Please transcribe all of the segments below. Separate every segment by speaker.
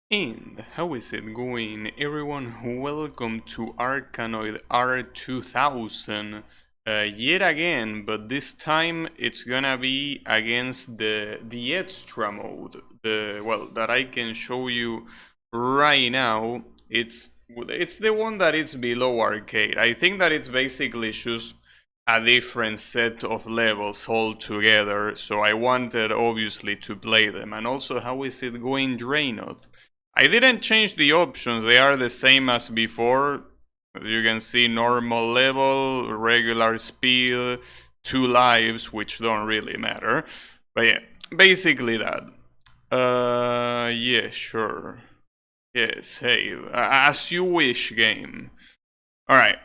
Speaker 1: And how is it going, everyone? Welcome to Arkanoid R2000 yet again, but this time it's gonna be against the extra mode. That I can show you right now. It's the one that is below arcade. I think that it's basically just a different set of levels altogether. So I wanted obviously to play them. And also, how is it going, Draenor? I didn't change the options, they are the same as before. You can see normal level, regular speed, 2 lives, which don't really matter. But yeah, basically that. Yeah, sure. Yeah, save. As you wish, game. Alright,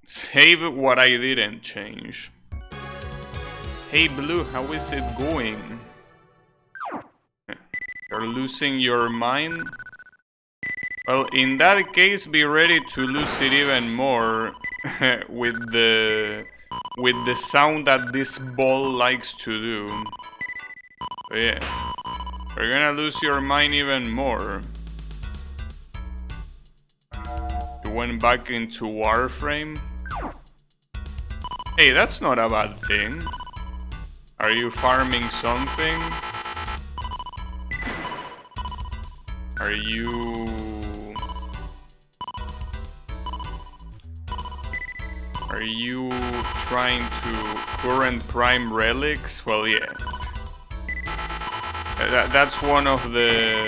Speaker 1: save what I didn't change. Hey Blue, how is it going? You're losing your mind? Well, in that case, be ready to lose it even more with the sound that this ball likes to do. So yeah, we're gonna lose your mind even more. You went back into Warframe. Hey, that's not a bad thing. Are you farming something? Are you trying to current prime relics? Well, yeah. That's one of the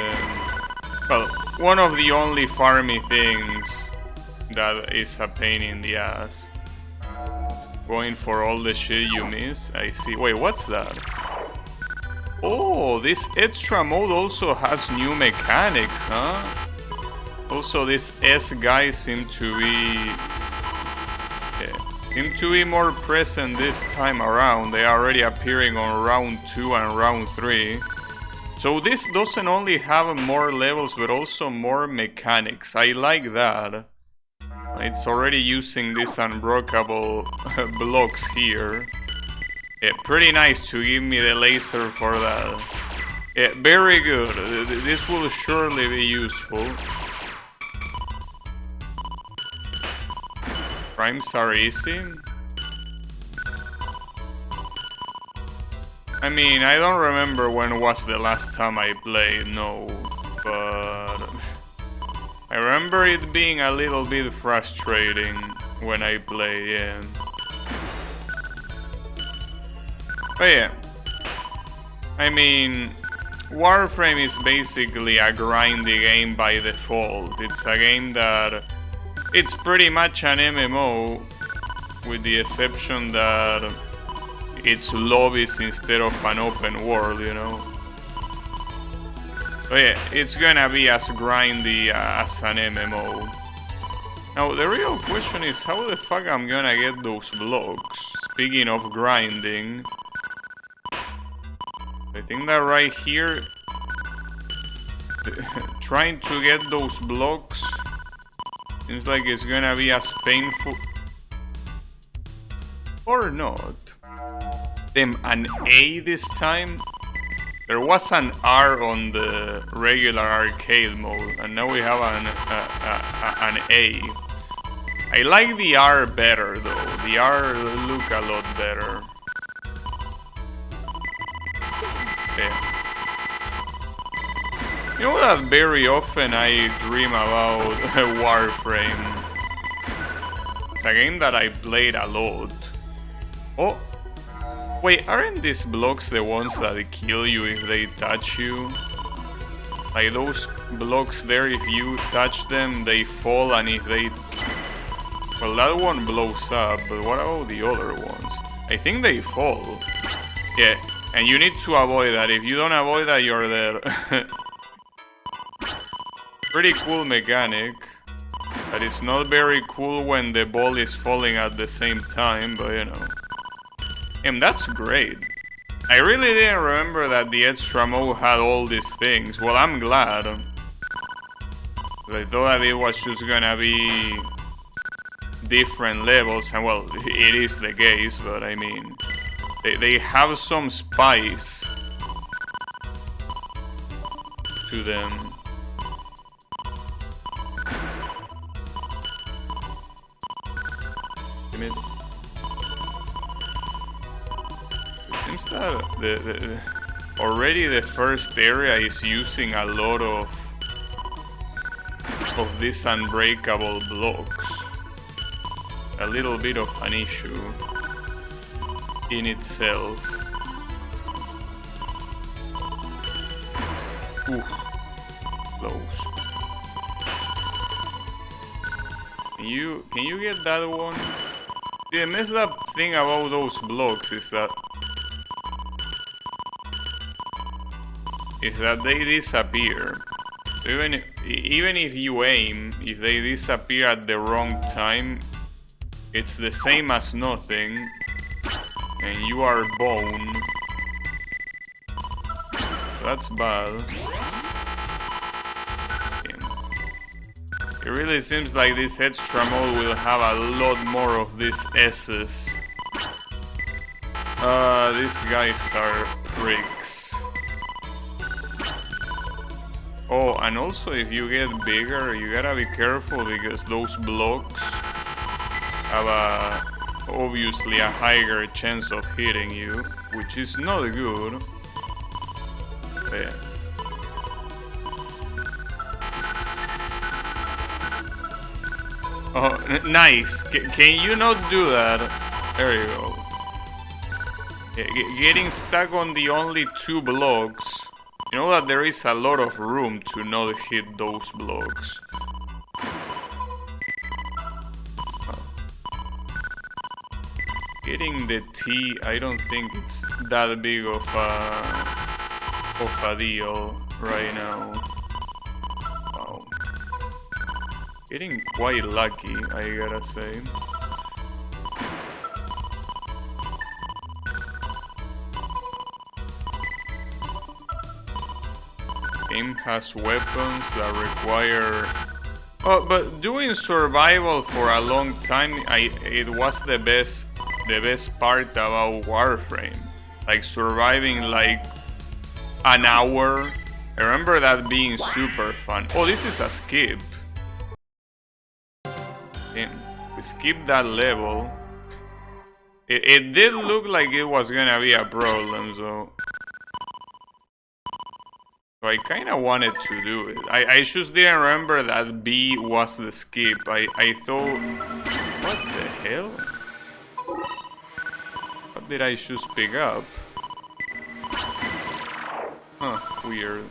Speaker 1: only farmy things that is a pain in the ass. Going for all the shit you miss. I see. Wait, what's that? Oh, this extra mode also has new mechanics, huh? Also, this S guy seemed to be more present this time around. They are already appearing on round 2 and round 3. So this doesn't only have more levels, but also more mechanics. I like that. It's already using these unbreakable blocks here. Yeah, pretty nice to give me the laser for that. Yeah, very good. This will surely be useful. Primes are easy. I mean, I don't remember when was the last time I played, no, but I remember it being a little bit frustrating when I played, yeah. But yeah, I mean, Warframe is basically a grindy game by default. It's a game that it's pretty much an MMO, with the exception that it's lobbies instead of an open world, you know. But yeah, it's gonna be as grindy as an MMO. Now, the real question is how the fuck I'm gonna get those blocks. Speaking of grinding, I think that right here, trying to get those blocks seems like it's gonna be as painful. Or not. Damn, an A this time? There was an R on the regular arcade mode, and now we have an A. I like the R better though. The R look a lot better. Yeah. You know that very often I dream about Warframe. It's a game that I played a lot. Oh, wait, aren't these blocks the ones that kill you if they touch you? Like those blocks there, if you touch them, they fall, and if they... Well, that one blows up, but what about the other ones? I think they fall. Yeah, and you need to avoid that. If you don't avoid that, you're dead. Pretty cool mechanic. But it's not very cool when the ball is falling at the same time, but you know. And that's great. I really didn't remember that the extra mode had all these things. Well, I'm glad. I thought that it was just gonna be different levels, and well, it is the case, but I mean, they have some spice to them. Already the first area is using a lot of these unbreakable blocks. A little bit of an issue in itself. Oof, close. Can you get that one? The messed up thing about those blocks is that they disappear. Even if you aim, if they disappear at the wrong time, it's the same as nothing, and you are bone. That's bad. It really seems like this extra mode will have a lot more of these S's. These guys are pricks. Oh, and also if you get bigger, you gotta be careful because those blocks have obviously a higher chance of hitting you, which is not good. Yeah. Oh, nice. Can you not do that? There you go. Getting stuck on the only 2 blocks. You know that there is a lot of room to not hit those blocks. Getting the T, I don't think it's that big of a deal right now. Wow. Getting quite lucky, I gotta say. Game has weapons that require... Oh, but doing survival for a long time, it was the best part about Warframe. Like surviving like an hour. I remember that being super fun. Oh, this is a skip. Damn, we skipped that level. It did look like it was gonna be a problem, so I kinda wanted to do it. I just didn't remember that B was the skip. I thought... What the hell? What did I just pick up? Huh, weird.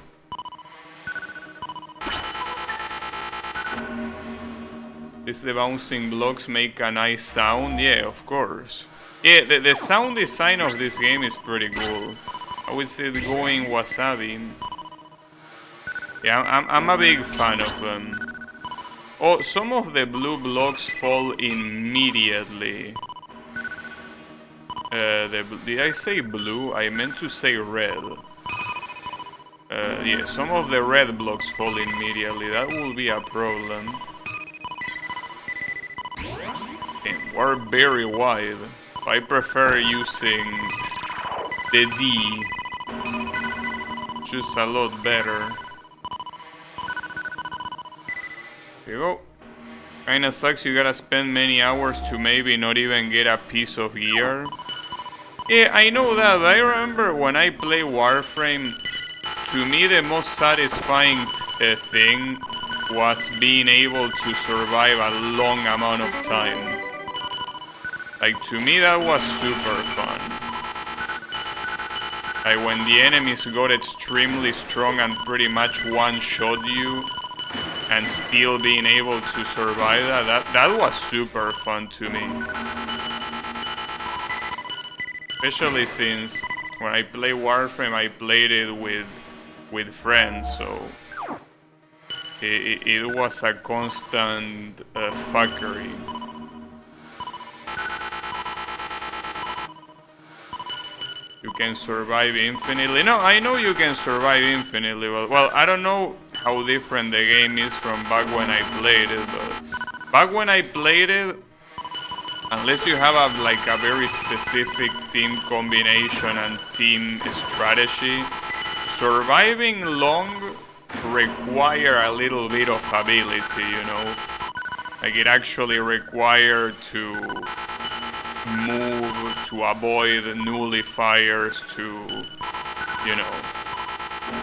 Speaker 1: Does the bouncing blocks make a nice sound? Yeah, of course. Yeah, the sound design of this game is pretty cool. I would say going wasabi. Yeah, I'm a big fan of them. Oh, some of the blue blocks fall immediately. Did I say blue? I meant to say red. Yeah, some of the red blocks fall immediately. That will be a problem. And we're very wide. I prefer using the D. Just a lot better. There you go. Kinda sucks you gotta spend many hours to maybe not even get a piece of gear. Yeah, I know that, but I remember when I play Warframe, to me the most satisfying thing was being able to survive a long amount of time. Like, to me that was super fun. Like when the enemies got extremely strong and pretty much one-shot you, and still being able to survive that was super fun to me. Especially since when I play Warframe, I played it with friends, so it was a constant fuckery. You can survive infinitely. No, I know you can survive infinitely. Well, I don't know how different the game is from back when I played it, but back when I played it, unless you have like a very specific team combination and team strategy, surviving long require a little bit of ability, you know? Like it actually required to move, to avoid nullifiers, to, you know,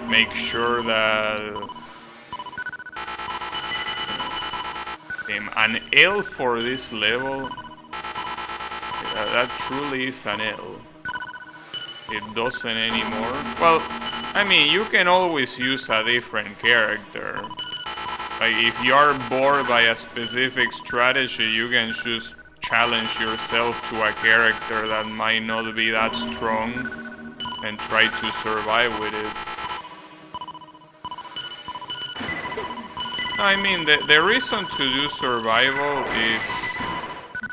Speaker 1: make sure that an L for this level, that truly is an L. It doesn't anymore. Well, I mean, you can always use a different character. Like, if you are bored by a specific strategy, you can just challenge yourself to a character that might not be that strong and try to survive with it. I mean, the reason to do survival is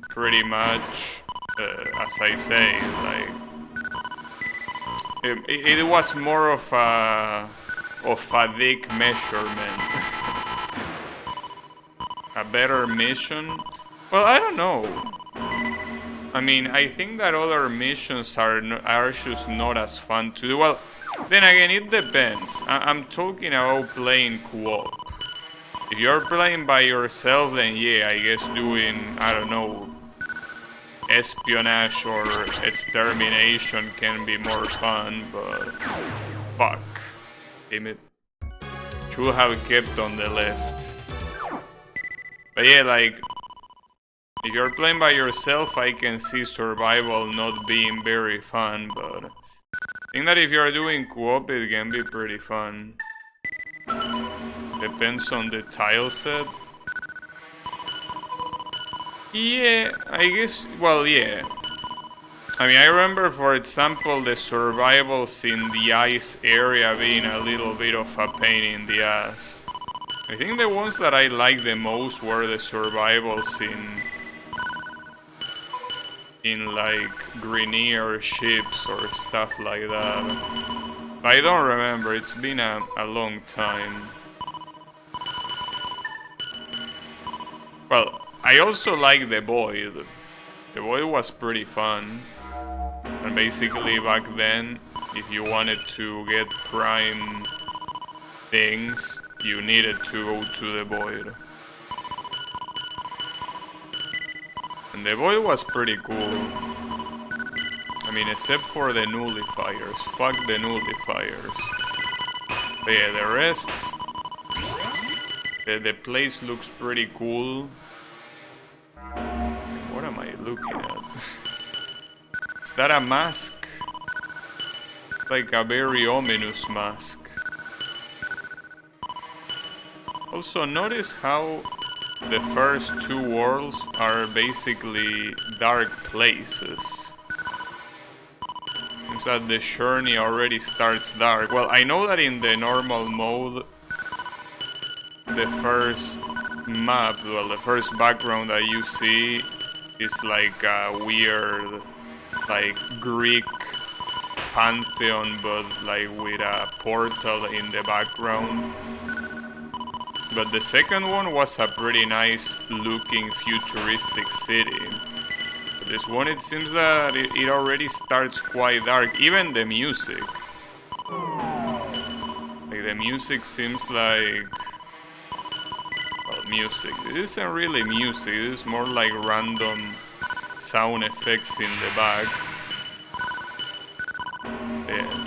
Speaker 1: pretty much, as I say, like, it was more of a dick measurement. A better mission? Well, I don't know. I mean, I think that other missions are just not as fun to do. Well, then again, it depends. I'm talking about playing co-op. If you're playing by yourself, then yeah, I guess doing, I don't know, espionage or extermination can be more fun, but fuck. Damn it. Should have kept on the left. But yeah, like, if you're playing by yourself, I can see survival not being very fun, but I think that if you're doing co-op, it can be pretty fun. Depends on the tile set. Yeah, I guess, well, yeah. I mean, I remember, for example, the survivals in the ice area being a little bit of a pain in the ass. I think the ones that I liked the most were the survivals in like Grenier ships or stuff like that. I don't remember, it's been a long time. Well, I also like the Void. The Void was pretty fun. And basically back then, if you wanted to get prime things, you needed to go to the Void. And the Void was pretty cool. I mean, except for the nullifiers. Fuck the nullifiers. But yeah, the rest... The place looks pretty cool. What am I looking at? Is that a mask? Like a very ominous mask. Also, notice how the first two worlds are basically dark places. Seems that the journey already starts dark. Well, I know that in the normal mode, the first map, well, the first background that you see is like a weird, like, Greek pantheon, but like with a portal in the background. But the second one was a pretty nice looking futuristic city. But this one, it seems that it already starts quite dark. Even the music. Like, the music seems like... Well, music. It isn't really music, it is more like random sound effects in the back. Yeah.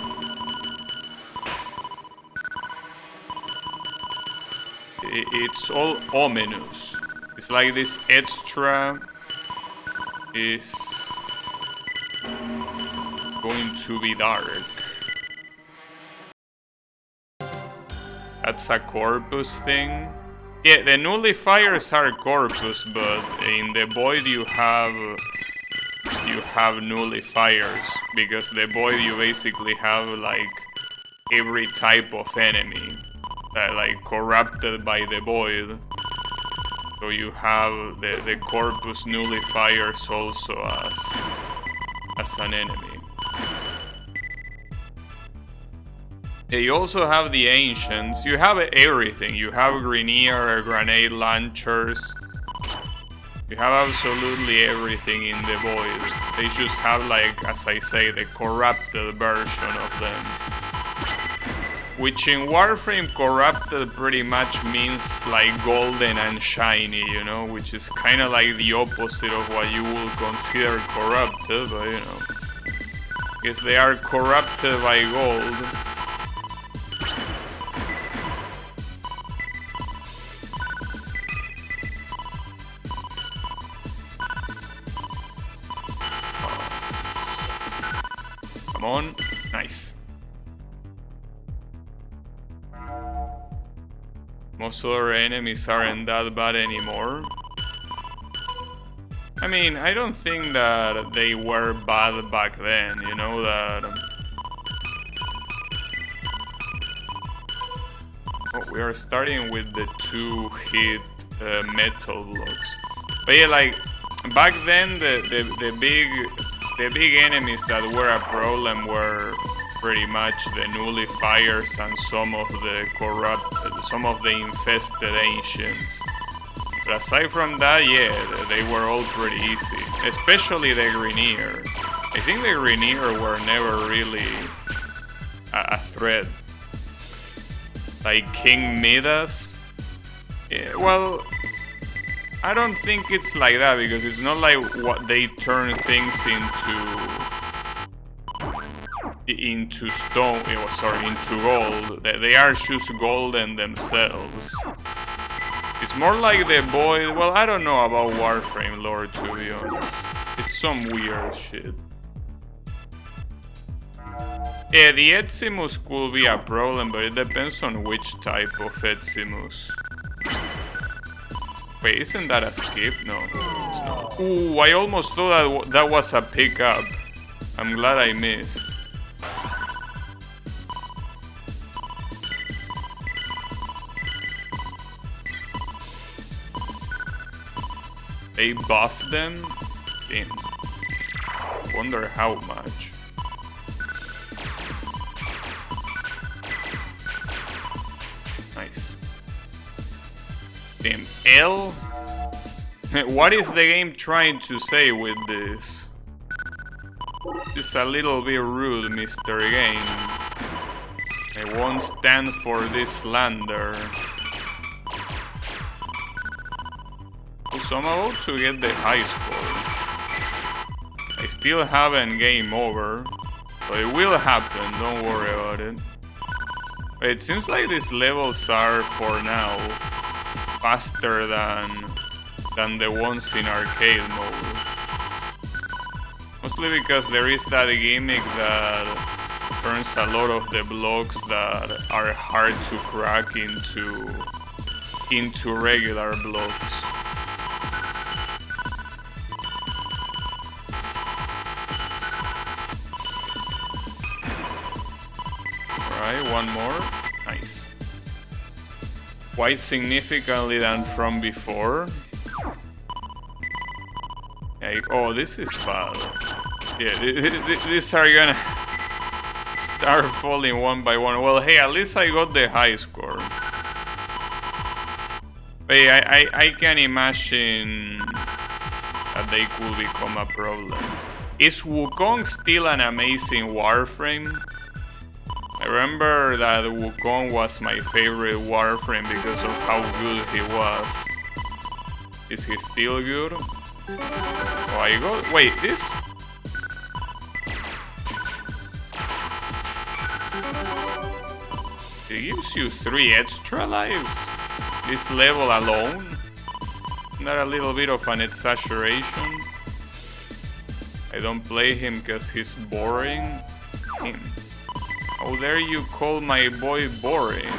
Speaker 1: It's all ominous. It's like this extra is going to be dark. That's a corpus thing. Yeah, the nullifiers are corpus, but in the Void you have nullifiers, because the Void you basically have like every type of enemy that like corrupted by the Void. So you have the corpus nullifiers also as an enemy. Yeah, you also have the ancients. You have everything. You have Grenier, grenade launchers. You have absolutely everything in the Void. They just have, like, as I say, the corrupted version of them. Which in Warframe corrupted pretty much means like golden and shiny, you know, which is kind of like the opposite of what you would consider corrupted, but you know, because they are corrupted by gold. Come on, nice. Most other enemies aren't that bad anymore. I mean, I don't think that they were bad back then, you know, that... Oh, we are starting with the 2-hit metal blocks. But yeah, like, back then the big enemies that were a problem were pretty much the nullifiers and some of the infested ancients. But aside from that, yeah, they were all pretty easy. Especially the Grineer. I think the Grineer were never really a threat. Like King Midas. Yeah, well, I don't think it's like that because it's not like what they turn things into stone, into gold. They are just golden themselves. It's more like the boy. Well, I don't know about Warframe lore, to be honest. It's some weird shit. Yeah, the Etsimus could be a problem, but it depends on which type of Etsimus. Wait, isn't that a skip? No, it's not. Ooh, I almost thought that was a pickup. I'm glad I missed. They buffed them? Damn. Wonder how much. Nice. Damn. L? What is the game trying to say with this? It's a little bit rude, Mr. Game. I won't stand for this slander. So I'm about to get the high score. I still haven't game over, but it will happen, don't worry about it. But it seems like these levels are, for now, faster than the ones in arcade mode. Mostly because there is that gimmick that turns a lot of the blocks that are hard to crack into regular blocks. Alright, one more. Nice. Quite significantly than from before. Oh, this is bad. Yeah, these are gonna start falling one by one. Well, hey, at least I got the high score. But yeah, I can imagine that they could become a problem. Is Wukong still an amazing Warframe? I remember that Wukong was my favorite Warframe because of how good he was. Is he still good? Oh, I got... Wait, this? It gives you 3 extra lives? This level alone? Isn't that a little bit of an exaggeration? I don't play him because he's boring. How dare you call my boy boring?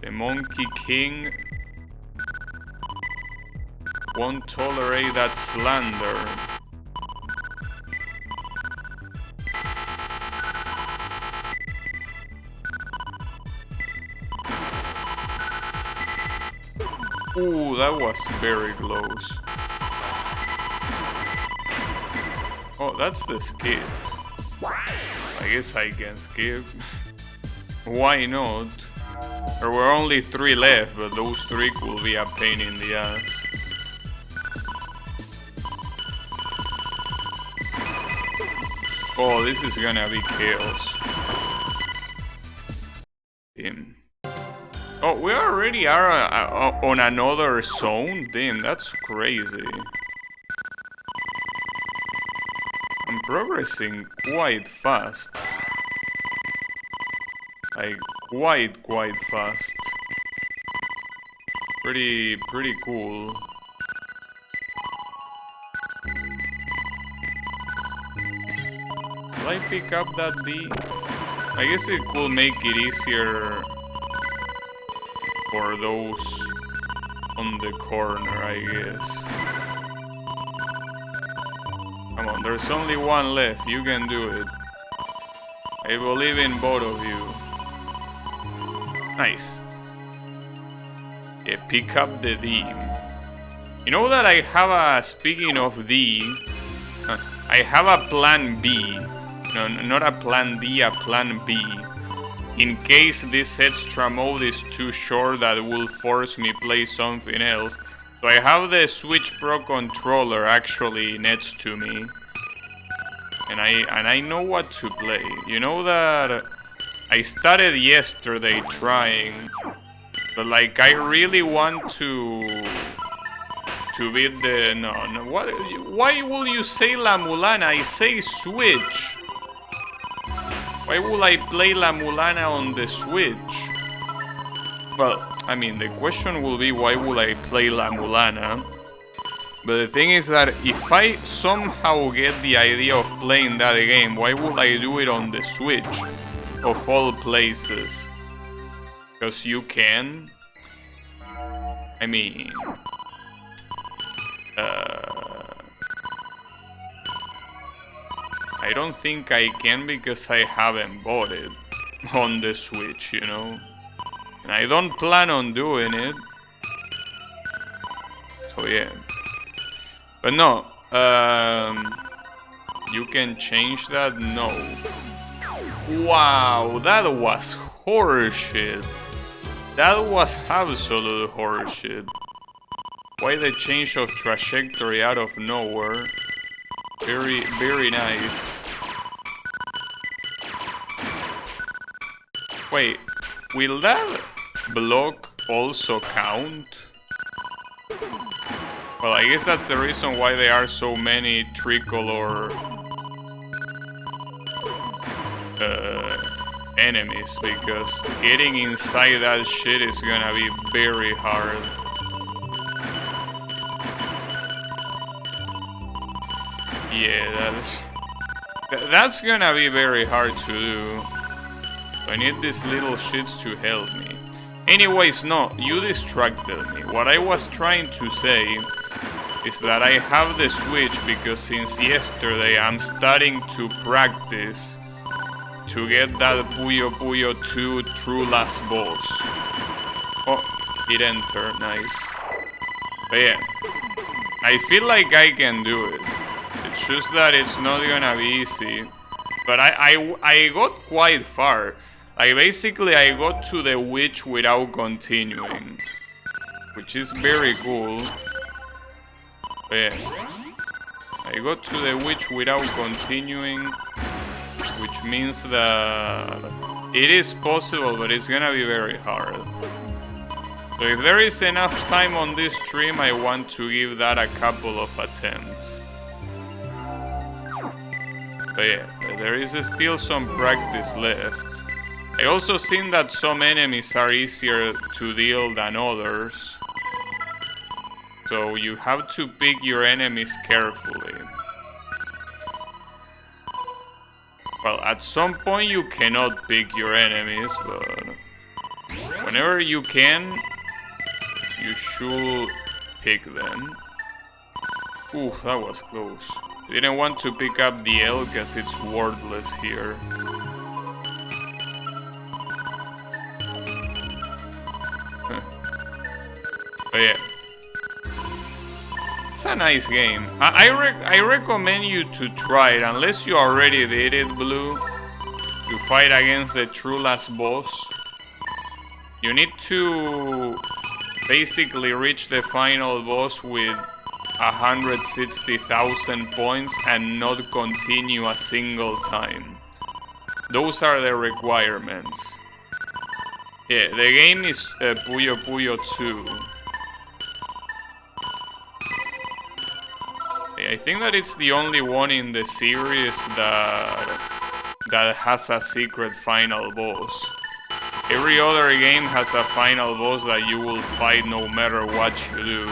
Speaker 1: The Monkey King won't tolerate that slander. Ooh, that was very close. Oh, that's the skip. I guess I can skip. Why not? There were only 3 left, but those 3 could be a pain in the ass. Oh, this is gonna be chaos. him. Oh, we already are on another zone? Damn, that's crazy. I'm progressing quite fast. Like, quite fast. Pretty cool. Will I pick up that D? I guess it could make it easier for those on the corner, I guess. Come on, there's only one left. You can do it. I believe in both of you. Nice. Yeah, pick up the D. You know that I have a, speaking of D, I have a plan B. No, not a plan D, a plan B. In case this extra mode is too short that will force me play something else. So I have the Switch Pro controller actually next to me. And I know what to play. You know that I started yesterday trying, but like I really want to beat the no. What? Why will you say La Mulana? I say Switch. Why would I play La Mulana on the Switch? Well, I mean, the question will be why would I play La Mulana? But the thing is that if I somehow get the idea of playing that game, why would I do it on the Switch? Of all places. Because you can. I mean... I don't think I can because I haven't bought it on the Switch, you know? And I don't plan on doing it. So yeah. But no, you can change that? No. Wow, that was horseshit. That was absolute horseshit. Why the change of trajectory out of nowhere? Very nice. Wait, will that block also count? Well, I guess that's the reason why there are so many tricolor enemies, because getting inside that shit is gonna be very hard. Yeah, that's gonna be very hard to do. I need these little shits to help me. Anyways, no, you distracted me. What I was trying to say is that I have the Switch because since yesterday I'm starting to practice to get that Puyo Puyo 2 true last boss. Oh, it entered, nice. But yeah, I feel like I can do it. It's just that it's not gonna be easy. But I got quite far. Like basically I got to the witch without continuing. Which is very cool. But yeah. I got to the witch without continuing. Which means that it is possible, but it's gonna be very hard. So if there is enough time on this stream, I want to give that a couple of attempts. But yeah, there is still some practice left. I also seen that some enemies are easier to deal than others. So you have to pick your enemies carefully. Well, at some point you cannot pick your enemies, but whenever you can, you should pick them. Ooh, that was close. Didn't want to pick up the L because it's worthless here. But yeah. It's a nice game. I recommend you to try it, unless you already did it, Blue, to fight against the true last boss. You need to basically reach the final boss with 160,000 points and not continue a single time. Those are the requirements. Yeah, the game is Puyo Puyo 2. I think that it's the only one in the series that has a secret final boss. Every other game has a final boss that you will fight no matter what you do.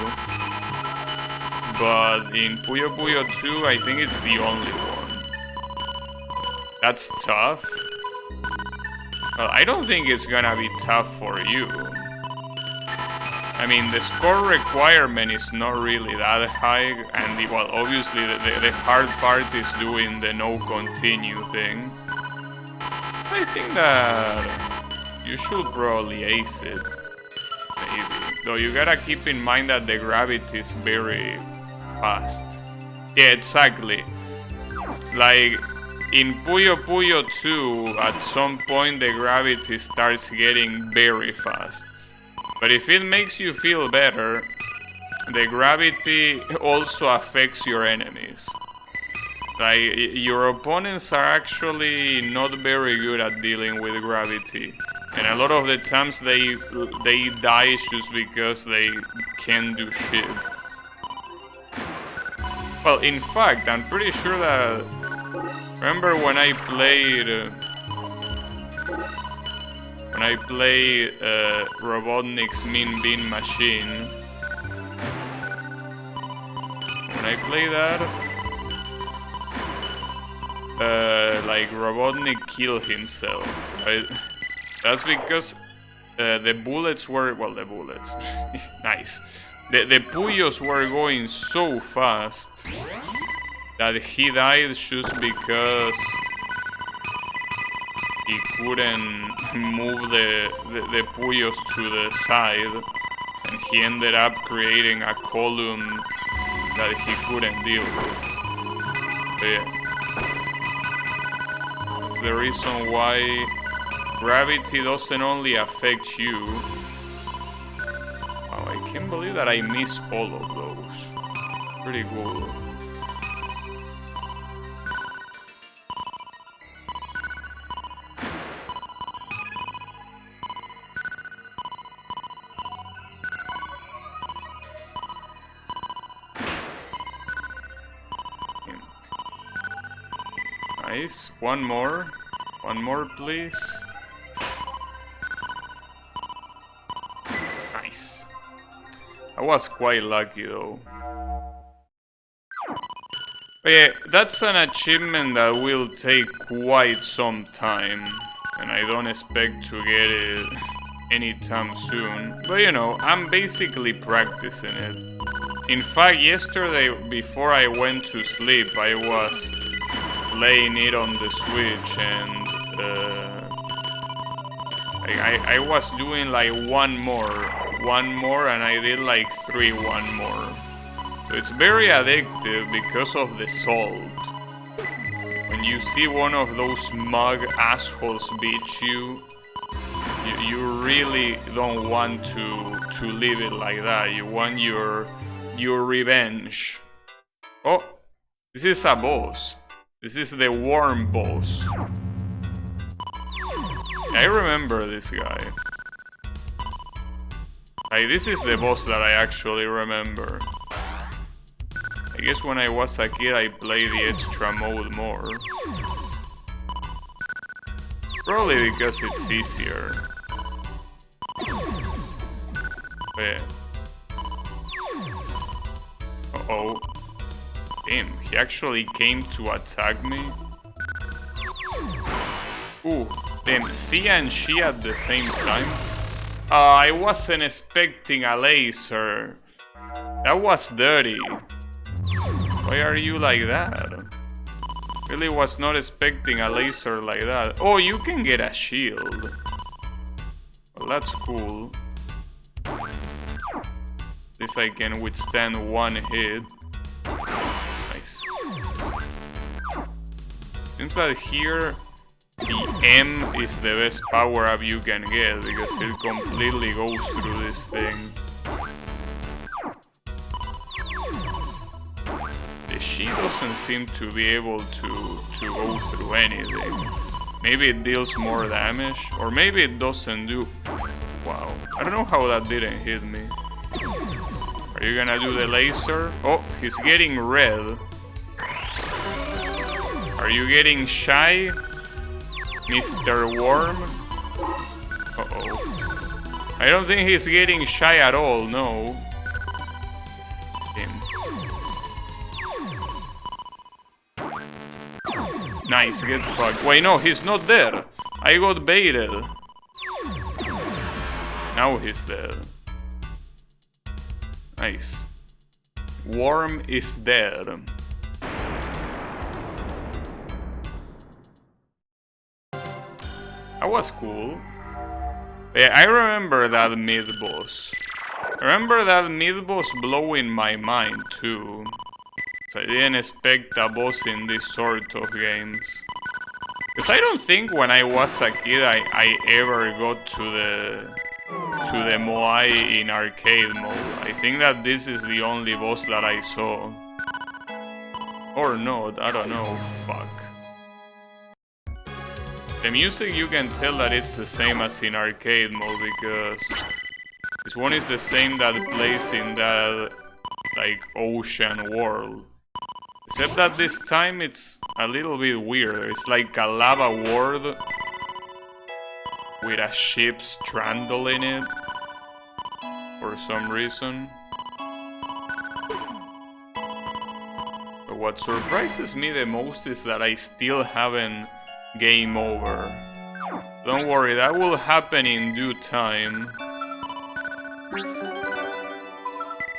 Speaker 1: But in Puyo Puyo 2, I think it's the only one. That's tough. Well, I don't think it's gonna be tough for you. I mean, the score requirement is not really that high, and well, obviously the hard part is doing the no continue thing. I think that you should probably ace it, maybe. Though you gotta keep in mind that the gravity is very fast. Yeah, exactly. Like, in Puyo Puyo 2, at some point the gravity starts getting very fast. But if it makes you feel better, the gravity also affects your enemies. Like, your opponents are actually not very good at dealing with gravity. And a lot of the times they die just because they can't do shit. Well, in fact, I'm pretty sure that... Remember when I played... Robotnik's Mean Bean Machine. When I play that, like Robotnik killed himself, right? That's because the bullets were, well, the bullets, nice. The Puyos were going so fast that he died just because he couldn't move the Puyos to the side, and he ended up creating a column that he couldn't deal with. So yeah, that's the reason why gravity doesn't only affect you. Wow, I can't believe that I missed all of those. Pretty cool. Nice. One more. One more, please. Nice. I was quite lucky, though. But yeah, that's an achievement that will take quite some time. And I don't expect to get it anytime soon. But you know, I'm basically practicing it. In fact, yesterday, before I went to sleep, I was playing it on the Switch, and I was doing like one more, and I did like 3 one more. So it's very addictive because of the salt. When you see one of those mug assholes beat you, you really don't want to leave it like that. You want your revenge. Oh, this is a boss. This is the worm boss. I remember this guy. Like, this is the boss that I actually remember. I guess when I was a kid I played the extra mode more. Probably because it's easier. But yeah. Uh-oh. Damn, he actually came to attack me. Ooh, damn, C and she at the same time? I wasn't expecting a laser. That was dirty. Why are you like that? Really was not expecting a laser like that. Oh, you can get a shield. Well, that's cool. At least I can withstand one hit. Nice. Seems that here the M is the best power up you can get because it completely goes through this thing. The she doesn't seem to be able to go through anything. Maybe it deals more damage, or maybe it doesn't do... Wow, I don't know how that didn't hit me. Are you gonna do the laser? Oh, he's getting red. Are you getting shy, Mr. Worm? Uh-oh. I don't think he's getting shy at all, no. Him. Nice, get fucked. Wait, no, he's not dead. I got baited. Now he's dead. Nice. Worm is dead. That was cool. Yeah, I remember that mid-boss. I remember that mid-boss blowing my mind too. So I didn't expect a boss in this sort of games. Because I don't think when I was a kid I ever got to the Moai in arcade mode. I think that this is the only boss that I saw. Or not, I don't know, fuck. The music, you can tell that it's the same as in arcade mode, because this one is the same that plays in that, like, ocean world. Except that this time it's a little bit weird. It's like a lava world with a ship stranded in it for some reason. But what surprises me the most is that I still haven't game over. Don't worry, that will happen in due time. But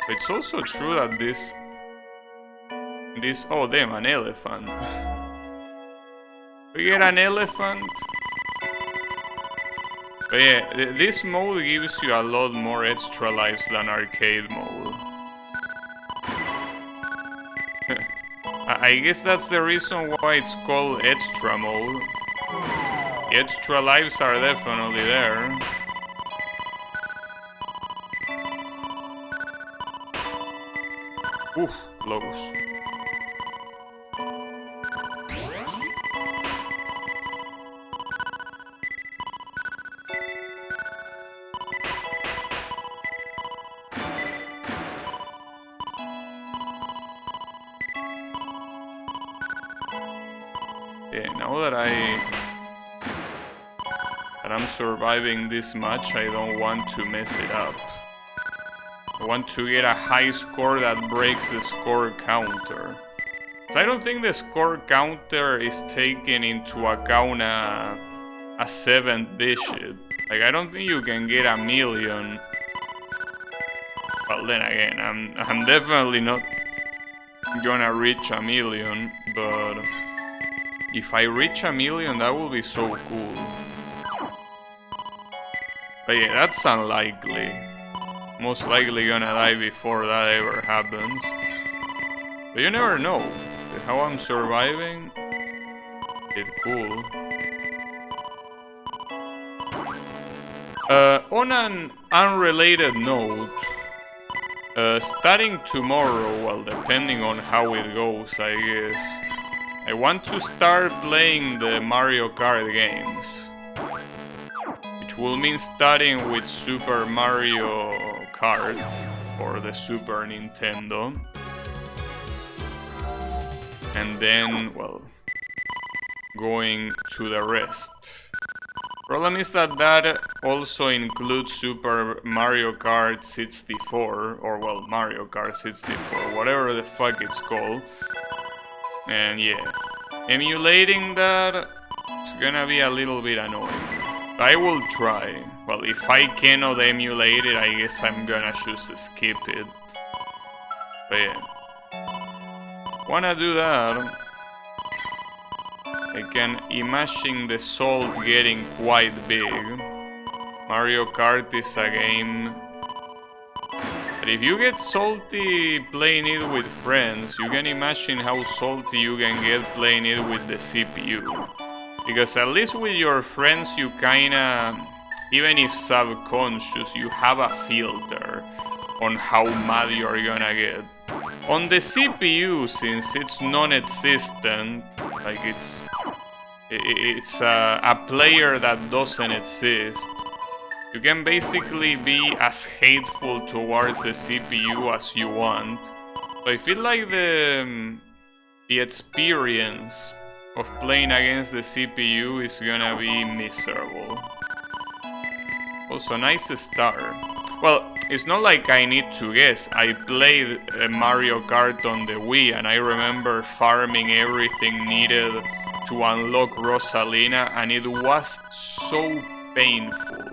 Speaker 1: it's also true that this... Oh damn, an elephant. We get an elephant. But yeah, this mode gives you a lot more extra lives than arcade mode. I guess that's the reason why it's called extra mode. The extra lives are definitely there. Oof, close. Yeah, now that I'm surviving this much, I don't want to mess it up. I want to get a high score that breaks the score counter. So I don't think the score counter is taking into account a 7th digit. Like, I don't think you can get 1,000,000. Well, then again, I'm definitely not gonna reach 1,000,000, but if I reach 1,000,000, that will be so cool. But yeah, that's unlikely. Most likely gonna die before that ever happens. But you never know. How I'm surviving, it's cool. On an unrelated note, starting tomorrow, well, depending on how it goes, I guess, I want to start playing the Mario Kart games. Which will mean starting with Super Mario Kart for the Super Nintendo. And then, well, going to the rest. Problem is that also includes Super Mario Kart 64, or well, Mario Kart 64, whatever the fuck it's called. And yeah, emulating that is gonna be a little bit annoying. I will try. Well, if I cannot emulate it, I guess I'm gonna choose to skip it. But yeah. Wanna do that? I can imagine the salt getting quite big. Mario Kart is a game. But if you get salty playing it with friends, you can imagine how salty you can get playing it with the CPU. Because at least with your friends you kinda, even if subconscious, you have a filter on how mad you're gonna get. On the CPU, since it's non-existent, like it's it's a player that doesn't exist. You can basically be as hateful towards the CPU as you want. So I feel like the experience of playing against the CPU is gonna be miserable. Also, nice start. Well, it's not like I need to guess. I played Mario Kart on the Wii and I remember farming everything needed to unlock Rosalina, and it was so painful.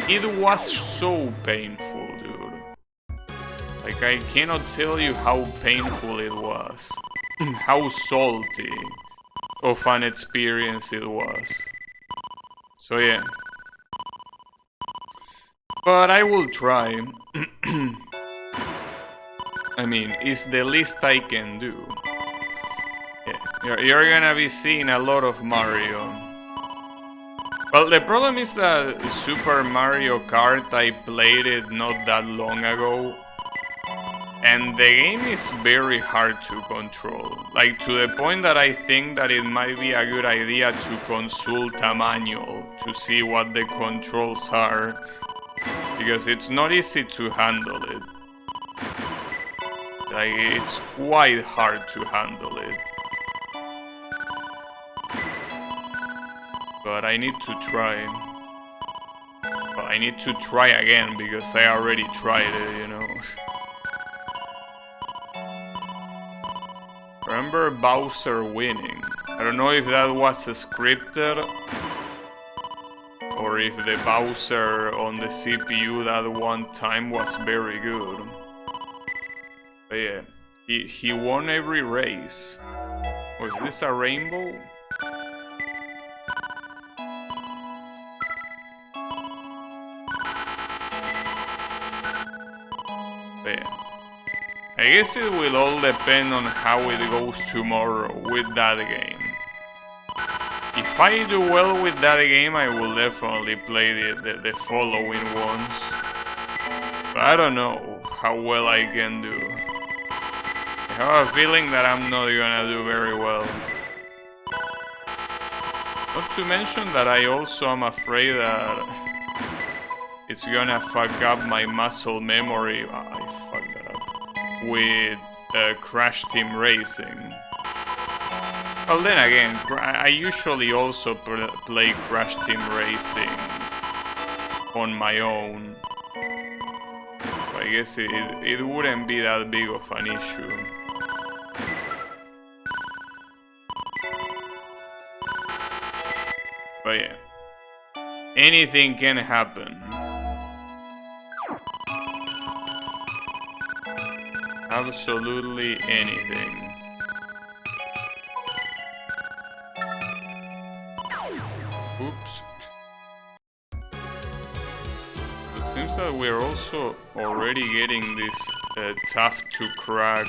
Speaker 1: It was so painful, dude. Like, I cannot tell you how painful it was. How salty of an experience it was. So yeah. But I will try. I mean, it's the least I can do. Yeah, you're gonna be seeing a lot of Mario. Well, the problem is that Super Mario Kart, I played it not that long ago, and the game is very hard to control. Like, to the point that I think that it might be a good idea to consult a manual to see what the controls are, because it's not easy to handle it. Like, it's quite hard to handle it. But I need to try. Well, I need to try again because I already tried it, you know. Remember Bowser winning? I don't know if that was scripted or if the Bowser on the CPU that one time was very good. But yeah, he won every race. Oh, is this a rainbow? I guess it will all depend on how it goes tomorrow with that game. If I do well with that game, I will definitely play the following ones. But I don't know how well I can do. I have a feeling that I'm not gonna do very well. Not to mention that I also am afraid that it's gonna fuck up my muscle memory. I fucked that up. With Crash Team Racing. Well, then again, I usually also play Crash Team Racing on my own. So I guess it wouldn't be that big of an issue. But yeah, anything can happen. Absolutely anything. Oops. It seems that we're also already getting this tough to crack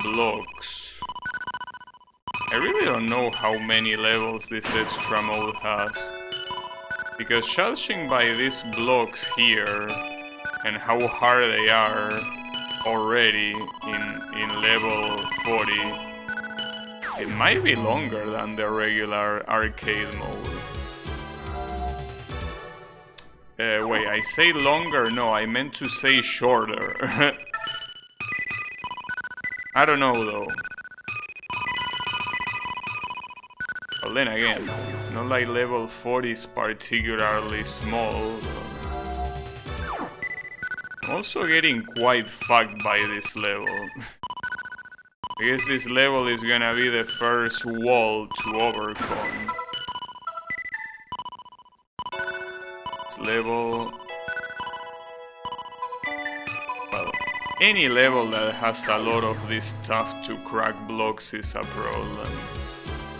Speaker 1: blocks. I really don't know how many levels this extra mode has, because judging by these blocks here and how hard they are already in level 40, it might be longer than the regular arcade mode. Wait, I say longer? No, I meant to say shorter. I don't know though. But then again, it's not like level 40 is particularly small. I'm also getting quite fucked by this level. I guess this level is gonna be the first wall to overcome. This level... Well, any level that has a lot of these tough to crack blocks is a problem.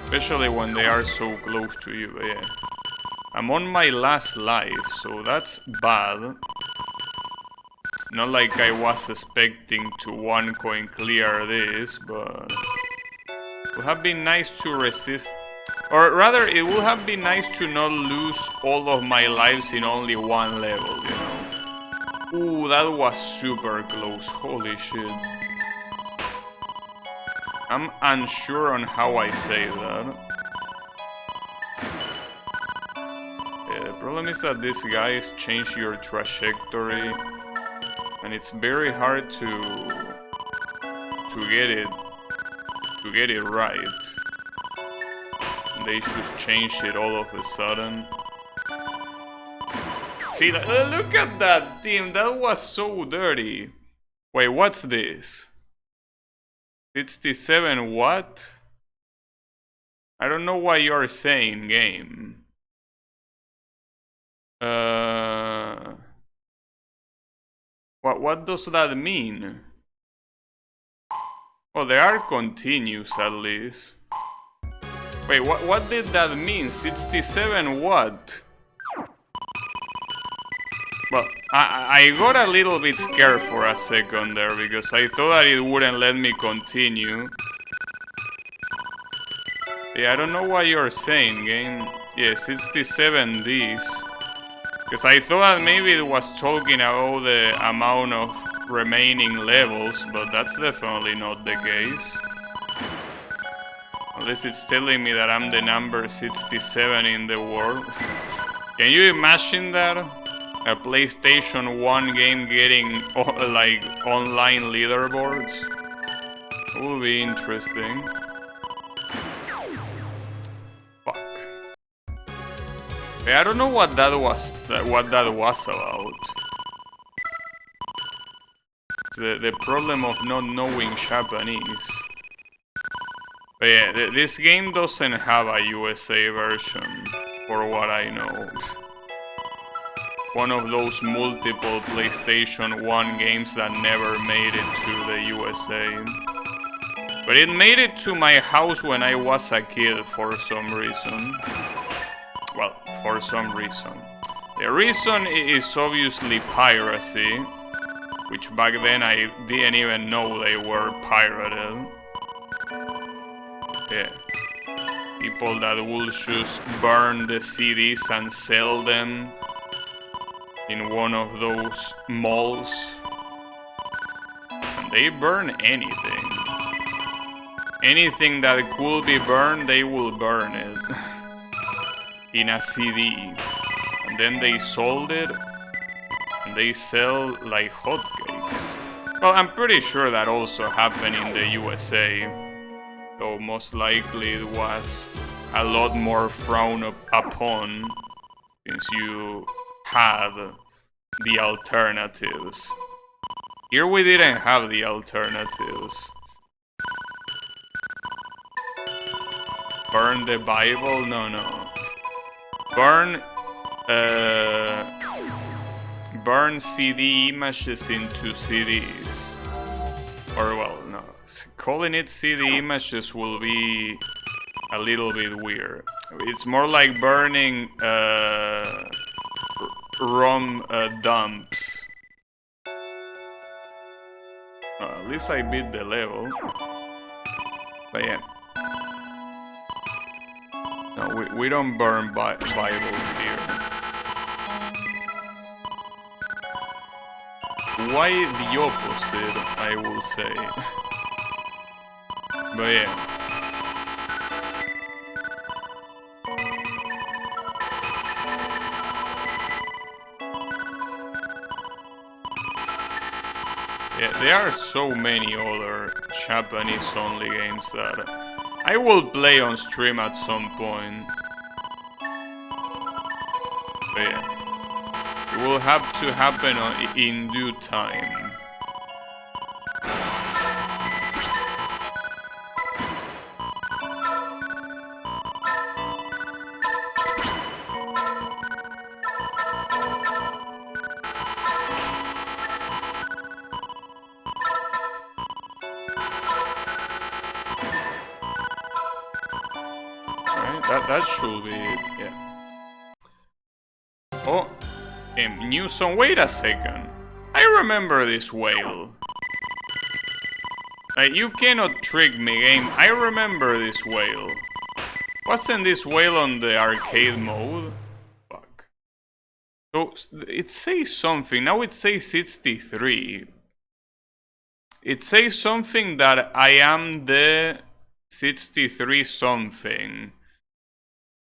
Speaker 1: Especially when they are so close to you, but yeah. I'm on my last life, so that's bad. Not like I was expecting to one coin clear this, but it would have been nice to resist, or rather it would have been nice to not lose all of my lives in only one level, you know. Ooh, that was super close, holy shit. I'm unsure on how I say that. Yeah, the problem is that these guys change your trajectory, and it's very hard to get it right. They just changed it all of a sudden. See, look at that team. That was so dirty. Wait, what's this? 67 what? I don't know what you're saying, game. What does that mean? Oh, they are continuous at least. Wait, what did that mean? 67 what? Well, I got a little bit scared for a second there because I thought that it wouldn't let me continue. Yeah, I don't know what you're saying, game. Yeah, 67 these. Because I thought that maybe it was talking about the amount of remaining levels, but that's definitely not the case. Unless it's telling me that I'm the number 67 in the world. Can you imagine that? A PlayStation 1 game getting like online leaderboards? It would be interesting. Fuck. I don't know what that was about. The problem of not knowing Japanese. But yeah, this game doesn't have a USA version, for what I know. One of those multiple PlayStation 1 games that never made it to the USA. But it made it to my house when I was a kid for some reason. Well, for some reason. The reason is obviously piracy, which back then I didn't even know they were pirated. Yeah. People that will just burn the CDs and sell them in one of those malls. And they burn anything. Anything that could be burned, they will burn it. In a CD. And then they sold it. And they sell like hotcakes. Well, I'm pretty sure that also happened in the USA. Though most likely it was a lot more frowned upon since you had the alternatives. Here we didn't have the alternatives. Burn the Bible? No. Burn CD images into CDs. Or well, no. Calling it CD images will be a little bit weird. It's more like burning ROM dumps. At least I beat the level. But yeah. No, we don't burn Bibles here. Why the opposite, I will say. But yeah. Yeah, there are so many other Japanese-only games that I will play on stream at some point. But yeah, it will have to happen in due time. That should be it, yeah. Oh, new song. Wait a second. I remember this whale. You cannot trick me, game. I remember this whale. Wasn't this whale on the arcade mode? Fuck. So, it says something. Now it says 63. It says something that I am the 63 something.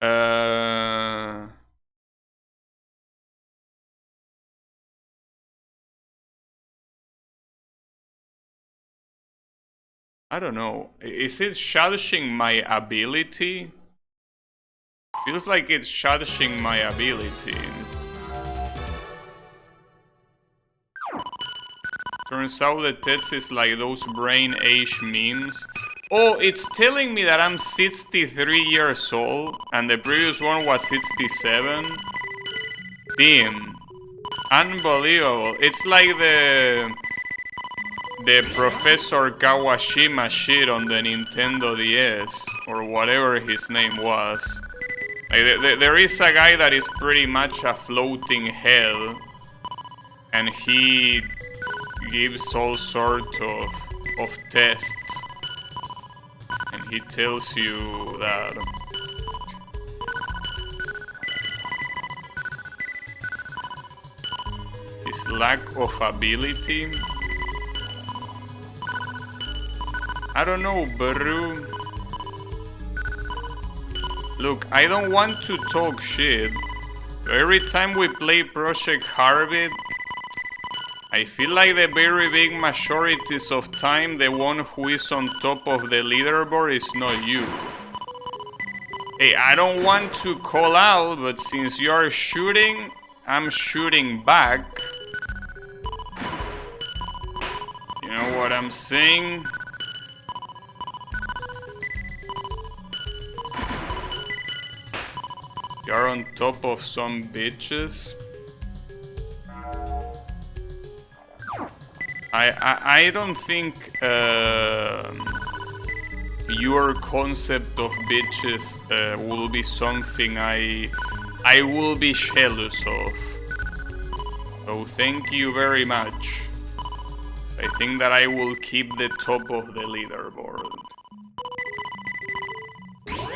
Speaker 1: I don't know. Is it judging my ability? Feels like it's judging my ability. Turns out the text is like those brain age memes. Oh, it's telling me that I'm 63 years old and the previous one was 67. Damn. Unbelievable. It's like the Professor Kawashima shit on the Nintendo DS or whatever his name was. Like, there is a guy that is pretty much a floating head and he gives all sorts of tests and he tells you that his lack of ability, I don't know, Baru. Look, I don't want to talk shit. Every time we play Project Harvey, I feel like the very big majorities of time the one who is on top of the leaderboard is not you. Hey, I don't want to call out, but since you are shooting, I'm shooting back. You know what I'm saying? You're on top of some bitches. I don't think your concept of bitches will be something I will be jealous of. So thank you very much. I think that I will keep the top of the leaderboard.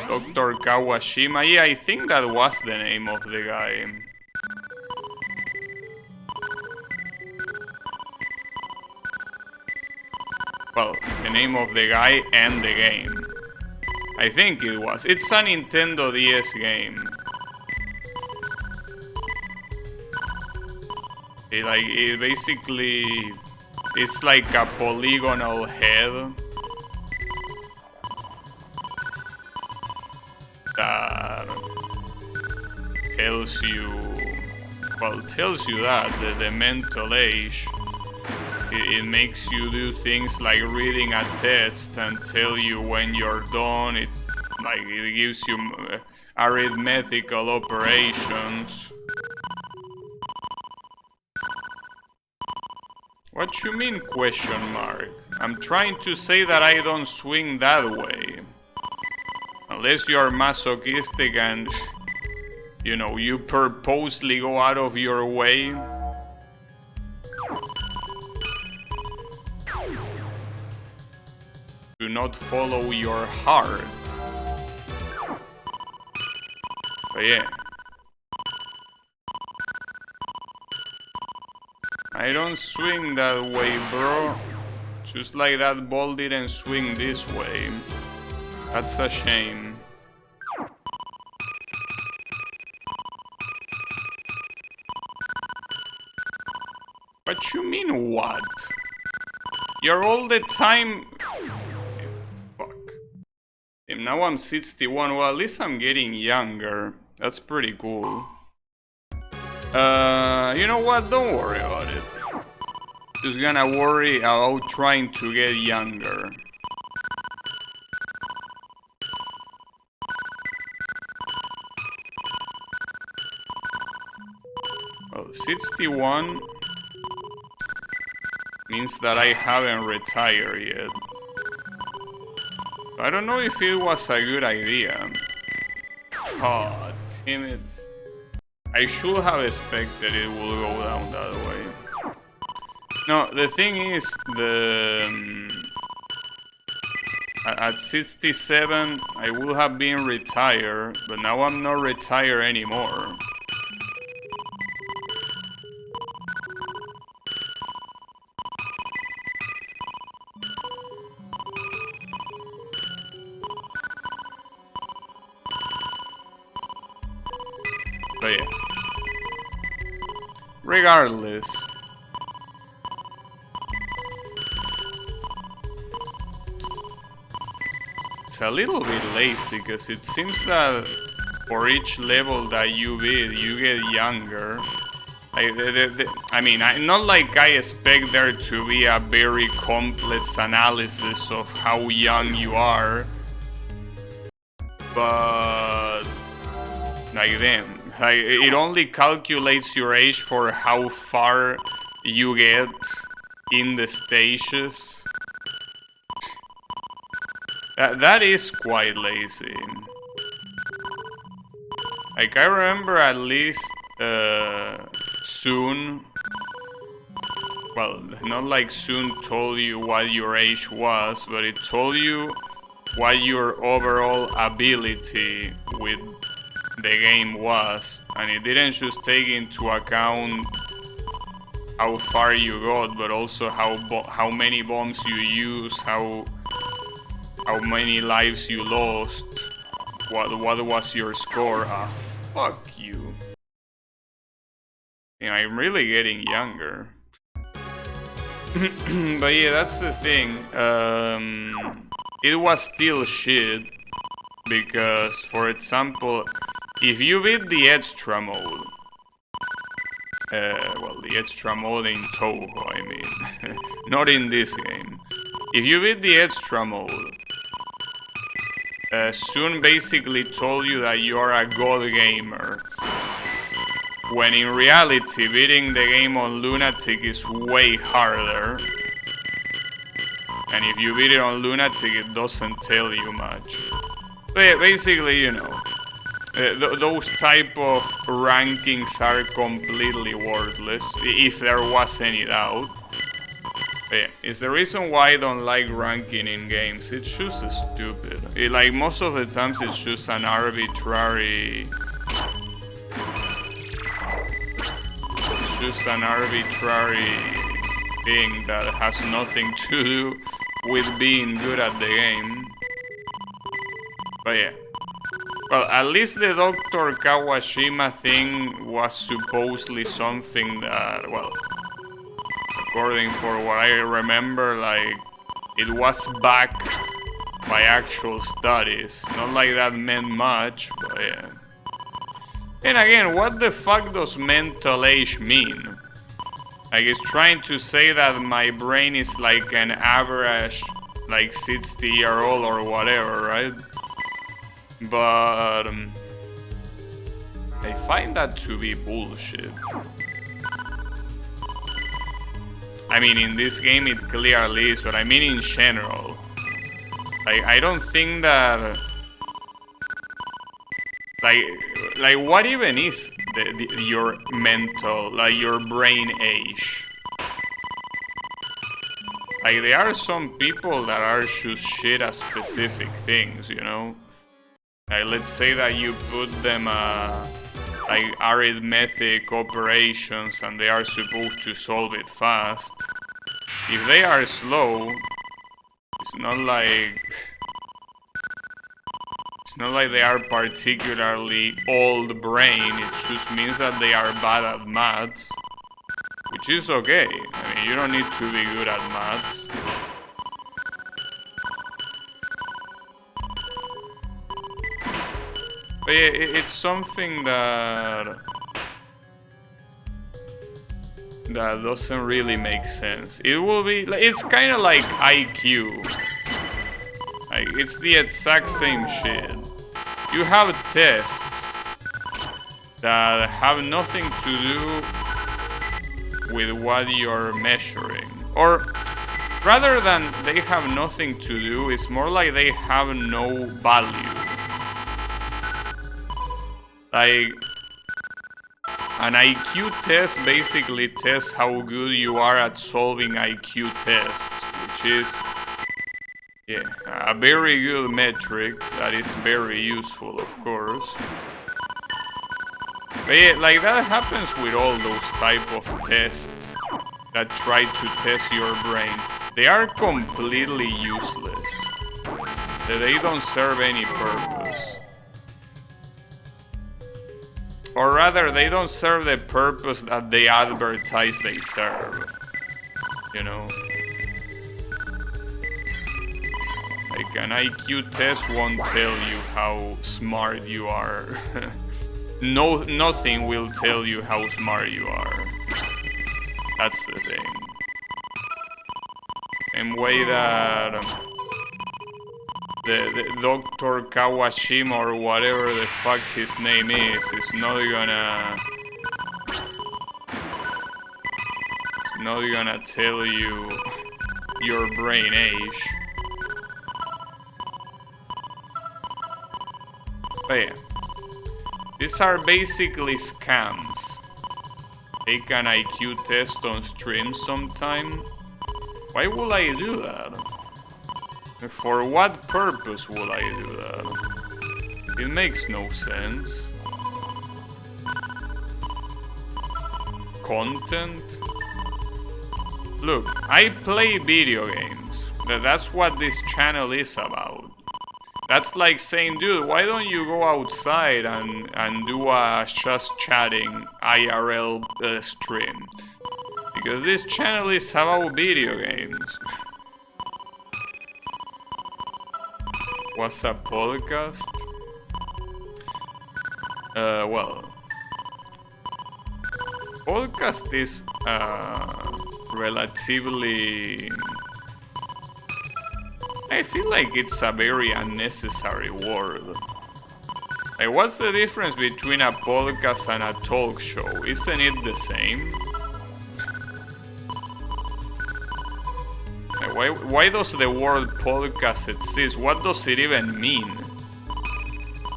Speaker 1: Dr. Kawashima, yeah, I think that was the name of the guy. Well, the name of the guy and the game. I think it was. It's a Nintendo DS game. It basically... It's like a polygonal head that tells you... Well, tells you that, the mental age. It makes you do things like reading a text and tell you when you're done. It gives you arithmetical operations. What you mean, question mark? I'm trying to say that I don't swing that way. Unless you are masochistic and, you know, you purposely go out of your way. Do not follow your heart. But yeah. I don't swing that way, bro. Just like that ball didn't swing this way. That's a shame. What you mean, what? You're all the time... Fuck. And now I'm 61. Well, at least I'm getting younger. That's pretty cool. You know what? Don't worry about it. Just gonna worry about trying to get younger. Well, 61 means that I haven't retired yet. I don't know if it was a good idea. Oh, damn it. I should have expected it will go down that way. No, the thing is, at 67, I would have been retired, but now I'm not retired anymore. regardless. It's a little bit lazy, because it seems that for each level that you beat, you get younger. I mean, not like I expect there to be a very complex analysis of how young you are, but like damn, like it only calculates your age for how far you get in the stages. That is quite lazy. Like I remember at least Soon, well, not like Soon told you what your age was, but it told you what your overall ability with the game was, and it didn't just take into account how far you got, but also how many bombs you used, how many lives you lost, what was your score. Ah, fuck you. You know, I'm really getting younger. But yeah, that's the thing. It was still shit, because, for example, if you beat the extra mode, well, the extra mode in Toho, I mean, not in this game. If you beat the extra mode, Soon basically told you that you are a god gamer, when in reality beating the game on Lunatic is way harder, and if you beat it on Lunatic it doesn't tell you much. But yeah, basically, you know, those type of rankings are completely worthless, if there was any doubt. But yeah, it's the reason why I don't like ranking in games. It's just stupid. Like, most of the times it's just an arbitrary... just an arbitrary thing that has nothing to do with being good at the game. But yeah. Well, at least the Dr. Kawashima thing was supposedly something that, well, according for what I remember, like, it was backed by actual studies. Not like that meant much, but yeah. And again, what the fuck does mental age mean? Like, it's trying to say that my brain is like an average, like, 60-year-old or whatever, right? But I find that to be bullshit. I mean, in this game it clearly is, but I mean in general. Like, I don't think that... Like, what even is your mental, like, your brain age? Like, there are some people that are just shit at specific things, you know? Like, let's say that you put them, like, arithmetic operations and they are supposed to solve it fast. If they are slow, it's not like... It's not like they are particularly old brain, it just means that they are bad at maths. Which is okay. I mean, you don't need to be good at maths. But yeah, it's something that doesn't really make sense. It will be, it's kind of like IQ. Like, it's the exact same shit. You have tests that have nothing to do with what you're measuring. Or, rather than they have nothing to do, it's more like they have no value. Like, an IQ test basically tests how good you are at solving IQ tests, which is... yeah, a very good metric that is very useful, of course. But yeah, like, that happens with all those type of tests that try to test your brain. They are completely useless. They don't serve any purpose. Or rather, they don't serve the purpose that they advertise they serve. You know? Like an IQ test won't tell you how smart you are. Nothing will tell you how smart you are. That's the thing. Same way that the Dr. Kawashima or whatever the fuck his name is not gonna tell you your brain age. But yeah, these are basically scams. Take an IQ test on stream sometime. Why would I do that? For what purpose would I do that? It makes no sense. Content? Look, I play video games. That's what this channel is about. That's like saying, dude, why don't you go outside and do a just chatting IRL stream? Because this channel is about video games. What's a podcast? Well, podcast is relatively... I feel like it's a very unnecessary word. Like, what's the difference between a podcast and a talk show? Isn't it the same? Like, why does the word podcast exist? What does it even mean?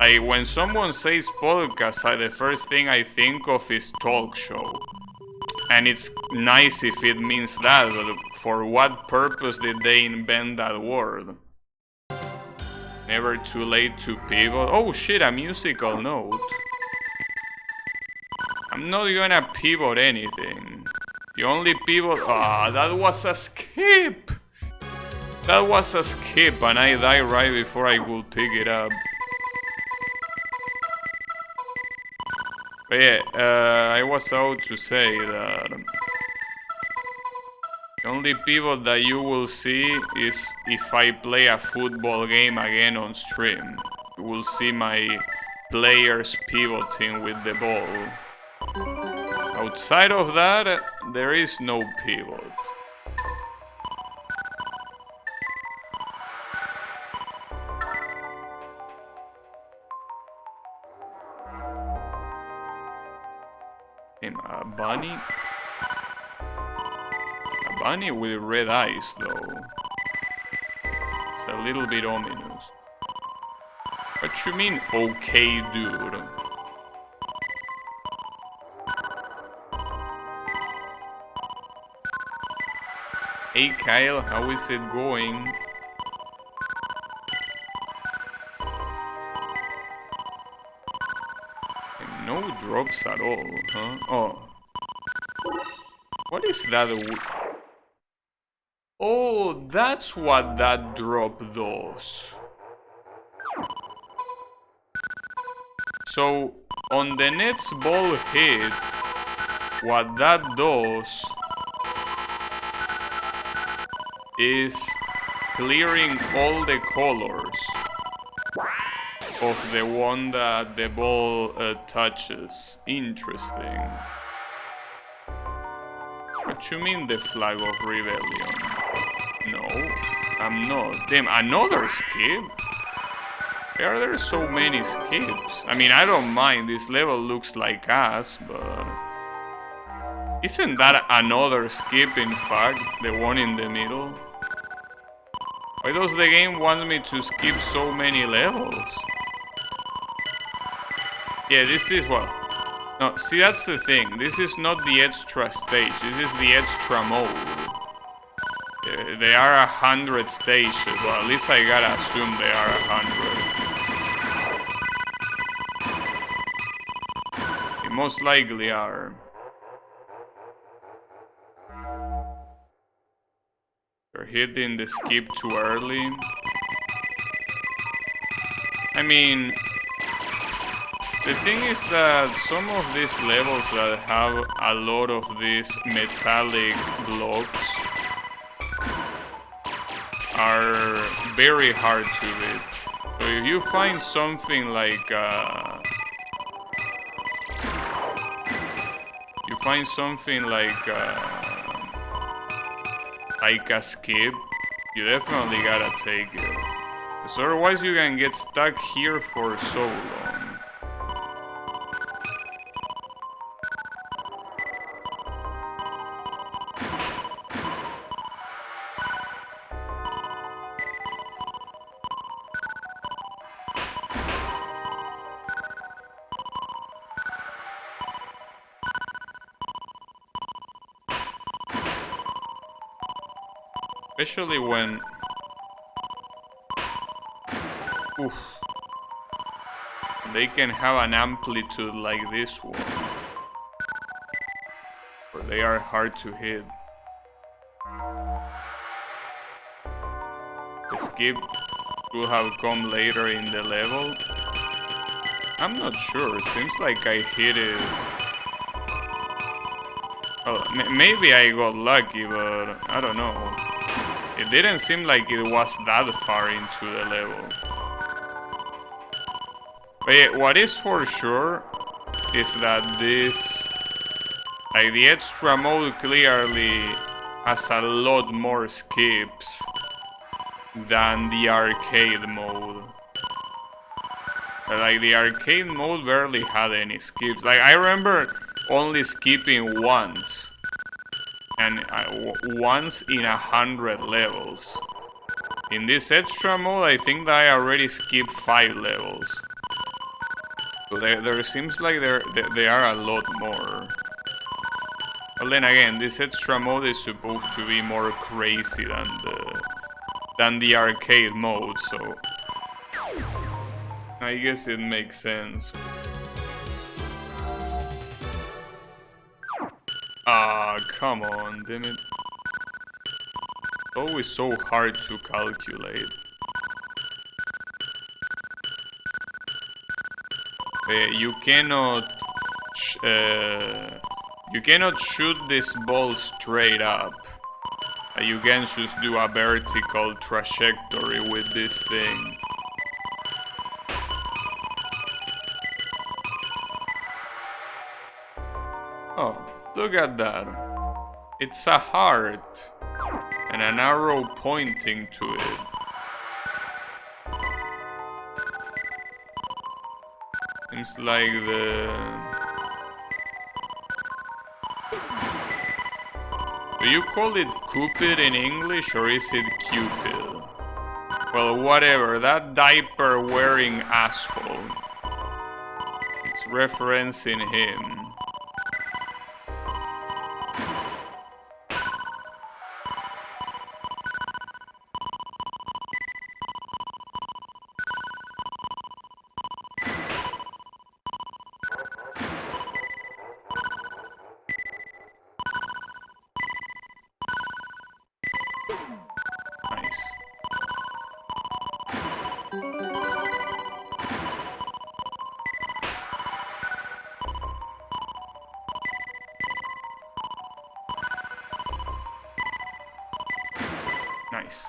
Speaker 1: Like, when someone says podcast, the first thing I think of is talk show. And it's nice if it means that, but for what purpose did they invent that word? Never too late to pivot. Oh shit, a musical note. I'm not gonna pivot anything. The only pivot... Ah, that was a skip! That was a skip and I died right before I could pick it up. But yeah, I was about to say that the only pivot that you will see is if I play a football game again on stream. You will see my players pivoting with the ball. Outside of that, there is no pivot. A bunny? A bunny with red eyes, though. It's a little bit ominous. What you mean, okay, dude? Hey, Kyle, how is it going? No drops at all, huh? Oh. What is that? Oh, that's what that drop does. So, on the next ball hit, what that does is clearing all the colors of the one that the ball touches. Interesting. What you mean the flag of rebellion? No, I'm not. Damn, another skip? Why are there so many skips? I mean, I don't mind. This level looks like ass, but... Isn't that another skip, in fact? The one in the middle? Why does the game want me to skip so many levels? Yeah, this is, well... No, see, that's the thing. This is not the extra stage. This is the extra mode. There are 100 stages. Well, at least I gotta assume there are 100. They most likely are. You're hitting the skip too early. I mean... The thing is that some of these levels that have a lot of these metallic blocks are very hard to beat. So if you find something like a skip, you definitely gotta take it. Because otherwise you can get stuck here for so long. Especially when... Oof. They can have an amplitude like this one. Or they are hard to hit. The skip will have come later in the level. I'm not sure. Seems like I hit it... Well, maybe I got lucky, but I don't know. It didn't seem like it was that far into the level. But yeah, what is for sure is that this... Like, the extra mode clearly has a lot more skips than the arcade mode. Like, the arcade mode barely had any skips. Like, I remember only skipping once. And once in 100 levels. In this extra mode, I think that I already skipped 5 levels. So there seems like there are a lot more. But then again, this extra mode is supposed to be more crazy than the arcade mode, so I guess it makes sense. Ah, come on, damn it. It's always so hard to calculate. You cannot shoot this ball straight up. You can just do a vertical trajectory with this thing. Oh, look at that. It's a heart and an arrow pointing to it. Seems like Do you call it Cupid in English or is it Cupid? Well, whatever, that diaper-wearing asshole. It's referencing him. Nice. Nice.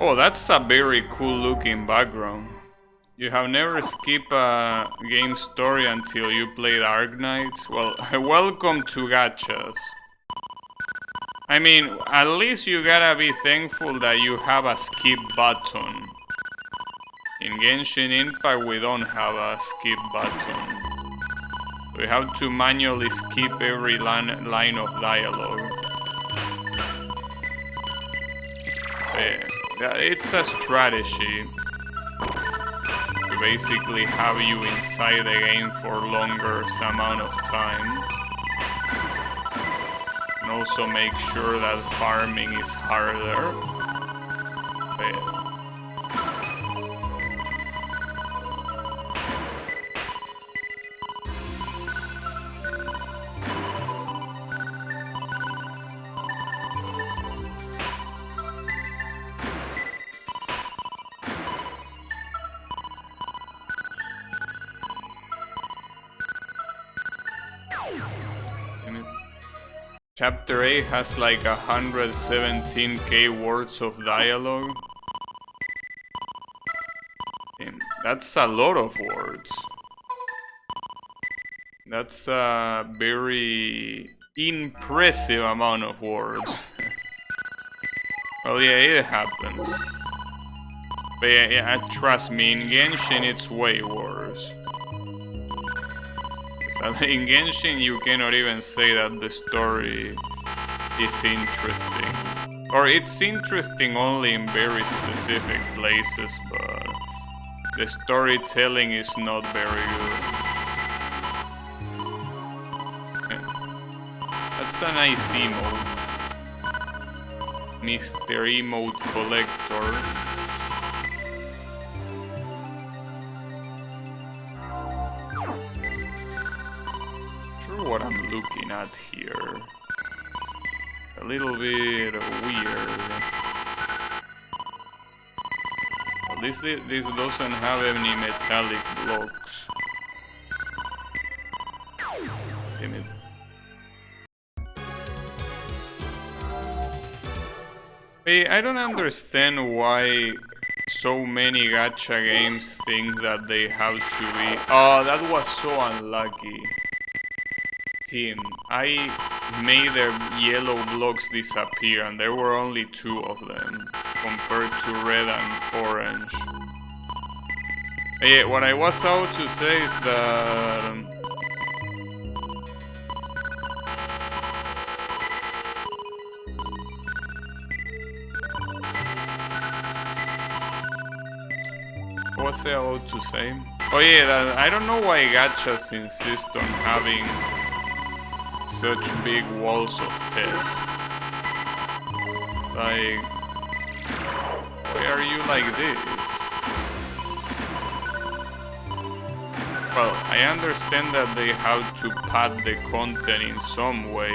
Speaker 1: Oh, that's a very cool looking background. You have never skipped a game story until you played Arkanoid? Well, welcome to gachas. I mean, at least you gotta be thankful that you have a skip button. In Genshin Impact, we don't have a skip button. We have to manually skip every line of dialogue. Yeah, it's a strategy to basically have you inside the game for longer amount of time. And also make sure that farming is harder. But Chapter 8 has like 117k words of dialogue. Damn, that's a lot of words. That's a very impressive amount of words. Well, yeah, it happens. But yeah, trust me, in Genshin it's way worse. So in Genshin you cannot even say that the story is interesting. Or it's interesting only in very specific places, but the storytelling is not very good. That's a nice emote. Mr. Emote Collector. Sure what I'm looking at here. A little bit weird. At least this doesn't have any metallic blocks. Damn it. Hey, I don't understand why so many gacha games think that they have to be... Oh, that was so unlucky. Team, I made their yellow blocks disappear and there were only 2 of them compared to red and orange. Yeah, what I was about to say is that... What was I about to say? Oh yeah, I don't know why gachas insist on having such big walls of text. Like, why are you like this? Well, I understand that they have to pad the content in some way.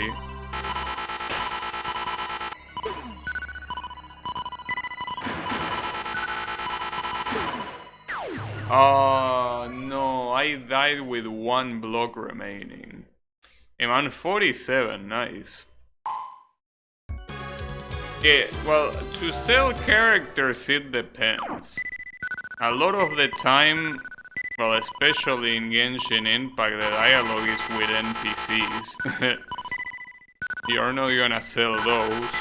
Speaker 1: Oh no, I died with 1 block remaining. I'm on 47, nice. Yeah, well, to sell characters it depends. A lot of the time, well, especially in Genshin Impact, the dialogue is with NPCs. You're not gonna sell those.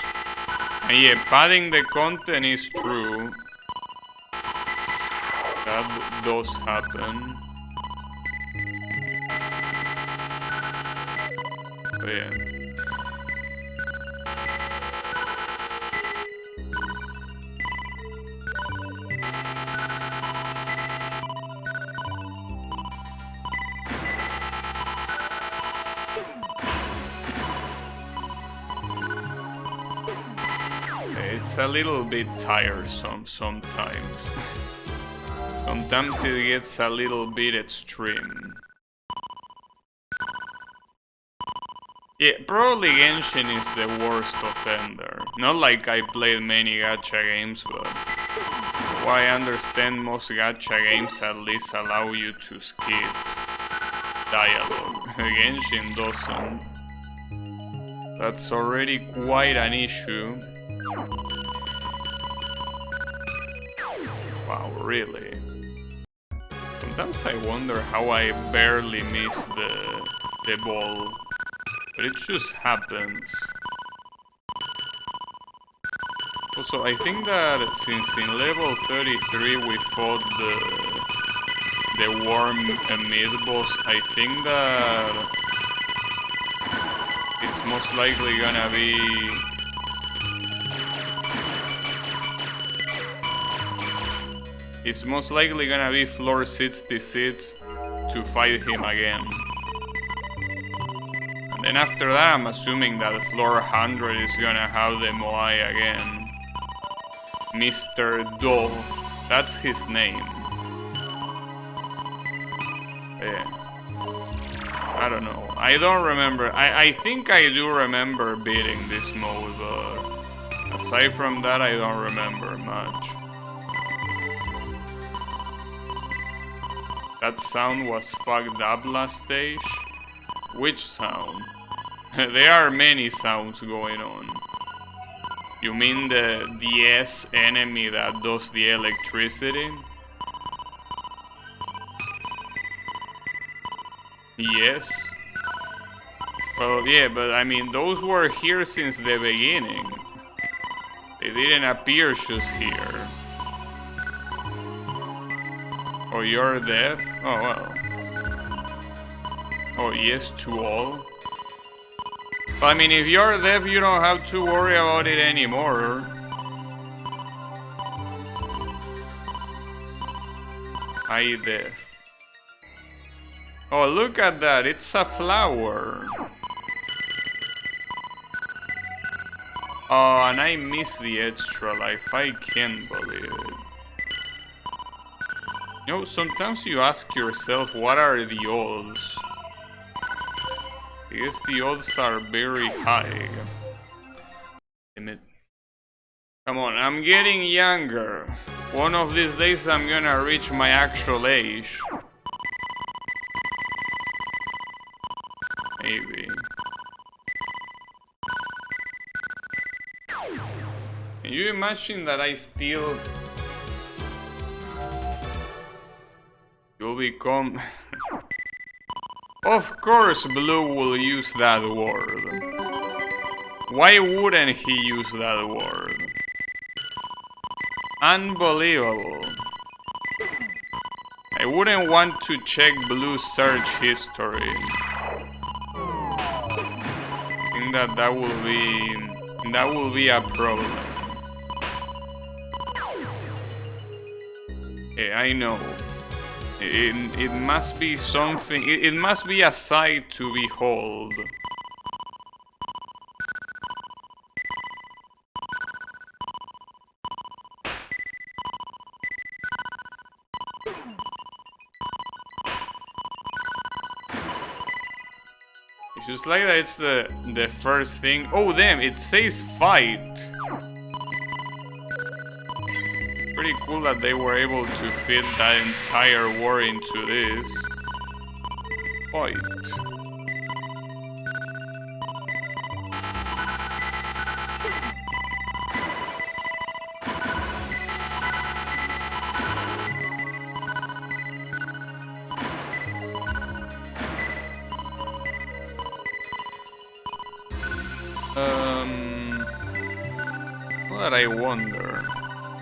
Speaker 1: And yeah, padding the content is true. That does happen. But yeah. It's a little bit tiresome sometimes. Sometimes it gets a little bit extreme. Yeah, probably Genshin is the worst offender. Not like I played many gacha games, but what I understand, most gacha games at least allow you to skip dialogue. Genshin doesn't. That's already quite an issue. Wow, really? Sometimes I wonder how I barely miss the ball, but it just happens. Also, I think that since in level 33 we fought the worm mid-boss, I think that it's most likely gonna be... It's most likely gonna be floor 66 to fight him again. And then after that, I'm assuming that floor 100 is gonna have the Moai again. Mr. Do. That's his name. Yeah. I don't know. I don't remember. I think I do remember beating this mode, but aside from that, I don't remember much. That sound was fucked up last stage? Which sound? There are many sounds going on. You mean the S enemy that does the electricity? Yes. Well, yeah, but I mean, those were here since the beginning. They didn't appear just here. Oh, you're deaf? Oh, well. Oh, yes to all. But I mean, if you're deaf, you don't have to worry about it anymore. I deaf. Oh, look at that, it's a flower. Oh, and I missed the extra life, I can't believe it. You know, sometimes you ask yourself, what are the odds? I guess the odds are very high. Damn it. Come on, I'm getting younger. One of these days I'm gonna reach my actual age. Maybe. Can you imagine that I still... You'll become... Of course Blue will use that word. Why wouldn't he use that word? Unbelievable. I wouldn't want to check Blue's search history. I think that will be a problem. Yeah, I know. It must be something. It must be a sight to behold. It's just like that. It's the first thing. Oh damn! It says fight. Pretty cool that they were able to fit that entire war into this. Fight. What I wonder,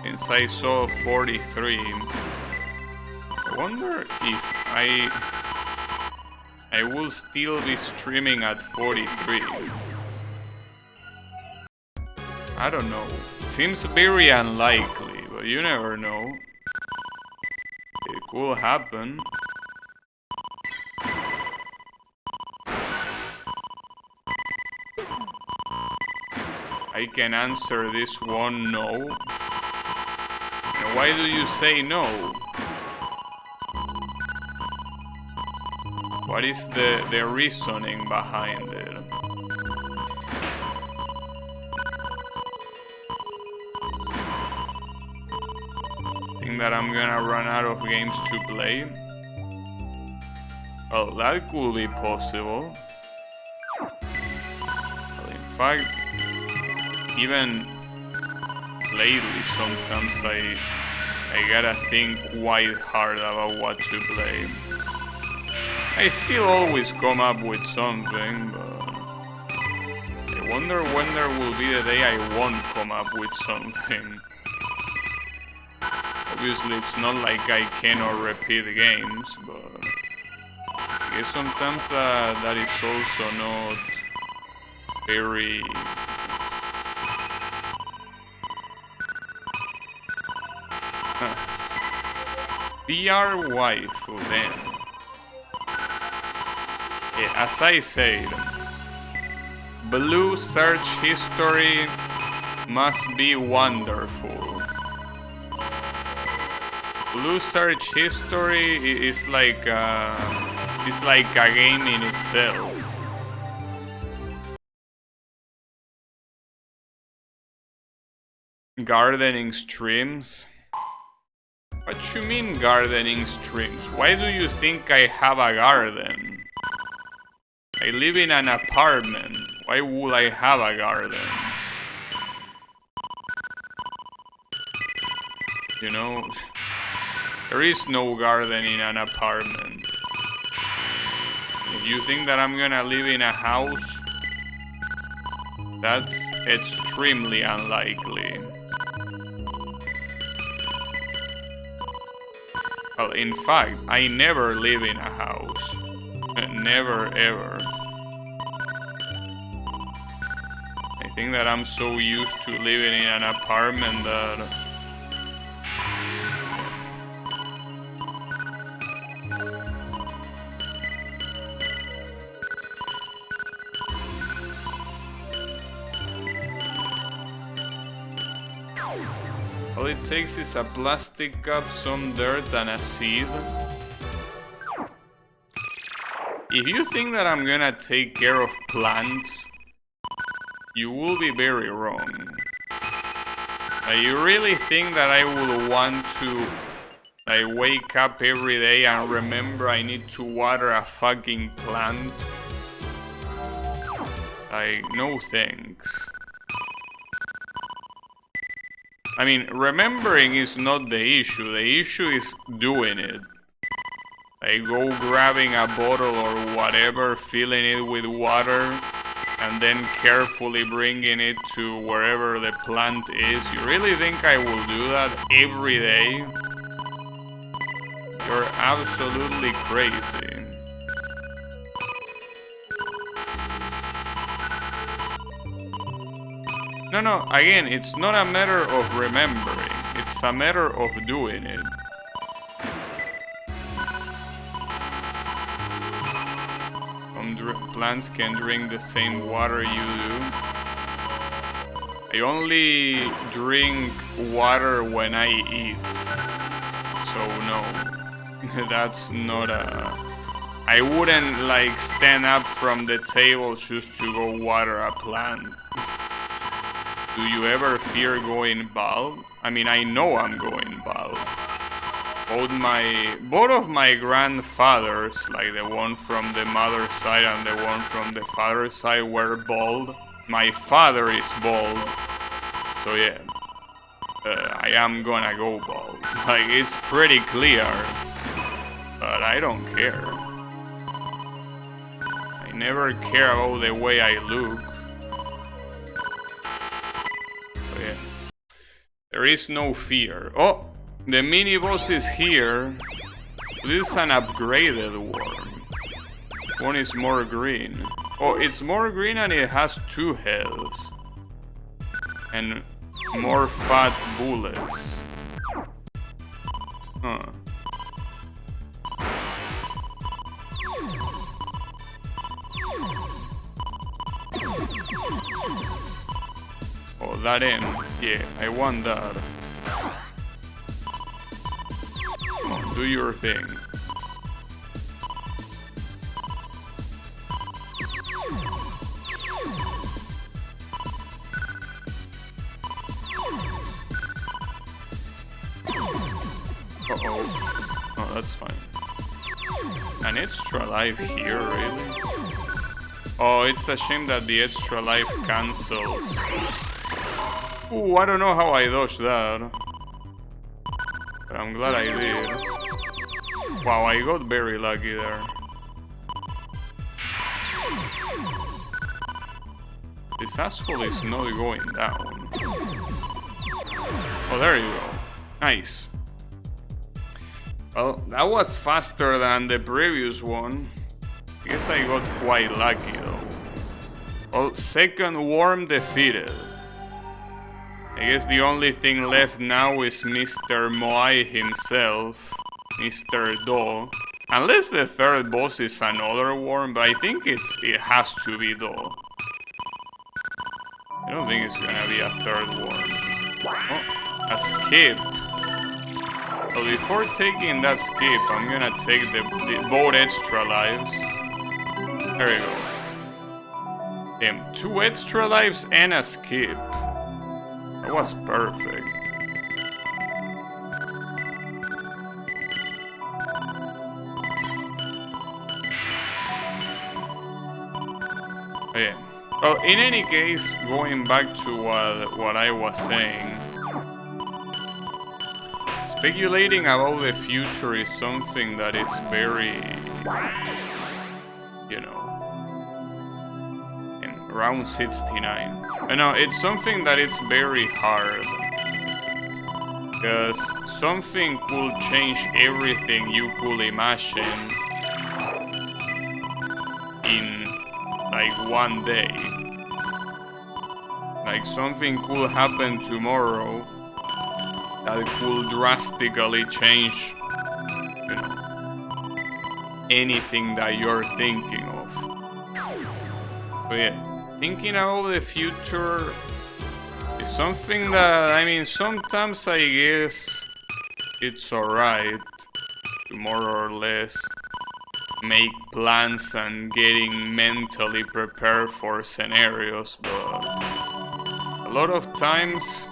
Speaker 1: since I saw 43, I wonder if I will still be streaming at 43. I don't know. Seems very unlikely, but you never know. It could happen. I can answer this one no. And why do you say no? What is the reasoning behind it? Think that I'm gonna run out of games to play? Well, that could be possible. Well, in fact, even lately, sometimes I gotta think quite hard about what to play. I still always come up with something, but I wonder when there will be the day I won't come up with something. Obviously, it's not like I cannot repeat games, but I guess sometimes that is also not very... VR waifu then. Yeah, as I said, Blue search history must be wonderful. Blue search history is like a game in itself. Gardening streams? What you mean gardening streams? Why do you think I have a garden? I live in an apartment. Why would I have a garden? You know, there is no garden in an apartment. If you think that I'm gonna live in a house, that's extremely unlikely. Well, in fact, I never live in a house. Never, ever. I think that I'm so used to living in an apartment that... All it takes is a plastic cup, some dirt, and a seed. If you think that I'm gonna take care of plants, you will be very wrong. You really think that I will want to wake up every day and remember I need to water a fucking plant? No thanks. I mean, remembering is not the issue. The issue is doing it. Go grabbing a bottle or whatever, filling it with water, and then carefully bringing it to wherever the plant is. You really think I will do that every day? You're absolutely crazy. No, again, it's not a matter of remembering. It's a matter of doing it. Plants can drink the same water you do. I only drink water when I eat. So no, that's not a... I wouldn't like stand up from the table just to go water a plant. Do you ever fear going bald? I mean, I know I'm going bald. Both of my grandfathers, like the one from the mother's side and the one from the father's side, were bald. My father is bald. So yeah, I am gonna go bald. Like, it's pretty clear. But I don't care. I never care about the way I look. So yeah. There is no fear. Oh! The mini-boss is here. This is an upgraded worm. One is more green. Oh, it's more green and it has 2 heads. And more fat bullets. Huh. Oh, that end. Yeah, I want that. Do your thing. Uh-oh. Oh, that's fine. An extra life here, really? Oh, it's a shame that the extra life cancels. Ooh, I don't know how I dodged that. But I'm glad I did. Wow, I got very lucky there. This asshole is not going down. Oh, there you go. Nice. Well, that was faster than the previous one. I guess I got quite lucky though. Well, second worm defeated. I guess the only thing left now is Mr. Moai himself. Mr. Do. Unless the third boss is another worm, but I think it has to be Do. I don't think it's gonna be a third worm. Oh, a skip. Well, before taking that skip, I'm gonna take the both extra lives. There we go. 2 extra lives and a skip. That was perfect. Okay, Well, in any case, going back to what I was saying, speculating about the future is something that is very, you know, in round 69. No, it's something that is very hard, because something could change everything you could imagine in like one day. Like something could happen tomorrow that could drastically change, you know, anything that you're thinking of. But yeah, thinking about the future is something that, I mean, sometimes I guess it's alright to more or less make plans and getting mentally prepared for scenarios, but a lot of times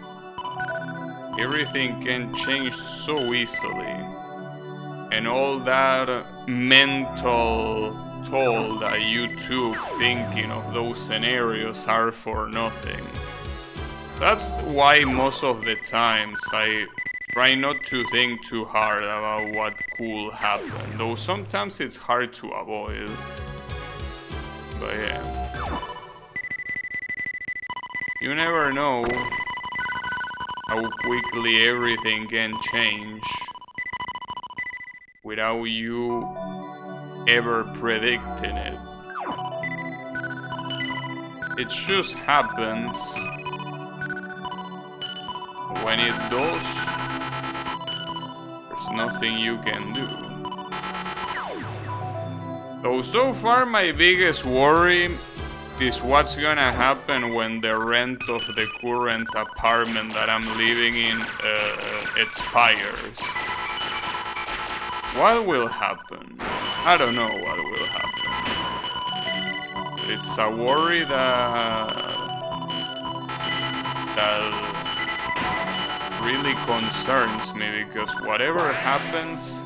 Speaker 1: everything can change so easily, and all that mental toll that you took thinking of those scenarios are for nothing. That's why most of the times I try not to think too hard about what could happen, though sometimes it's hard to avoid. But yeah, you never know how quickly everything can change without you ever predicting it. It just happens. When it does, there's nothing you can do. So far my biggest worry is what's gonna happen when the rent of the current apartment that I'm living in expires. What will happen? I don't know what will happen. It's a worry that really concerns me, because whatever happens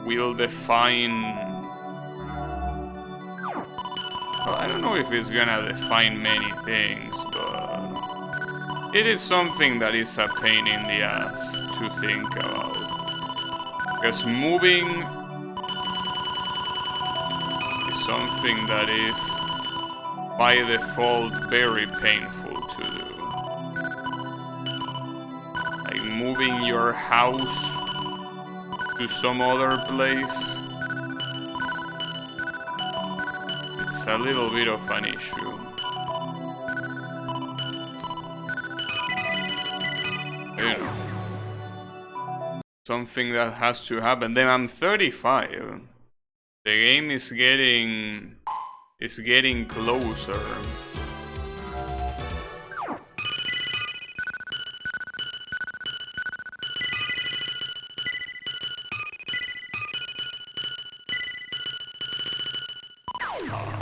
Speaker 1: will define... Well, I don't know if it's gonna define many things, but it is something that is a pain in the ass to think about. Because moving is something that is by default very painful to do. Like moving your house to some other place, it's a little bit of an issue. You know, something that has to happen. Then I'm 35. The game is getting closer.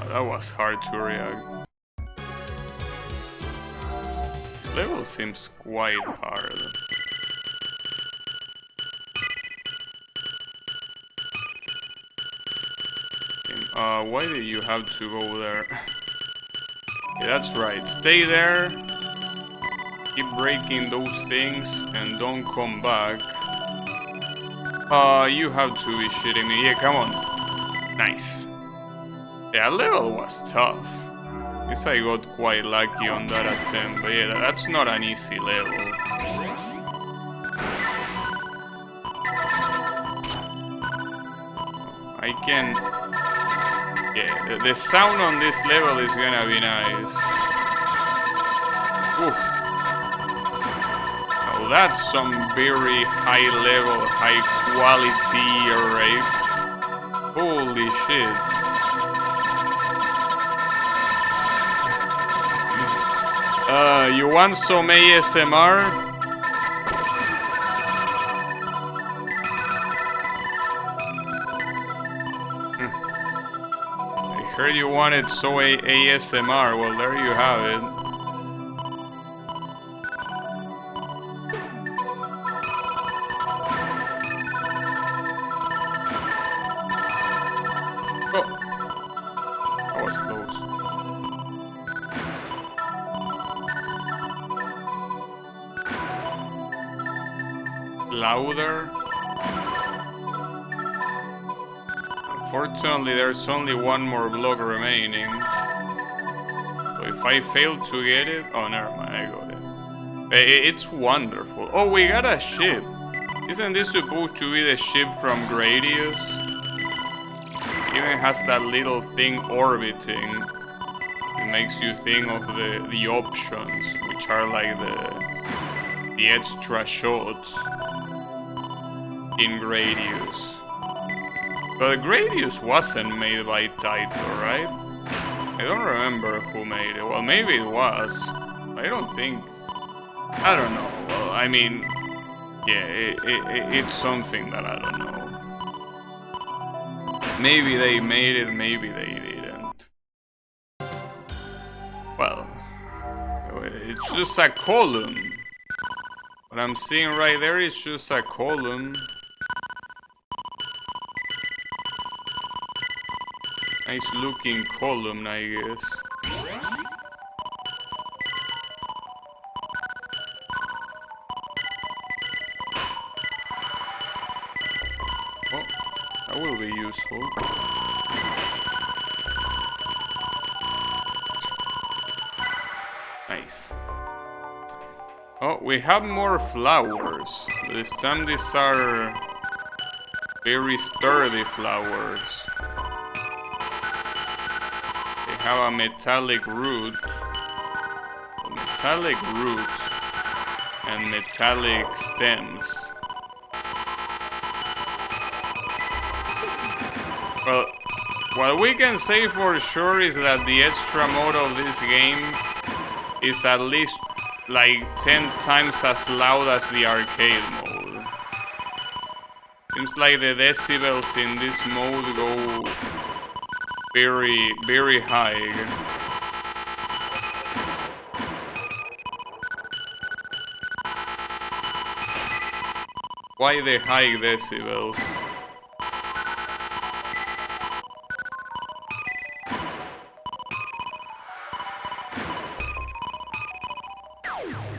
Speaker 1: That was hard to react. This level seems quite hard. Why did you have to go there? Yeah, that's right. Stay there. Keep breaking those things and don't come back. You have to be shitting me. Yeah, come on. Nice. That level was tough. Guess I got quite lucky on that attempt, but yeah, that's not an easy level. I can... Yeah, the sound on this level is gonna be nice. Oof. Now that's some very high level, high quality rape. Holy shit. You want some ASMR? I heard you wanted so ASMR. Well, there you have it. Oh, that was close. louder. Unfortunately, there's only one more block remaining. So if I fail to get it... Oh, never mind, I got it. It's wonderful. Oh, we got a ship. Isn't this supposed to be the ship from Gradius? It even has that little thing orbiting. It makes you think of the options, which are like the extra shots in Gradius. But Gradius wasn't made by Taito, right? I don't remember who made it. Well, maybe it was. I don't think... I don't know. Well, I mean... Yeah, it's something that I don't know. Maybe they made it, maybe they didn't. Well... It's just a column. What I'm seeing right there is just a column. Nice looking column, I guess. Oh, that will be useful. Nice. Oh, we have more flowers. This time these are very sturdy flowers. Have a metallic root, metallic roots, and metallic stems. Well, what we can say for sure is that the extra mode of this game is at least like 10 times as loud as the arcade mode. Seems like the decibels in this mode go very, very high. Why the high decibels?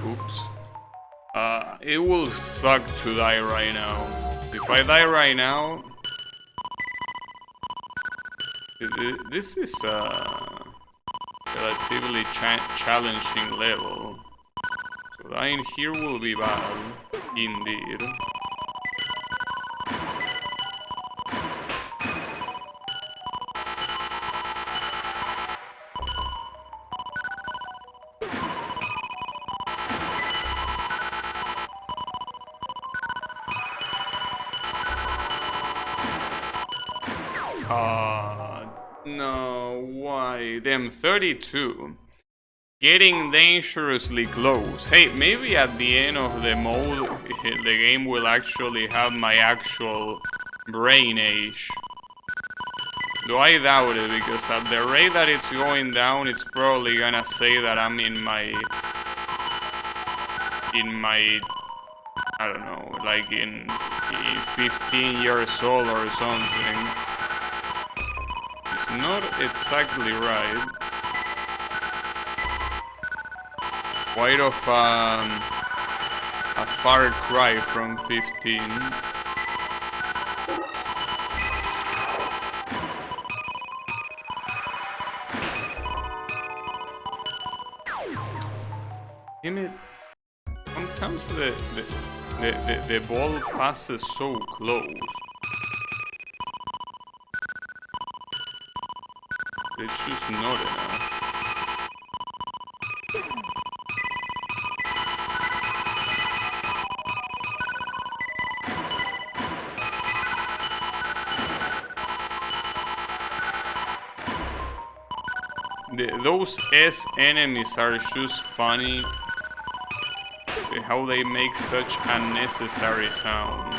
Speaker 1: Oops. It will suck to die right now. If I die right now... This is a relatively challenging level. So dying here will be bad, indeed. No, why? Them 32. Getting dangerously close. Hey, maybe at the end of the mode, the game will actually have my actual brain age. Though I doubt it, because at the rate that it's going down, it's probably gonna say that I'm in my, I don't know, like in 15 years old or something. It's not exactly right. Quite of a far cry from 15. Damn it. Sometimes the ball passes so close. It's just not enough. Those S enemies are just funny. How they make such unnecessary sound.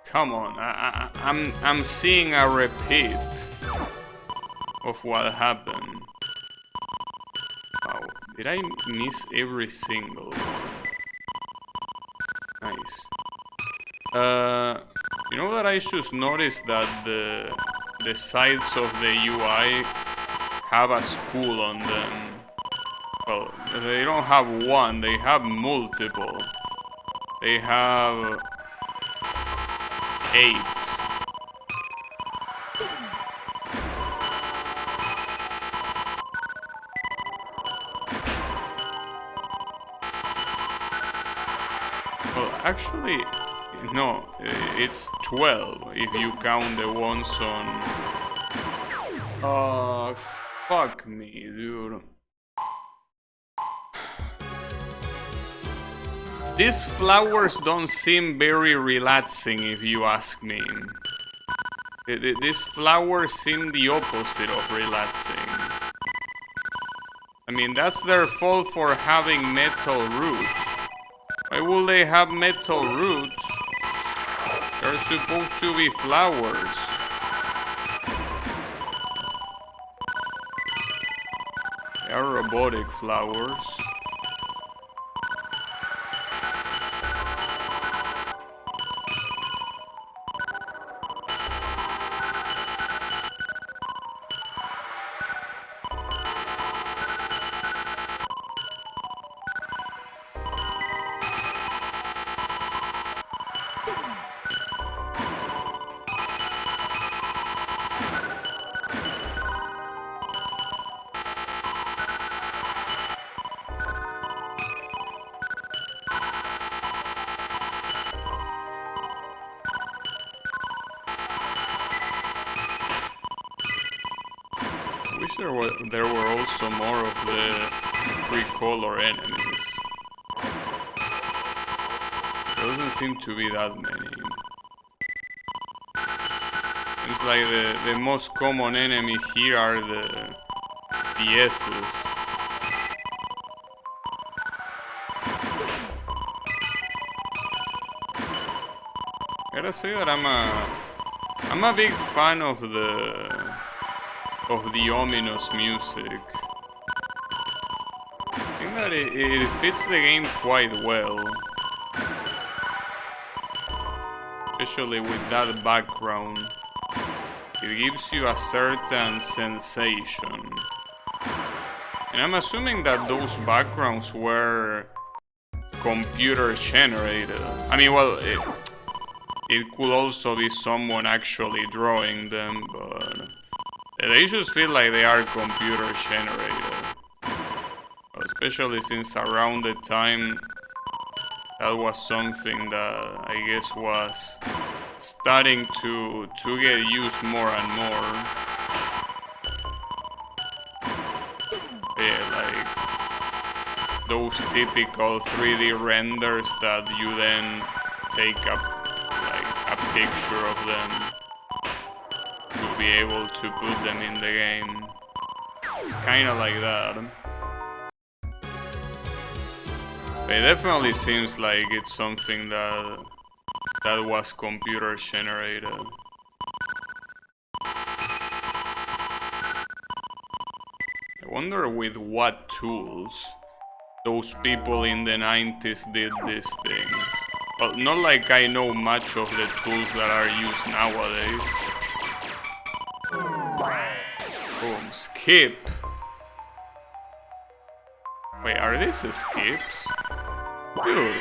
Speaker 1: Come on, I'm seeing a repeat of what happened. Wow, did I miss every single one? Nice. You know that I just noticed that the sides of the UI have a school on them. Well, they don't have one, they have multiple. They have 8. Well, actually, no, it's 12 if you count the ones on... Oh, fuck me, dude. These flowers don't seem very relaxing if you ask me. These flowers seem the opposite of relaxing. I mean, that's their fault for having metal roots. Why would they have metal roots? They're supposed to be flowers. They are robotic flowers. I wish there were also more of the pre-color enemies. There doesn't seem to be that many. It's like the most common enemy here are the S's. Gotta say that I'm a big fan of the ominous music. I think that it fits the game quite well. Especially with that background. It gives you a certain sensation. And I'm assuming that those backgrounds were computer generated. I mean, well, it could also be someone actually drawing them, but they just feel like they are computer generated. Especially since around the time that was something that I guess was starting to get used more and more. Yeah, like those typical 3D renders that you then take a picture of them to be able to put them in the game. It's kinda like that. It definitely seems like it's something that was computer generated. I wonder with what tools those people in the 90s did these things. Well, not like I know much of the tools that are used nowadays. Boom, skip. Wait, are these skips? Dude.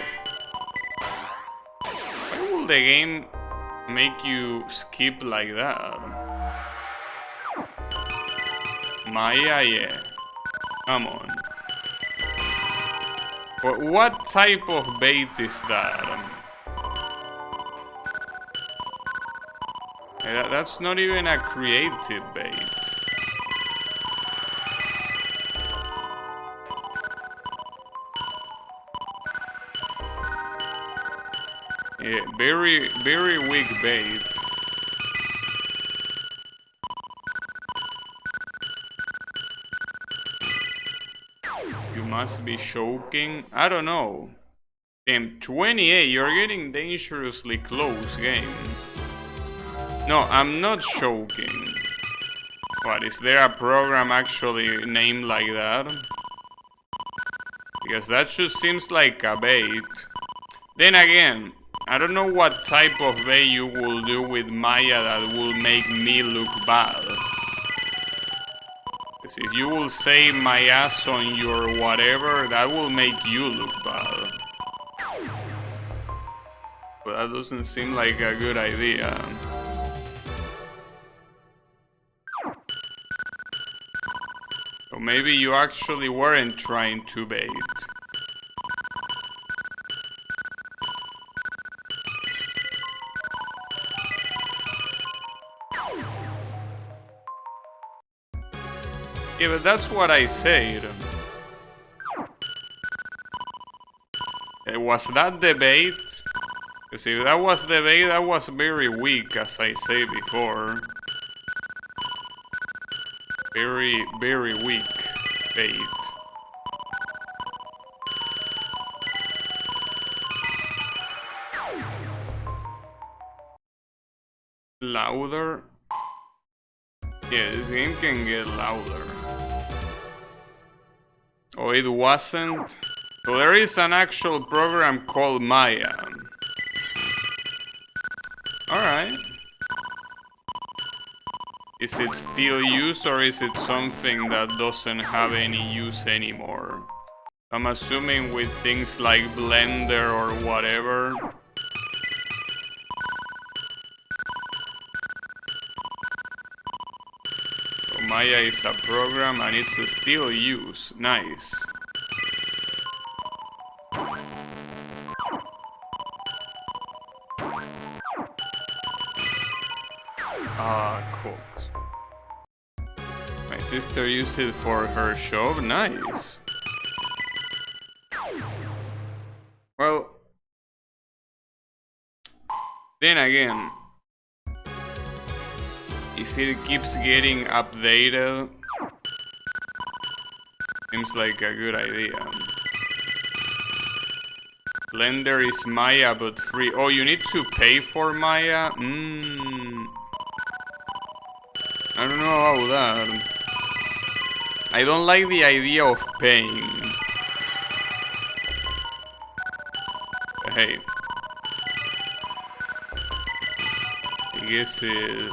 Speaker 1: Why will the game make you skip like that? Maya, yeah. Come on. What type of bait is that? That's not even a creative bait. Yeah, very, very weak bait. You must be choking. I don't know. Damn, 28, you're getting dangerously close, game. No, I'm not choking. What, is there a program actually named like that? Because that just seems like a bait. Then again, I don't know what type of bait you will do with Maya that will make me look bad. Because if you will say my ass on your whatever, that will make you look bad. But that doesn't seem like a good idea. Or maybe you actually weren't trying to bait. Yeah, but that's what I said. Was that the bait? Because if that was the bait, that was very weak, as I said before. Very, very weak bait. Louder? Yeah, this game can get louder. Oh, it wasn't? So there is an actual program called Maya. Alright. Is it still used or is it something that doesn't have any use anymore? I'm assuming with things like Blender or whatever. So Maya is a program and it's still used. Nice. Ah, cool. My sister used it for her show. Nice. Well, then again, if it keeps getting updated, seems like a good idea. Blender is Maya but free. Oh, you need to pay for Maya? I don't know about that. I don't like the idea of paying. But hey. I guess if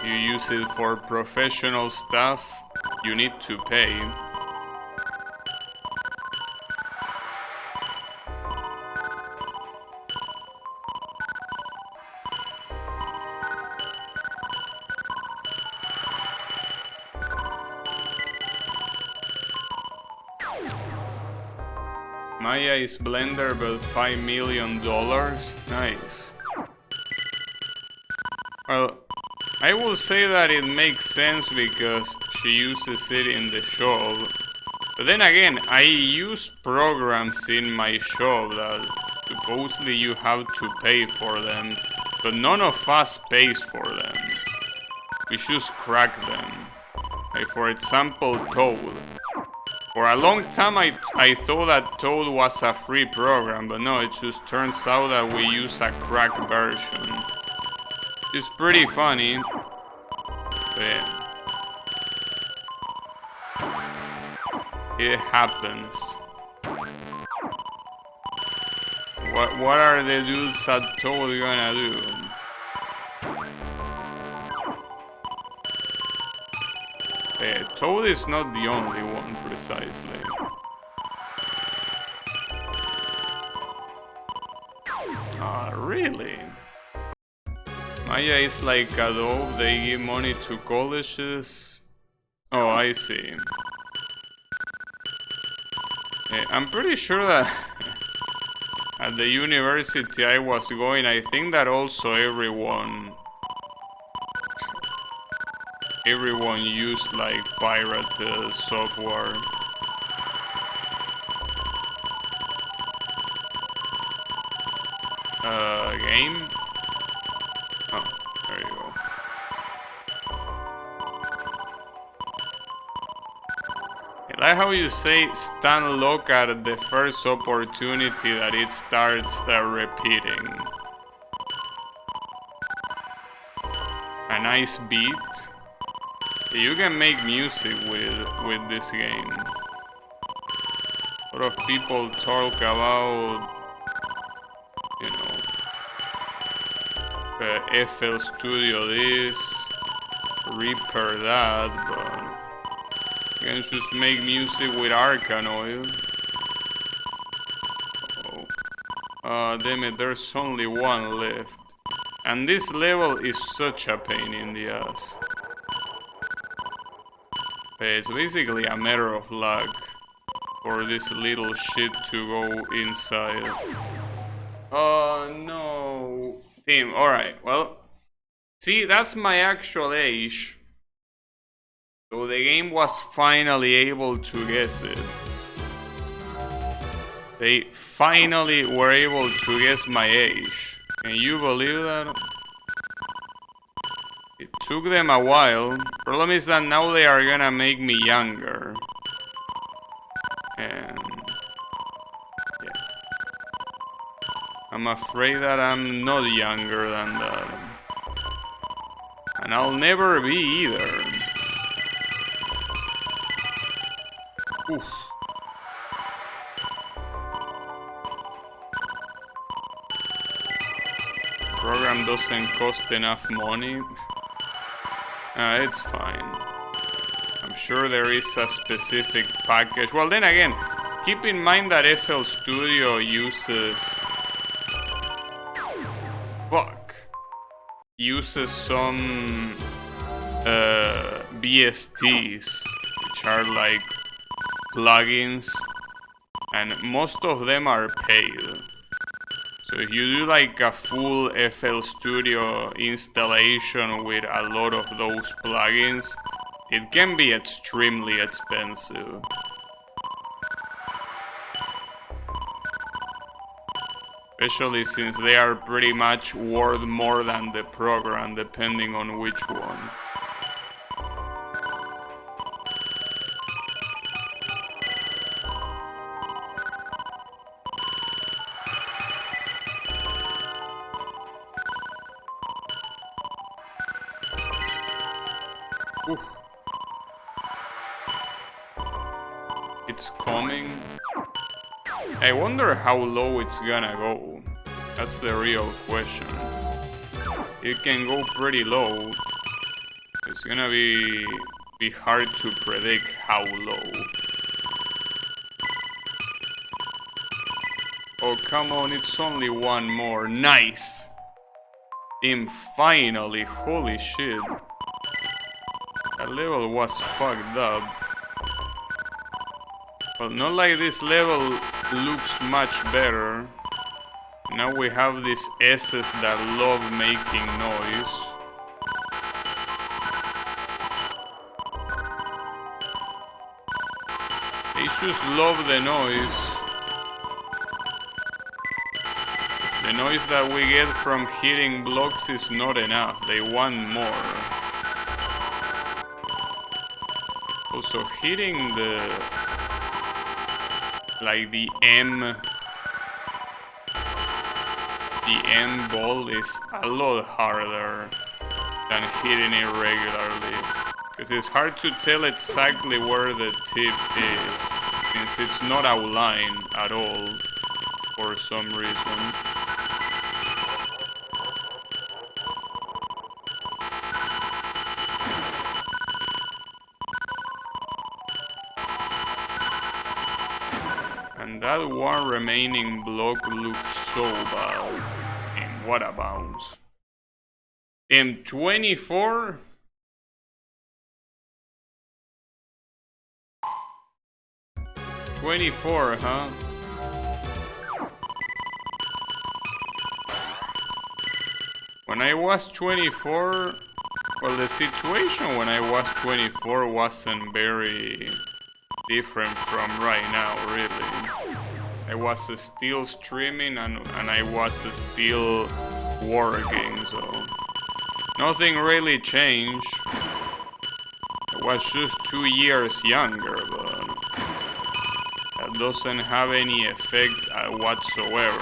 Speaker 1: you use it for professional stuff, you need to pay. Maya is Blender but $5 million? Nice. Well, I will say that it makes sense because she uses it in the shop. But then again, I use programs in my shop that supposedly you have to pay for them, but none of us pays for them. We just crack them. Like for example, Toad. For a long time I thought that Toad was a free program, but no, it just turns out that we use a cracked version. It's pretty funny. But yeah. It happens. What are the dudes at Toad gonna do? Toad is not the only one, precisely. Ah, really? Maya is like Adobe, they give money to colleges. Oh, I see. I'm pretty sure that at the university I was going, I think that also everyone used like pirate software. Game? Oh, there you go. I like how you say stand lock at the first opportunity that it starts repeating. A nice beat. You can make music with this game. A lot of people talk about you know, FL Studio this, Reaper that, but you can just make music with Arkanoid. Oh, damn it, there's only one left. And this level is such a pain in the ass. It's basically a matter of luck for this little shit to go inside. Oh no. Team, alright, well. See, that's my actual age. So the game was finally able to guess it. They finally were able to guess my age. Can you believe that? It took them a while. Problem is that now they are gonna make me younger. And yeah. I'm afraid that I'm not younger than that. And I'll never be either. Oof. Program doesn't cost enough money. It's fine. I'm sure there is a specific package. Well, then again, keep in mind that FL Studio uses... uses some BSTs, which are like plugins, and most of them are paid. So if you do like a full FL Studio installation with a lot of those plugins, it can be extremely expensive. Especially since they are pretty much worth more than the program, depending on which one. Oof. It's coming. I wonder how low it's gonna go. That's the real question. It can go pretty low. It's gonna be hard to predict how low. Oh, come on, it's only one more. Nice! Team, finally, holy shit. That level was fucked up. Well, not like this level looks much better. Now we have these S's that love making noise. They just love the noise. The noise that we get from hitting blocks is not enough. They want more. Also, hitting the M ball is a lot harder than hitting it regularly, because it's hard to tell exactly where the tip is, since it's not outlined at all for some reason. And that one remaining block looks so bad. And what a bounce. M24? '24, huh? When I was 24, well, the situation when I was 24 wasn't very different from right now, really. I was still streaming and I was still working, so nothing really changed. I was just 2 years younger, but that doesn't have any effect whatsoever.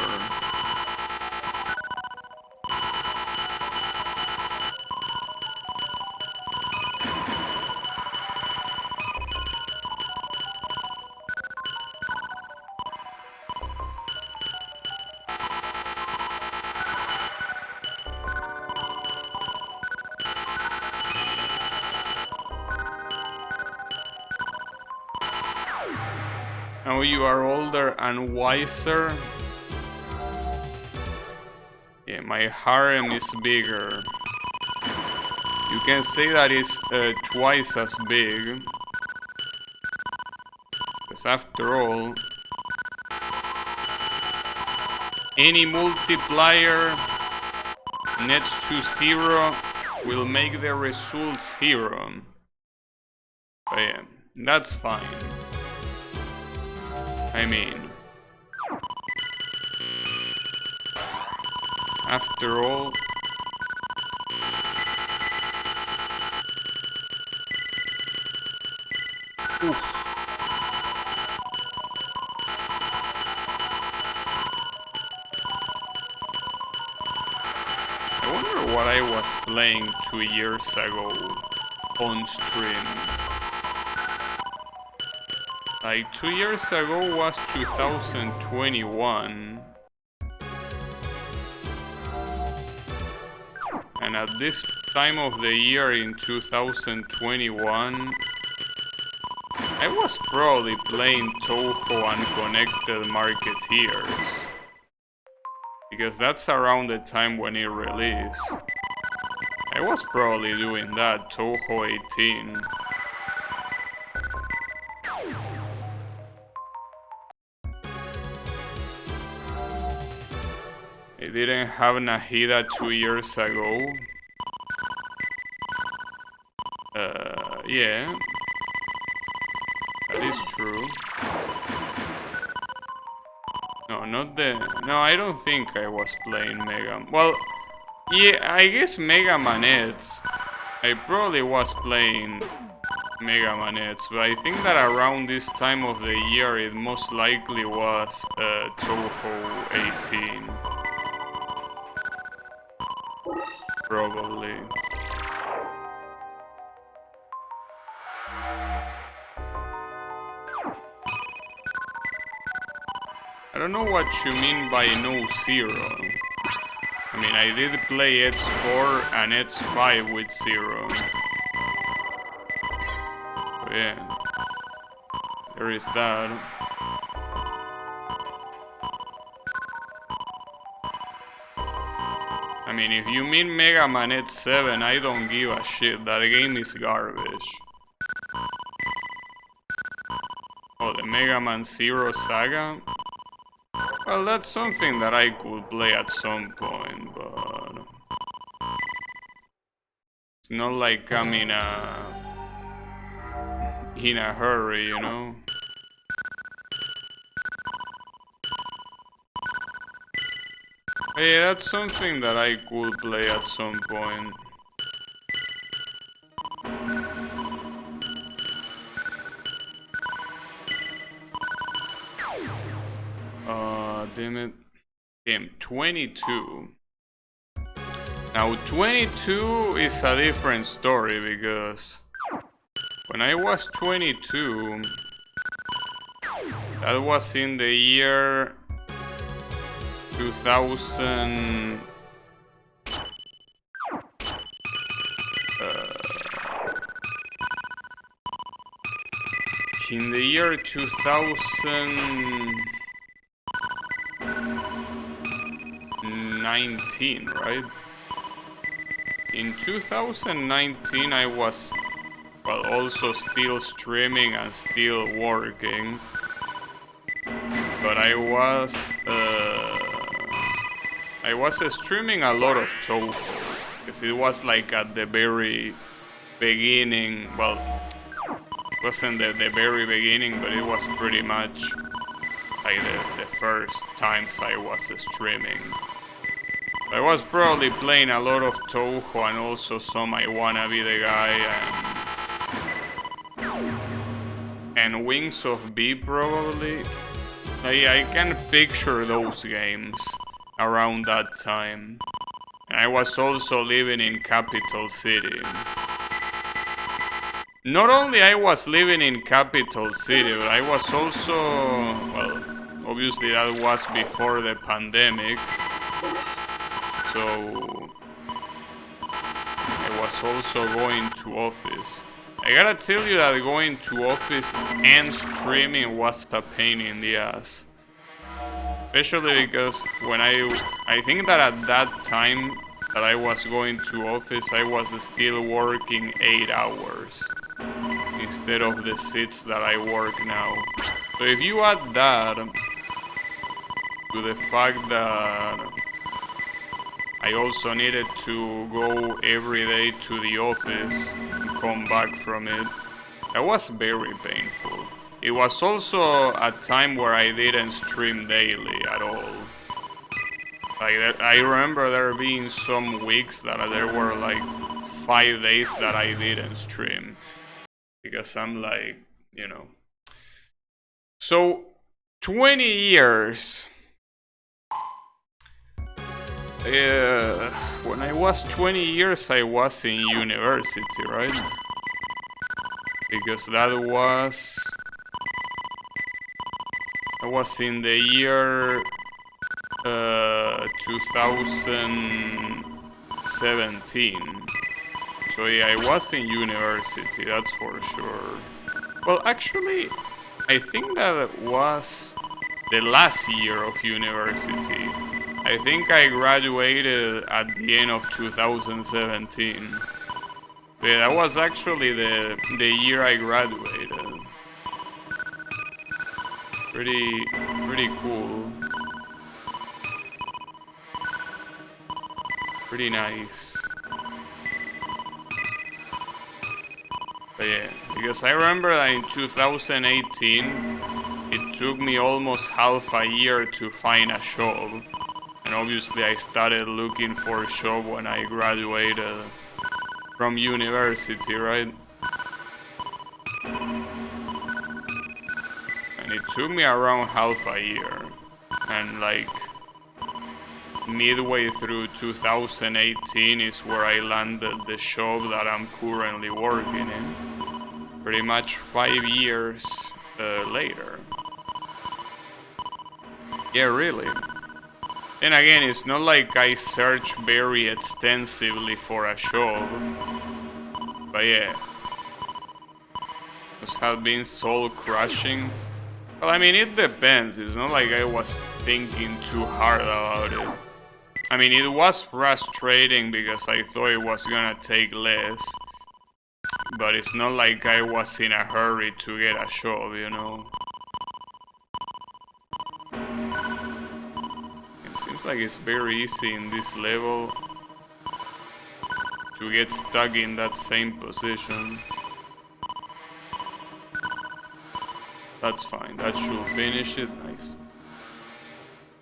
Speaker 1: Now you are older and wiser. Yeah, my harem is bigger. You can say that it's twice as big. Because after all, any multiplier nets to 0 will make the results 0. But yeah, that's fine. I mean, after all, oof. I wonder what I was playing 2 years ago on stream. Like 2 years ago was 2021. And at this time of the year in 2021, I was probably playing Toho and Connected Marketeers. Because that's around the time when it released. I was probably doing that, Toho 18. I didn't have Nahida 2 years ago. Yeah. That is true. No, not the... No, I don't think I was playing Mega... Well, yeah, I guess Mega Man X. I probably was playing Mega Man X, but I think that around this time of the year it most likely was Toho 18. Probably. I don't know what you mean by no 0. I mean, I did play X4 and X5 with 0. So yeah, there is that. I mean, if you mean Mega Man X7, I don't give a shit. That game is garbage. Oh, the Mega Man Zero Saga? Well, that's something that I could play at some point, but... It's not like I'm in a hurry, you know? But yeah, that's something that I could play at some point. Damn it. Damn, 22. Now, 22 is a different story because when I was 22, that was in the year 2000. In the year 2019, right? In 2019 I was, well, also still streaming and still working, but I was streaming a lot of Toho, because it was like at the very beginning. Well, it wasn't the very beginning, but it was pretty much like the first times I was streaming. I was probably playing a lot of Toho and also some I Wanna Be the Guy and Wings of B probably. I can picture those games around that time. And I was also living in Capital City. Not only I was living in Capital City, but I was also, well, obviously that was before the pandemic. So I was also going to office. I I gotta tell you that going to office and streaming was a pain in the ass. Especially because when I think that at that time that I was going to office, I was still working 8 hours instead of the 6 that I work now. So if you add that to the fact that I also needed to go every day to the office and come back from it, that was very painful. It was also a time where I didn't stream daily at all. Like that, I remember there being some weeks that there were like 5 days that I didn't stream. Because I'm like, you know. So, 20 years. When I was 20 years, I was in university, right? Because that was in the year 2017. So yeah, I was in university, that's for sure. Well, actually, I think that was the last year of university. I think I graduated at the end of 2017. Yeah, that was actually the year I graduated. Pretty cool. Pretty nice. But yeah, because I remember that in 2018, it took me almost half a year to find a job. And obviously I started looking for a job when I graduated from university, right? And it took me around half a year. And like midway through 2018 is where I landed the job that I'm currently working in. Pretty much 5 years later. Yeah, really. And again, it's not like I search very extensively for a job. But yeah. Those have been soul crushing. Well, I mean, it depends. It's not like I was thinking too hard about it. I mean, it was frustrating because I thought it was gonna take less. But it's not like I was in a hurry to get a job, you know? It seems like it's very easy in this level to get stuck in that same position. That's fine, that should finish it, nice.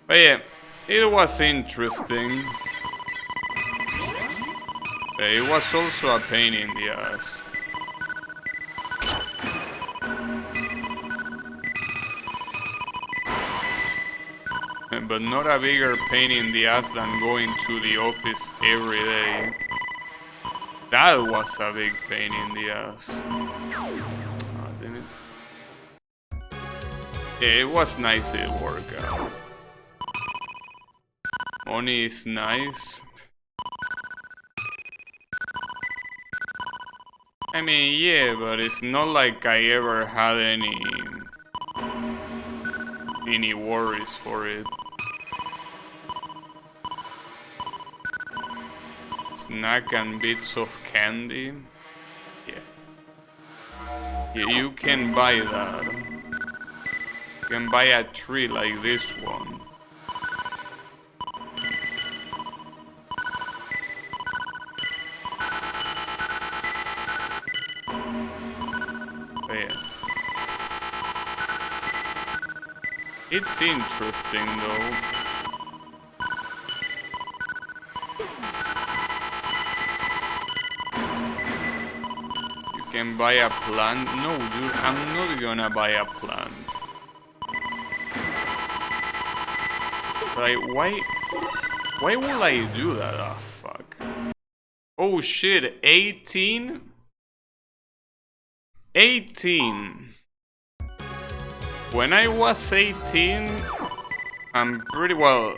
Speaker 1: But yeah, it was interesting. But it was also a pain in the ass. But not a bigger pain in the ass than going to the office every day. That was a big pain in the ass. Oh, damn it. Yeah, it was nice to work out. Money is nice. I mean, yeah, but it's not like I ever had any worries for it. Snack and bits of candy. Yeah. Yeah, you can buy that. You can buy a tree like this one. But yeah. It's interesting though. Can buy a plant? No, dude, I'm not gonna buy a plant. Like, why will I do that? Ah, oh, fuck. Oh shit, 18? 18. When I was 18, I'm pretty well.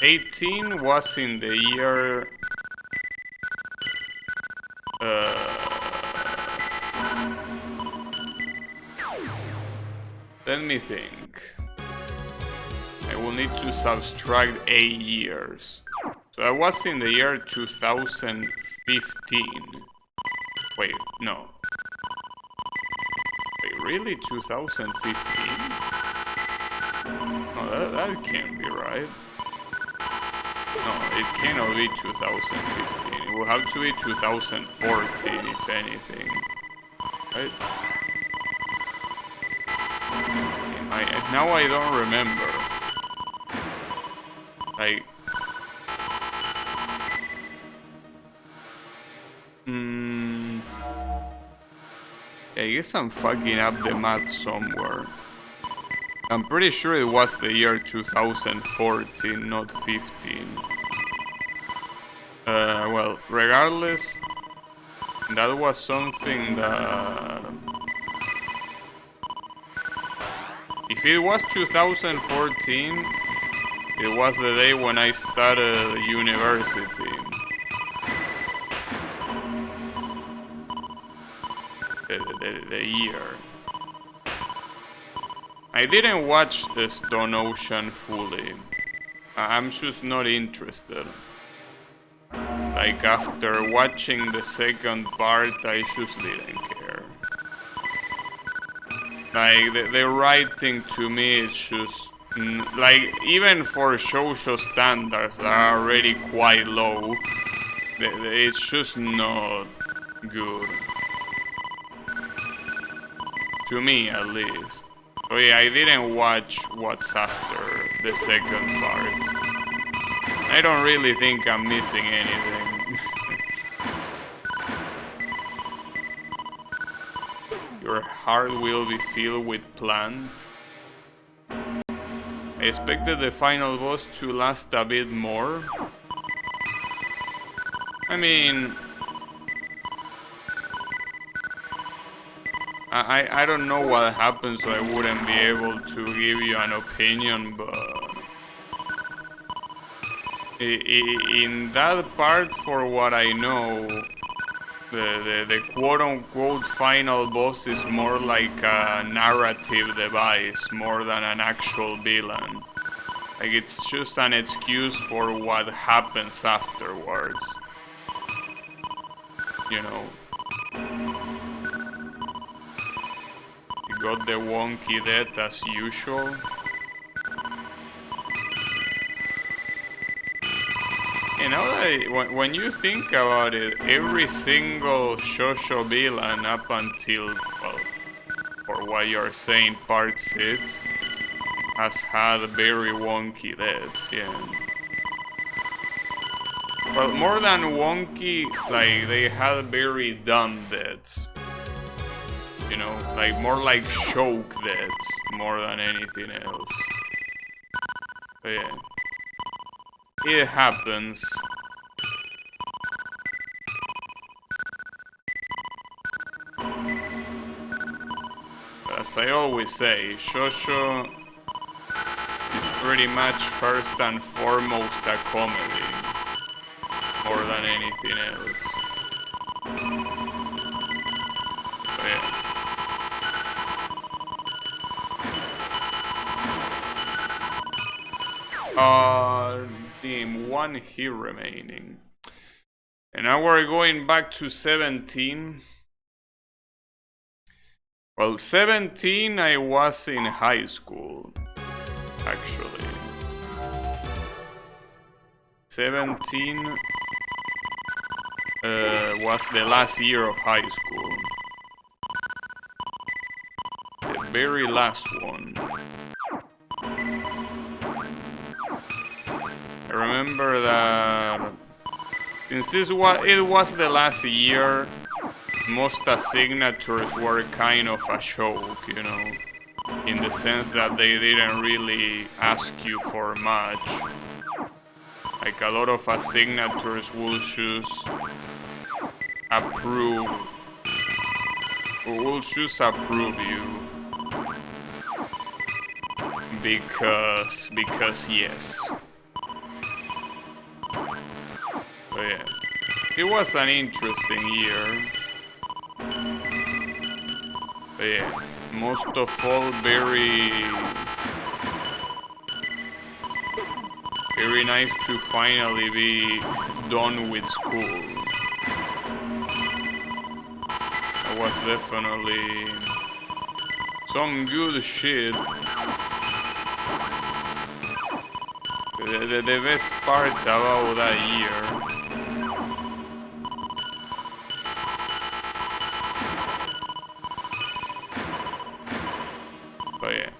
Speaker 1: 18 was in the year Let me think. I will need to subtract 8 years. So I was in the year 2015. Wait, no. Wait, really? 2015? No, that can't be right. No, it cannot be 2015. It will have to be 2014, if anything. Right? Now I don't remember. Like... I guess I'm fucking up the math somewhere. I'm pretty sure it was the year 2014, not 15. Well, regardless, that was something that... If it was 2014, it was the day when I started university. The year. I didn't watch the Stone Ocean fully. I'm just not interested. Like after watching the second part, I just didn't care. Like the writing to me is just like even for shoujo standards that are already quite low, it's just not good. To me, at least. So yeah, I didn't watch what's after the second part. I don't really think I'm missing anything. Your heart will be filled with plant. I expected the final boss to last a bit more. I mean... I don't know what happened, so I wouldn't be able to give you an opinion, but... In that part, for what I know, the quote-unquote final boss is more like a narrative device, more than an actual villain. Like, it's just an excuse for what happens afterwards. You know? Got the wonky death as usual. You know, when you think about it, every single shoujo villain up until, well, for what you're saying, part 6, has had very wonky deaths, yeah. Well, more than wonky, like, they had very dumb deaths. You know, like more like choke deaths more than anything else. But yeah, it happens. As I always say, shoujo is pretty much first and foremost a comedy, more than anything else. But yeah. Team 1 here remaining. And now we're going back to 17. Well, 17 I was in high school, actually. 17 was the last year of high school. The very last one. I remember that since it was the last year, most signatures were kind of a joke, you know, in the sense that they didn't really ask you for much. Like a lot of signatures will choose approve, or will choose approve you because yes. So yeah, it was an interesting year. But yeah, most of all very nice to finally be done with school. That was definitely some good shit. The best part about that year. But yeah.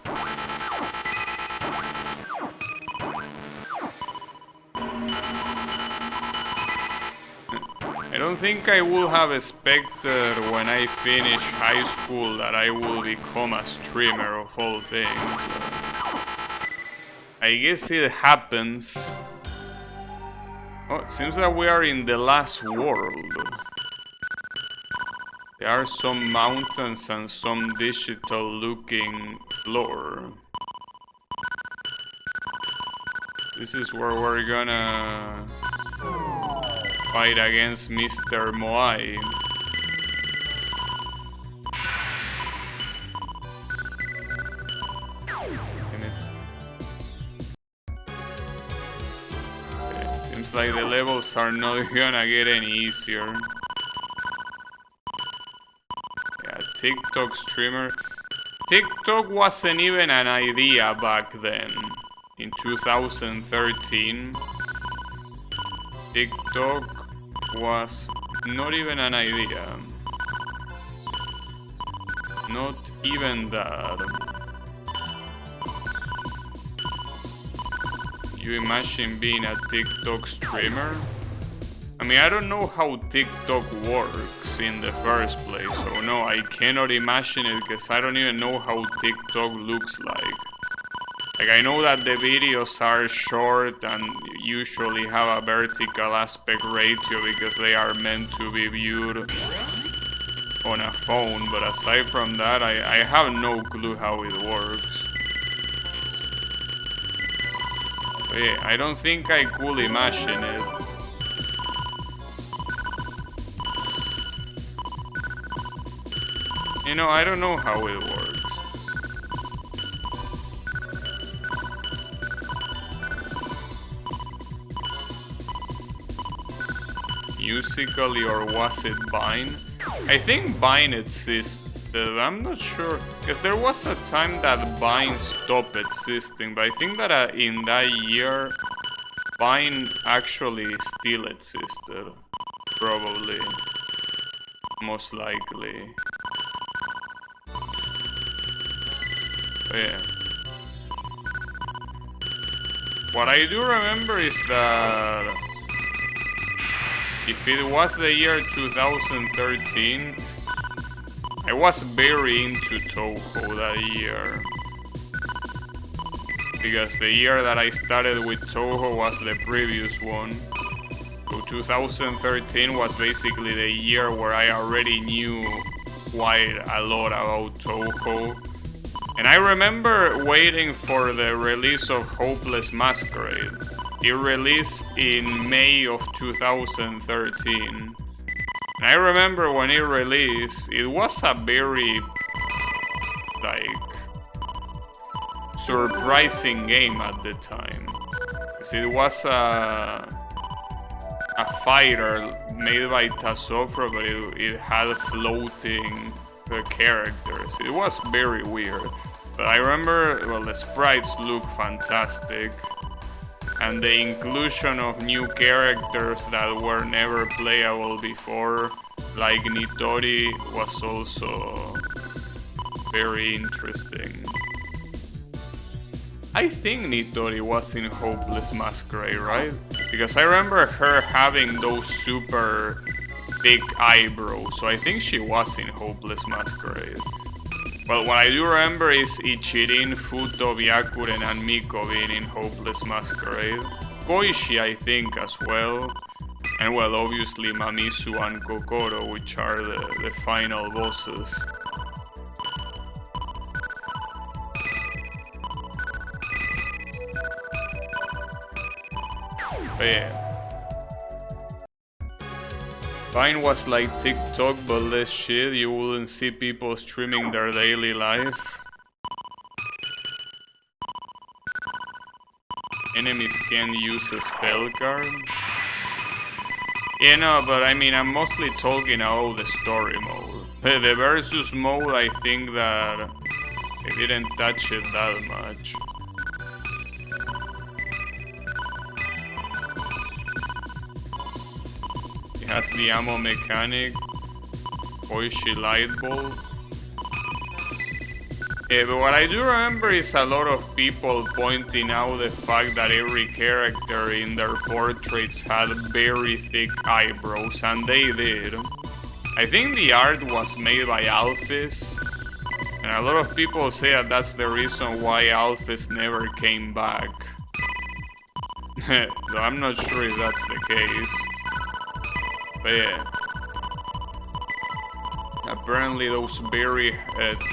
Speaker 1: I don't think I would have expected when I finish high school that I will become a streamer of all things. I guess it happens. Oh, it seems that we are in the last world. There are some mountains and some digital looking floor. This is where we're gonna fight against Mr. Moai. Seems like the levels are not gonna get any easier. Yeah, TikTok streamer. TikTok wasn't even an idea back then. In 2013, TikTok was not even an idea. Not even that. You imagine being a TikTok streamer? I mean, I don't know how TikTok works in the first place, so no, I cannot imagine it because I don't even know how TikTok looks like. Like, I know that the videos are short and usually have a vertical aspect ratio because they are meant to be viewed on a phone, but aside from that, I have no clue how it works. But yeah, I don't think I could imagine it. You know, I don't know how it works. Musically, or was it Vine? I think Vine existed, I'm not sure, because there was a time that Vine stopped existing, but I think that in that year Vine actually still existed, probably, most likely. But yeah. What I do remember is that if it was the year 2013, I was very into Toho that year. Because the year that I started with Toho was the previous one. So 2013 was basically the year where I already knew quite a lot about Toho. And I remember waiting for the release of Hopeless Masquerade. It released in May of 2013. And I remember when it released, it was a very, like, surprising game at the time. Because it was a fighter made by Tasofra, but it had floating characters. It was very weird. But I remember, well, the sprites look fantastic. And the inclusion of new characters that were never playable before, like Nitori, was also very interesting. I think Nitori was in Hopeless Masquerade, right? Because I remember her having those super thick eyebrows, so I think she was in Hopeless Masquerade. But what I do remember is Ichirin, Futo, Byakuren, and Miko being in Hopeless Masquerade. Koichi, I think, as well. And well, obviously Mamisu and Kokoro, which are the final bosses. But yeah. Vine was like TikTok, but less shit. You wouldn't see people streaming their daily life. Enemies can use a spell card. Yeah, no, but I mean, I'm mostly talking about the story mode. The versus mode, I think that I didn't touch it that much. It has the ammo mechanic, Oishi light bulb. Yeah, but what I do remember is a lot of people pointing out the fact that every character in their portraits had very thick eyebrows, and they did. I think the art was made by Alphys, and a lot of people say that that's the reason why Alphys never came back. So I'm not sure if that's the case. But yeah. Apparently those very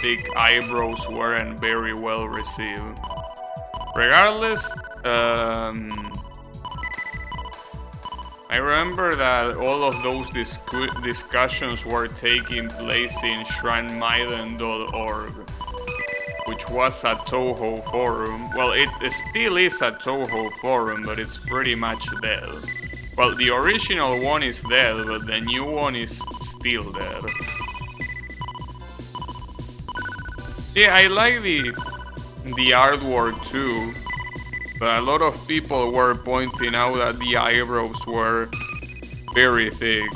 Speaker 1: thick eyebrows weren't very well received. Regardless, I remember that all of those discussions were taking place in shrinemaiden.org, which was a Toho forum. Well, it still is a Toho forum, but it's pretty much dead. Well, the original one is dead, but the new one is still dead. Yeah, I like the artwork too, but a lot of people were pointing out that the eyebrows were very thick.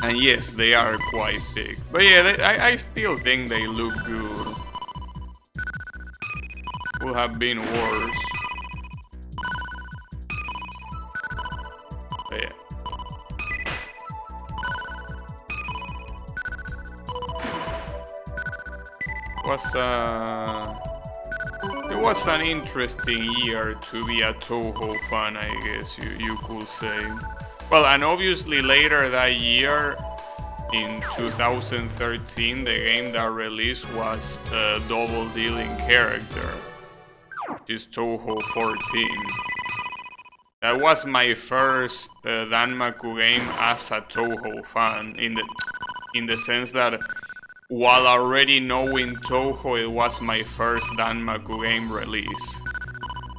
Speaker 1: And yes, they are quite thick. But yeah, I still think they look good. Would have been worse. But yeah. It was an interesting year to be a Toho fan, I guess you could say. Well, and obviously later that year, in 2013, the game that released was Double Dealing Character, which is Toho 14. That was my first Danmaku game as a Toho fan, in the sense that while already knowing Toho, it was my first Danmaku game release,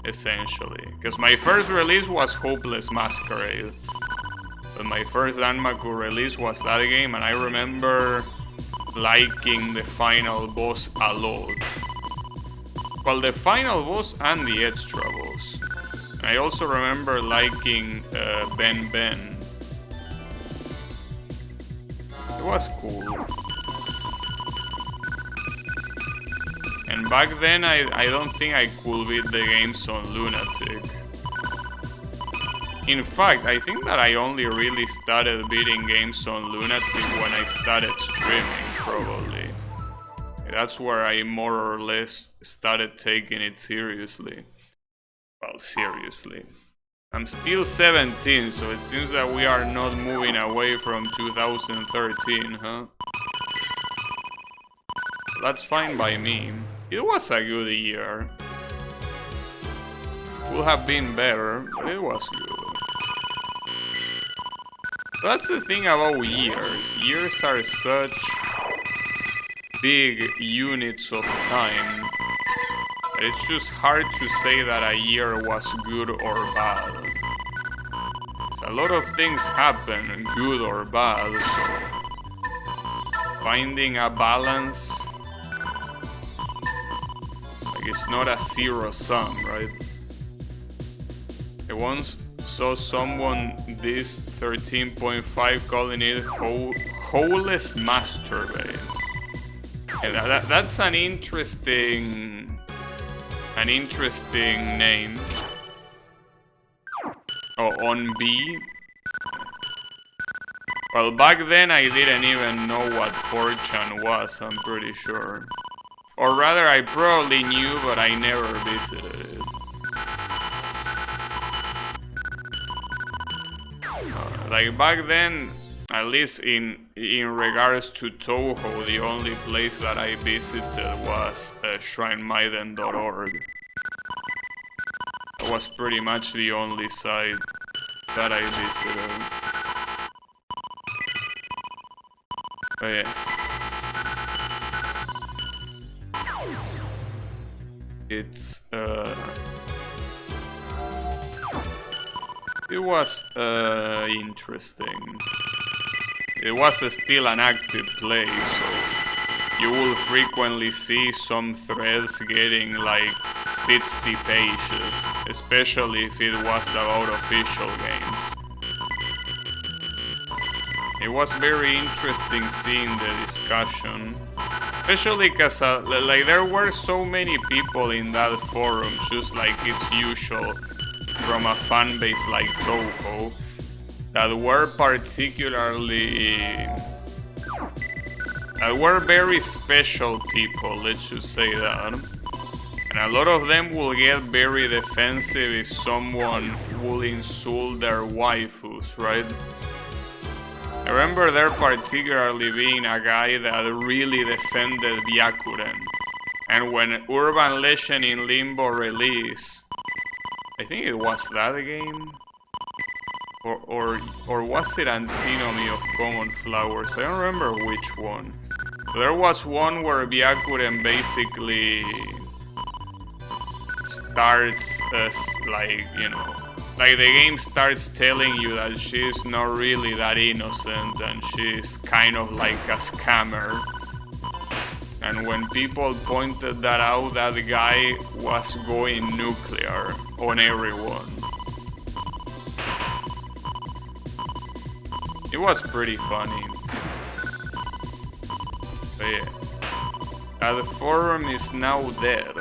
Speaker 1: essentially. Because my first release was Hopeless Masquerade, but my first Danmaku release was that game, and I remember liking the final boss a lot. Well, the final boss and the extra boss. I also remember liking Ben Ben. It was cool. And back then, I don't think I could beat the games on Lunatic. In fact, I think that I only really started beating games on Lunatic when I started streaming, probably. That's where I more or less started taking it seriously. Well, seriously. I'm still 17, so it seems that we are not moving away from 2013, huh? That's fine by me. It was a good year. Could have been better, but it was good. That's the thing about years. Years are such big units of time that it's just hard to say that a year was good or bad. A lot of things happen, good or bad, so finding a balance, it's not a zero sum, right? I once saw someone this 13.5 calling it Holeless Masturbate. And that's an interesting name. Oh, on B. Well, back then I didn't even know what 4chan was, I'm pretty sure. Or rather, I probably knew, but I never visited it. Like back then, at least in regards to Toho, the only place that I visited was shrinemaiden.org. That was pretty much the only site that I visited. But yeah. It's it was interesting. It was still an active play, so you will frequently see some threads getting like 60 pages, especially if it was about official games. It was very interesting seeing the discussion, especially because like there were so many people in that forum, just like it's usual from a fan base like Toho, that were very special people, let's just say that. And a lot of them will get very defensive if someone will insult their waifus, right? I remember there particularly being a guy that really defended Byakuren. And when Urban Legend in Limbo released, I think it was that game? Or was it Antinomy of Common Flowers? I don't remember which one. There was one where Byakuren basically starts as like, you know, like the game starts telling you that she's not really that innocent and she's kind of like a scammer. And when people pointed that out, that guy was going nuclear on everyone. It was pretty funny. But yeah. The forum is now dead.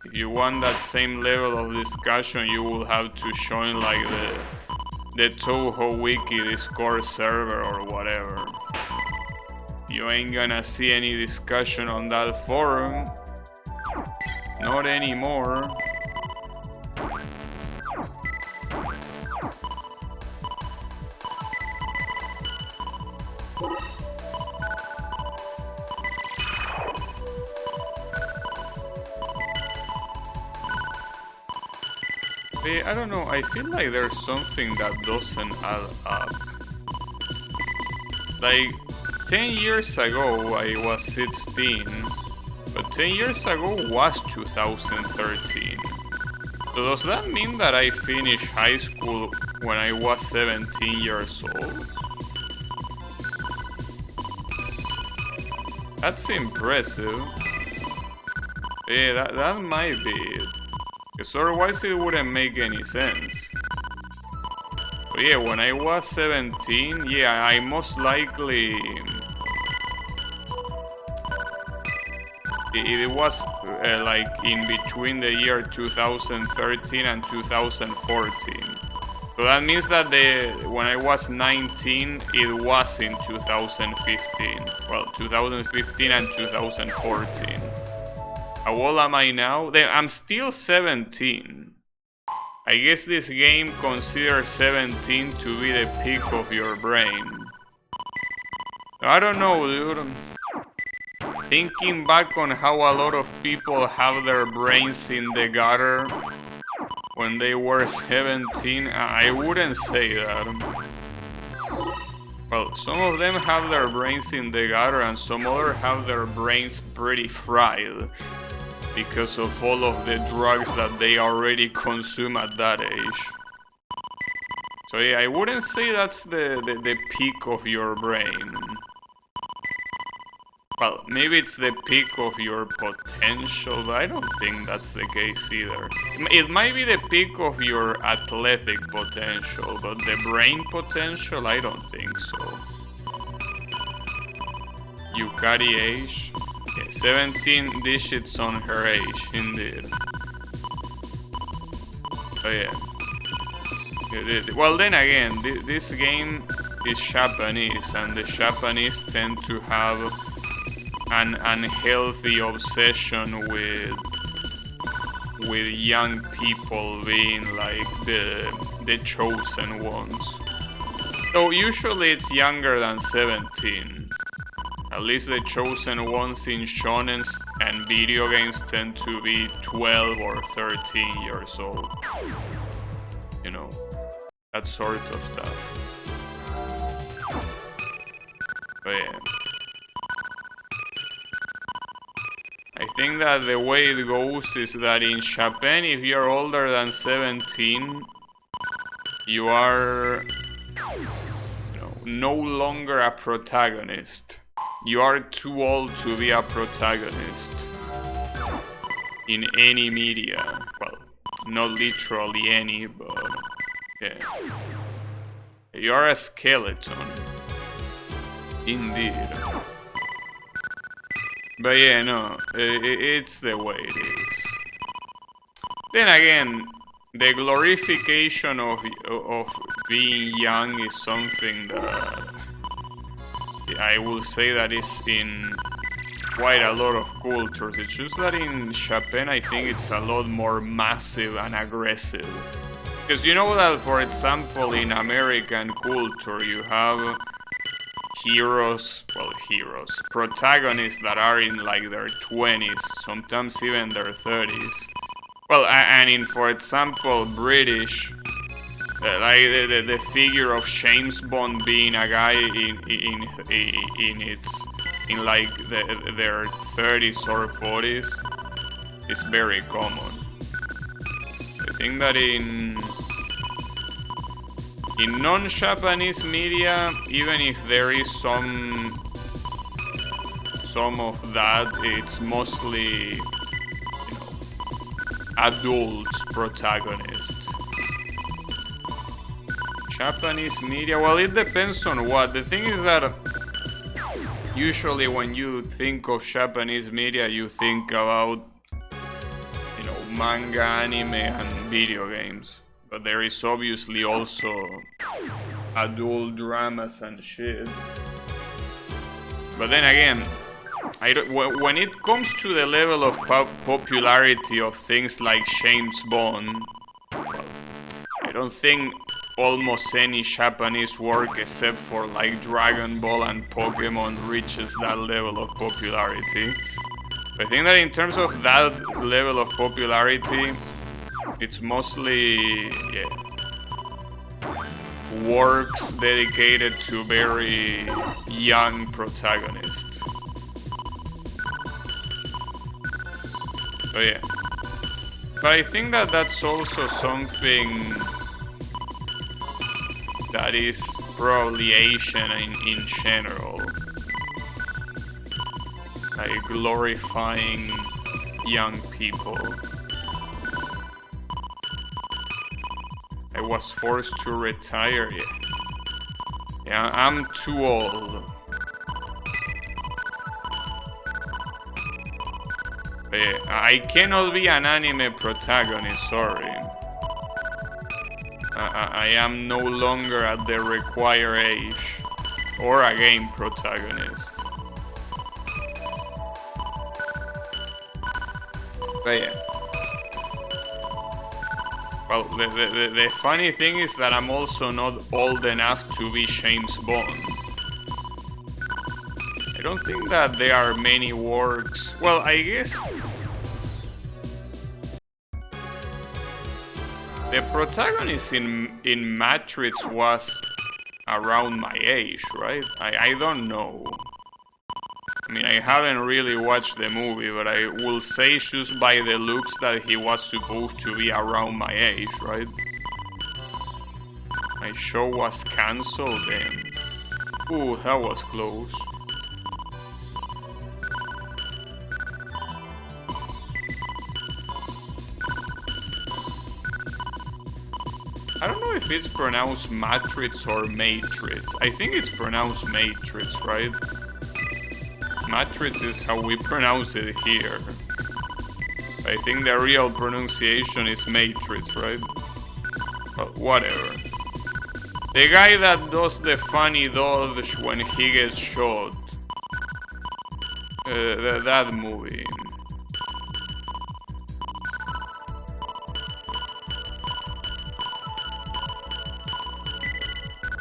Speaker 1: If you want that same level of discussion, you will have to join like the Toho Wiki Discord server or whatever. You ain't gonna see any discussion on that forum. Not anymore. I don't know, I feel like there's something that doesn't add up. Like, 10 years ago I was 16, but 10 years ago was 2013. So does that mean that I finished high school when I was 17 years old? That's impressive. Yeah, that might be it. Because otherwise it wouldn't make any sense. But yeah, when I was 17, yeah, I most likely... It was like in between the year 2013 and 2014. So that means that when I was 19, it was in 2015. Well, 2015 and 2014. How old am I now? Then I'm still 17. I guess this game considers 17 to be the peak of your brain. I don't know, dude. Thinking back on how a lot of people have their brains in the gutter when they were 17, I wouldn't say that. Well, some of them have their brains in the gutter and some others have their brains pretty fried because of all of the drugs that they already consume at that age. So yeah, I wouldn't say that's the peak of your brain. Well, maybe it's the peak of your potential, but I don't think that's the case either. It might be the peak of your athletic potential, but the brain potential, I don't think so. Yukari age? Yeah, 17 digits on her age, indeed. Oh yeah. Well, then again, this game is Japanese, and the Japanese tend to have an unhealthy obsession with young people being like the chosen ones. So usually it's younger than 17. At least the chosen ones in shonen and video games tend to be 12 or 13 years old. You know, that sort of stuff. But yeah. think that the way it goes is that in Japan, if you're older than 17, you are no longer a protagonist. You are too old to be a protagonist in any media. Well, not literally any, but yeah. You are a skeleton. Indeed. But yeah, no, it's the way it is. Then again, the glorification of being young is something that I will say that is in quite a lot of cultures. It's just that in Japan I think it's a lot more massive and aggressive. Because you know that, for example, in American culture you have protagonists that are in like their 20s, sometimes even their 30s. Well, and in, for example, British, like the figure of James Bond being a guy in like their 30s or 40s is very common. I think that in non-Japanese media, even if there is some of that, it's mostly, adults protagonists. Japanese media, well, it depends on what. The thing is that usually when you think of Japanese media, you think about, manga, anime, and video games. But there is obviously also adult dramas and shit. But then again, when it comes to the level of popularity of things like James Bond, I don't think almost any Japanese work except for like Dragon Ball and Pokemon reaches that level of popularity. I think that in terms of that level of popularity, it's mostly works dedicated to very young protagonists. So yeah. But I think that that's also something that is probably Asian in general. Like glorifying young people. I was forced to retire. Yeah, I'm too old. I cannot be an anime protagonist, sorry. I am no longer at the required age. Or a game protagonist. But yeah. Well, the funny thing is that I'm also not old enough to be James Bond. I don't think that there are many works. Well, I guess the protagonist in Matrix was around my age, right? I don't know. I mean, I haven't really watched the movie, but I will say just by the looks that he was supposed to be around my age, right? My show was cancelled then. Ooh, that was close. I don't know if it's pronounced Matrix or Matrix. I think it's pronounced Matrix, right? Matrix is how we pronounce it here. I think the real pronunciation is Matrix, right? But whatever. The guy that does the funny dodge when he gets shot. That movie.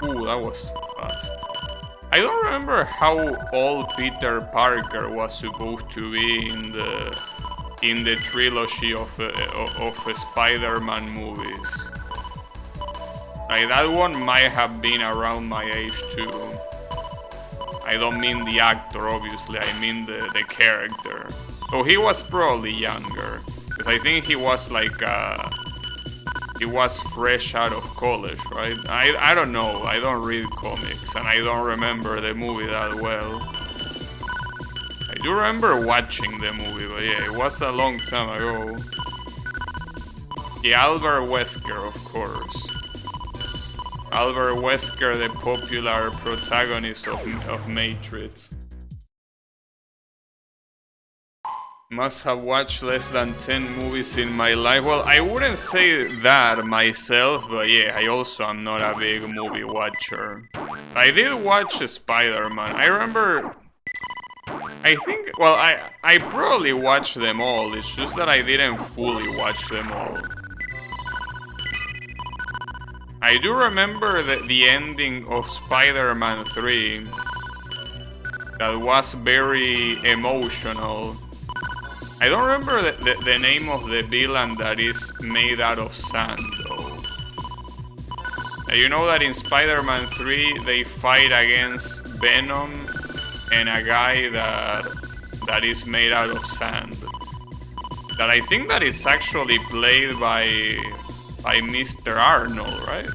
Speaker 1: Ooh, that was fast. I don't remember how old Peter Parker was supposed to be in the trilogy of Spider-Man movies. Like, that one might have been around my age too. I don't mean the actor, obviously. I mean the character. So he was probably younger, because I think he was like he was fresh out of college, right? I don't know. I don't read comics, and I don't remember the movie that well. I do remember watching the movie, but yeah, it was a long time ago. Yeah, Albert Wesker, of course. Albert Wesker, the popular protagonist of Matrix. Must have watched less than 10 movies in my life. Well, I wouldn't say that myself, but yeah, I also am not a big movie watcher. I did watch Spider-Man. I remember... I think... Well, I probably watched them all. It's just that I didn't fully watch them all. I do remember the ending of Spider-Man 3. That was very emotional. I don't remember the name of the villain that is made out of sand, though. You know that in Spider-Man 3 they fight against Venom and a guy that is made out of sand. That I think that is actually played by Mr. Arnold, right?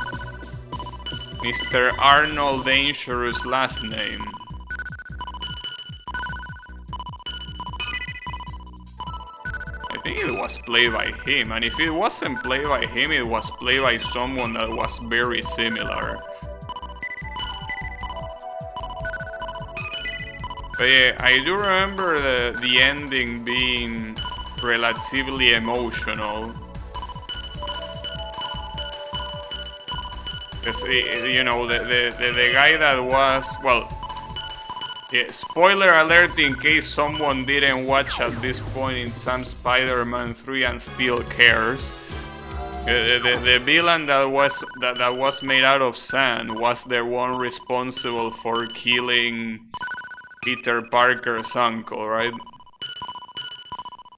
Speaker 1: Mr. Arnold Dangerous last name. I think it was played by him, and if it wasn't played by him, it was played by someone that was very similar. But yeah, I do remember the ending being relatively emotional. Because, you know, the guy that was, well, yeah, spoiler alert in case someone didn't watch at this point in time Spider-Man 3 and still cares. The villain that was made out of sand was the one responsible for killing Peter Parker's uncle, right?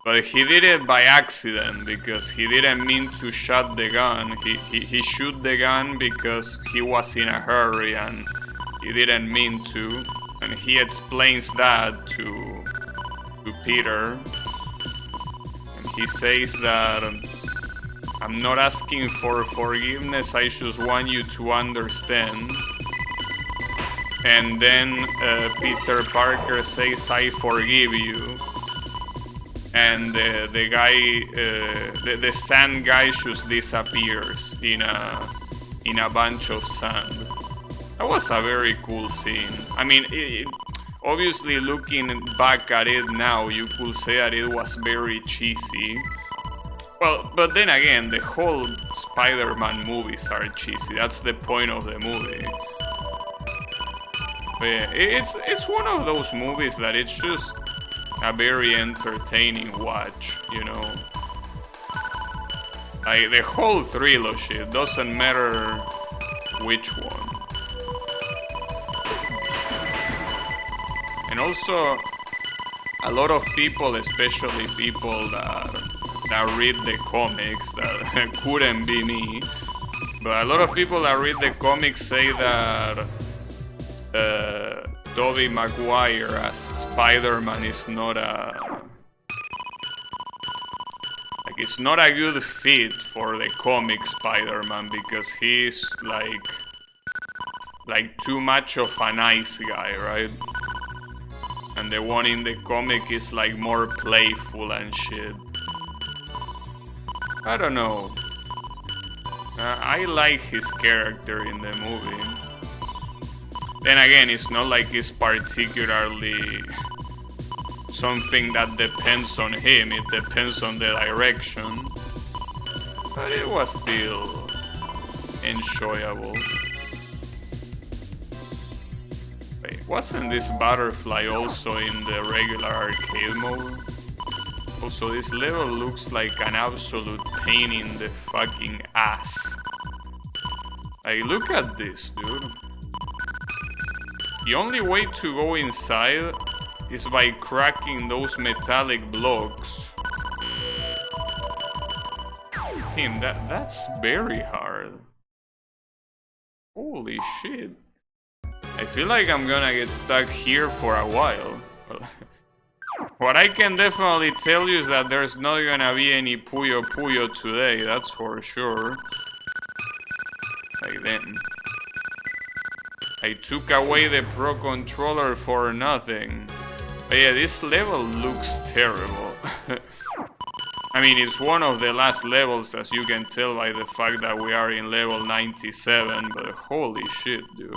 Speaker 1: But he did it by accident because he didn't mean to shoot the gun. He shoot the gun because he was in a hurry and he didn't mean to. And he explains that to Peter. And he says that I'm not asking for forgiveness, I just want you to understand. And then Peter Parker says, I forgive you. And the guy, the sand guy just disappears in a bunch of sand. That was a very cool scene. I mean, obviously looking back at it now, you could say that it was very cheesy. Well, but then again, the whole Spider-Man movies are cheesy. That's the point of the movie. But yeah, it's one of those movies that it's just a very entertaining watch, you know. Like the whole trilogy, it doesn't matter which one. And also, a lot of people, especially people that read the comics, that couldn't be me, but a lot of people that read the comics say that Tobey Maguire as Spider-Man is not it's not a good fit for the comic Spider-Man because he's like too much of a nice guy, right? And the one in the comic is like more playful and shit. I don't know. I like his character in the movie. Then again, it's not like it's particularly something that depends on him. It depends on the direction. But it was still enjoyable. Wait, wasn't this butterfly also in the regular arcade mode? Also, this level looks like an absolute pain in the fucking ass. Like, look at this, dude. The only way to go inside is by cracking those metallic blocks. Damn, that's very hard. Holy shit. I feel like I'm gonna get stuck here for a while. What I can definitely tell you is that there's not gonna be any Puyo Puyo today, that's for sure. Like then. I took away the Pro Controller for nothing. But yeah, this level looks terrible. I mean, it's one of the last levels, as you can tell by the fact that we are in level 97, but holy shit, dude.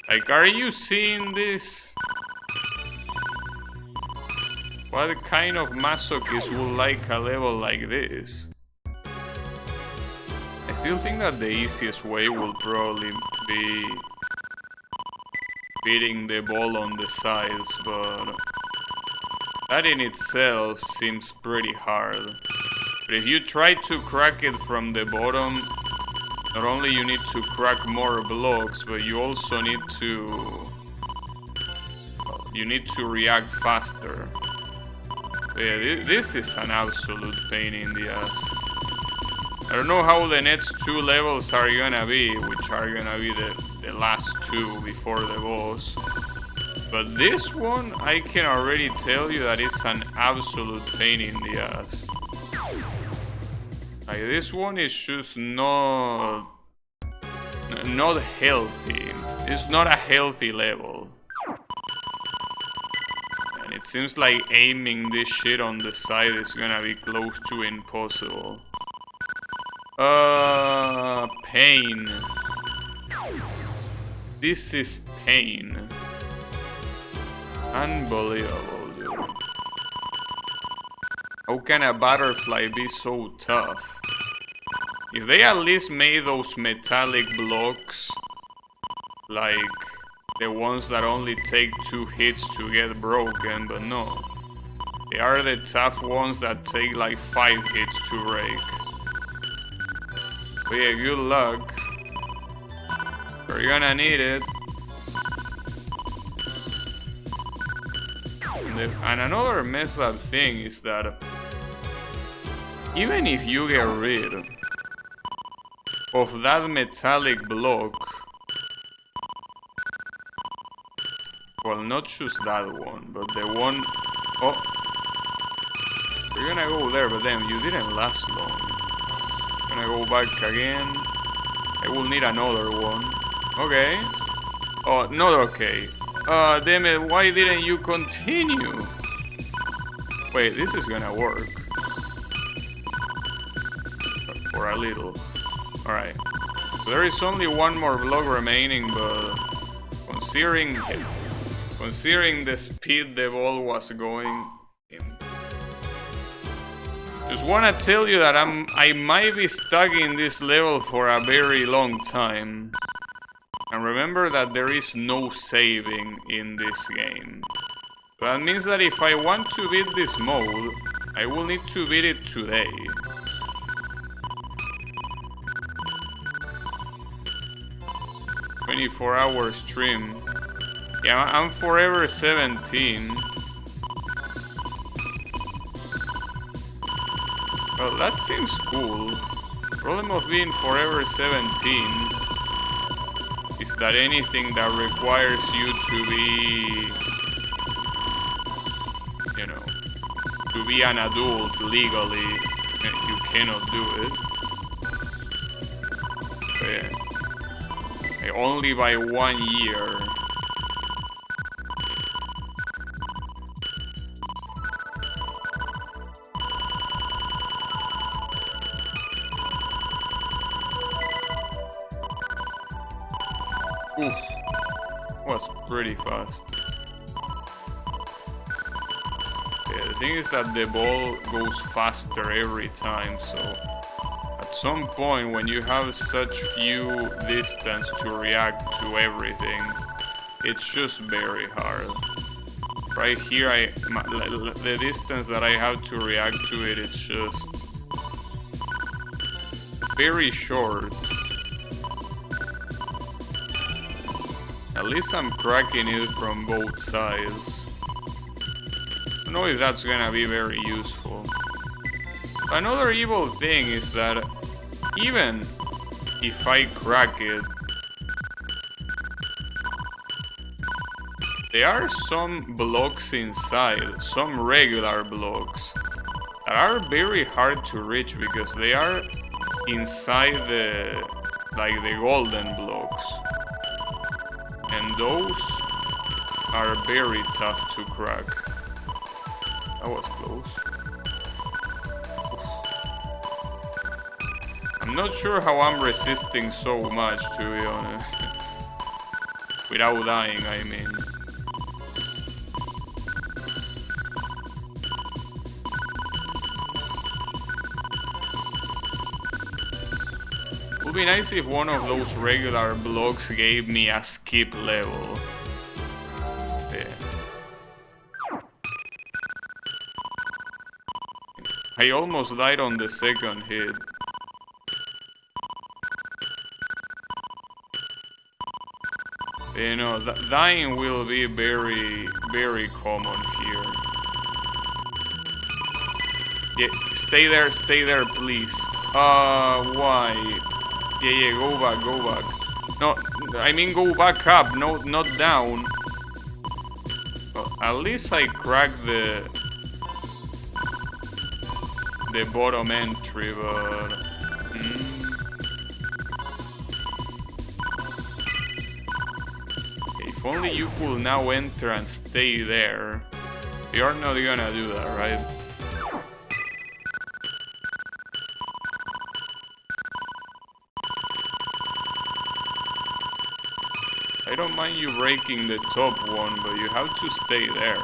Speaker 1: Like, are you seeing this? What kind of masochist would like a level like this? I still think that the easiest way will probably be beating the ball on the sides, but that in itself seems pretty hard. But if you try to crack it from the bottom, not only you need to crack more blocks, but you also need to... you need to react faster. But yeah, this is an absolute pain in the ass. I don't know how the next two levels are gonna be, which are gonna be the last two before the boss. But this one, I can already tell you that it's an absolute pain in the ass. Like, this one is just not healthy. It's not a healthy level. And it seems like aiming this shit on the side is gonna be close to impossible. Pain. This is pain. Unbelievable, dude. How can a butterfly be so tough? If they at least made those metallic blocks, like the ones that only take 2 hits to get broken, but no. They are the tough ones that take like 5 hits to break. But yeah, good luck. We're gonna need it. And another messed up thing is that even if you get rid of that metallic block, well, not just that one, but the one... Oh, we're gonna go there, but then you didn't last long. Gonna go back again. I will need another one. Okay. Oh, not okay. Damn it, why didn't you continue? Wait, this is gonna work. For a little. Alright. So there is only one more block remaining, but considering the speed the ball was going in. Just wanna tell you that I might be stuck in this level for a very long time. And remember that there is no saving in this game. That means that if I want to beat this mode, I will need to beat it today. "24-hour stream." Yeah, I'm forever 17. Well, that seems cool. Problem of being forever 17 is that anything that requires you to be, you know, to be an adult legally, you cannot do it. But yeah, only by 1 year. Oof, was pretty fast. Yeah, the thing is that the ball goes faster every time, so at some point when you have such few distance to react to everything, it's just very hard. Right here, the distance that I have to react to it is just very short. At least I'm cracking it from both sides. I don't know if that's gonna be very useful. Another evil thing is that even if I crack it, There are some blocks inside, some regular blocks, that are very hard to reach because they are inside the, like the golden blocks. And those are very tough to crack. That was close. I'm not sure how I'm resisting so much, to be honest. Without dying, I mean. It would be nice if one of those regular blocks gave me a skip level. Yeah. I almost died on the second hit. You know, dying will be very, very common here. Yeah, stay there, please. Why? Yeah, go back. No, I mean go back up, no, not down. Well, at least I cracked the bottom entry, but... If only you could now enter and stay there. You're not gonna do that, right? I don't mind you breaking the top one, but you have to stay there.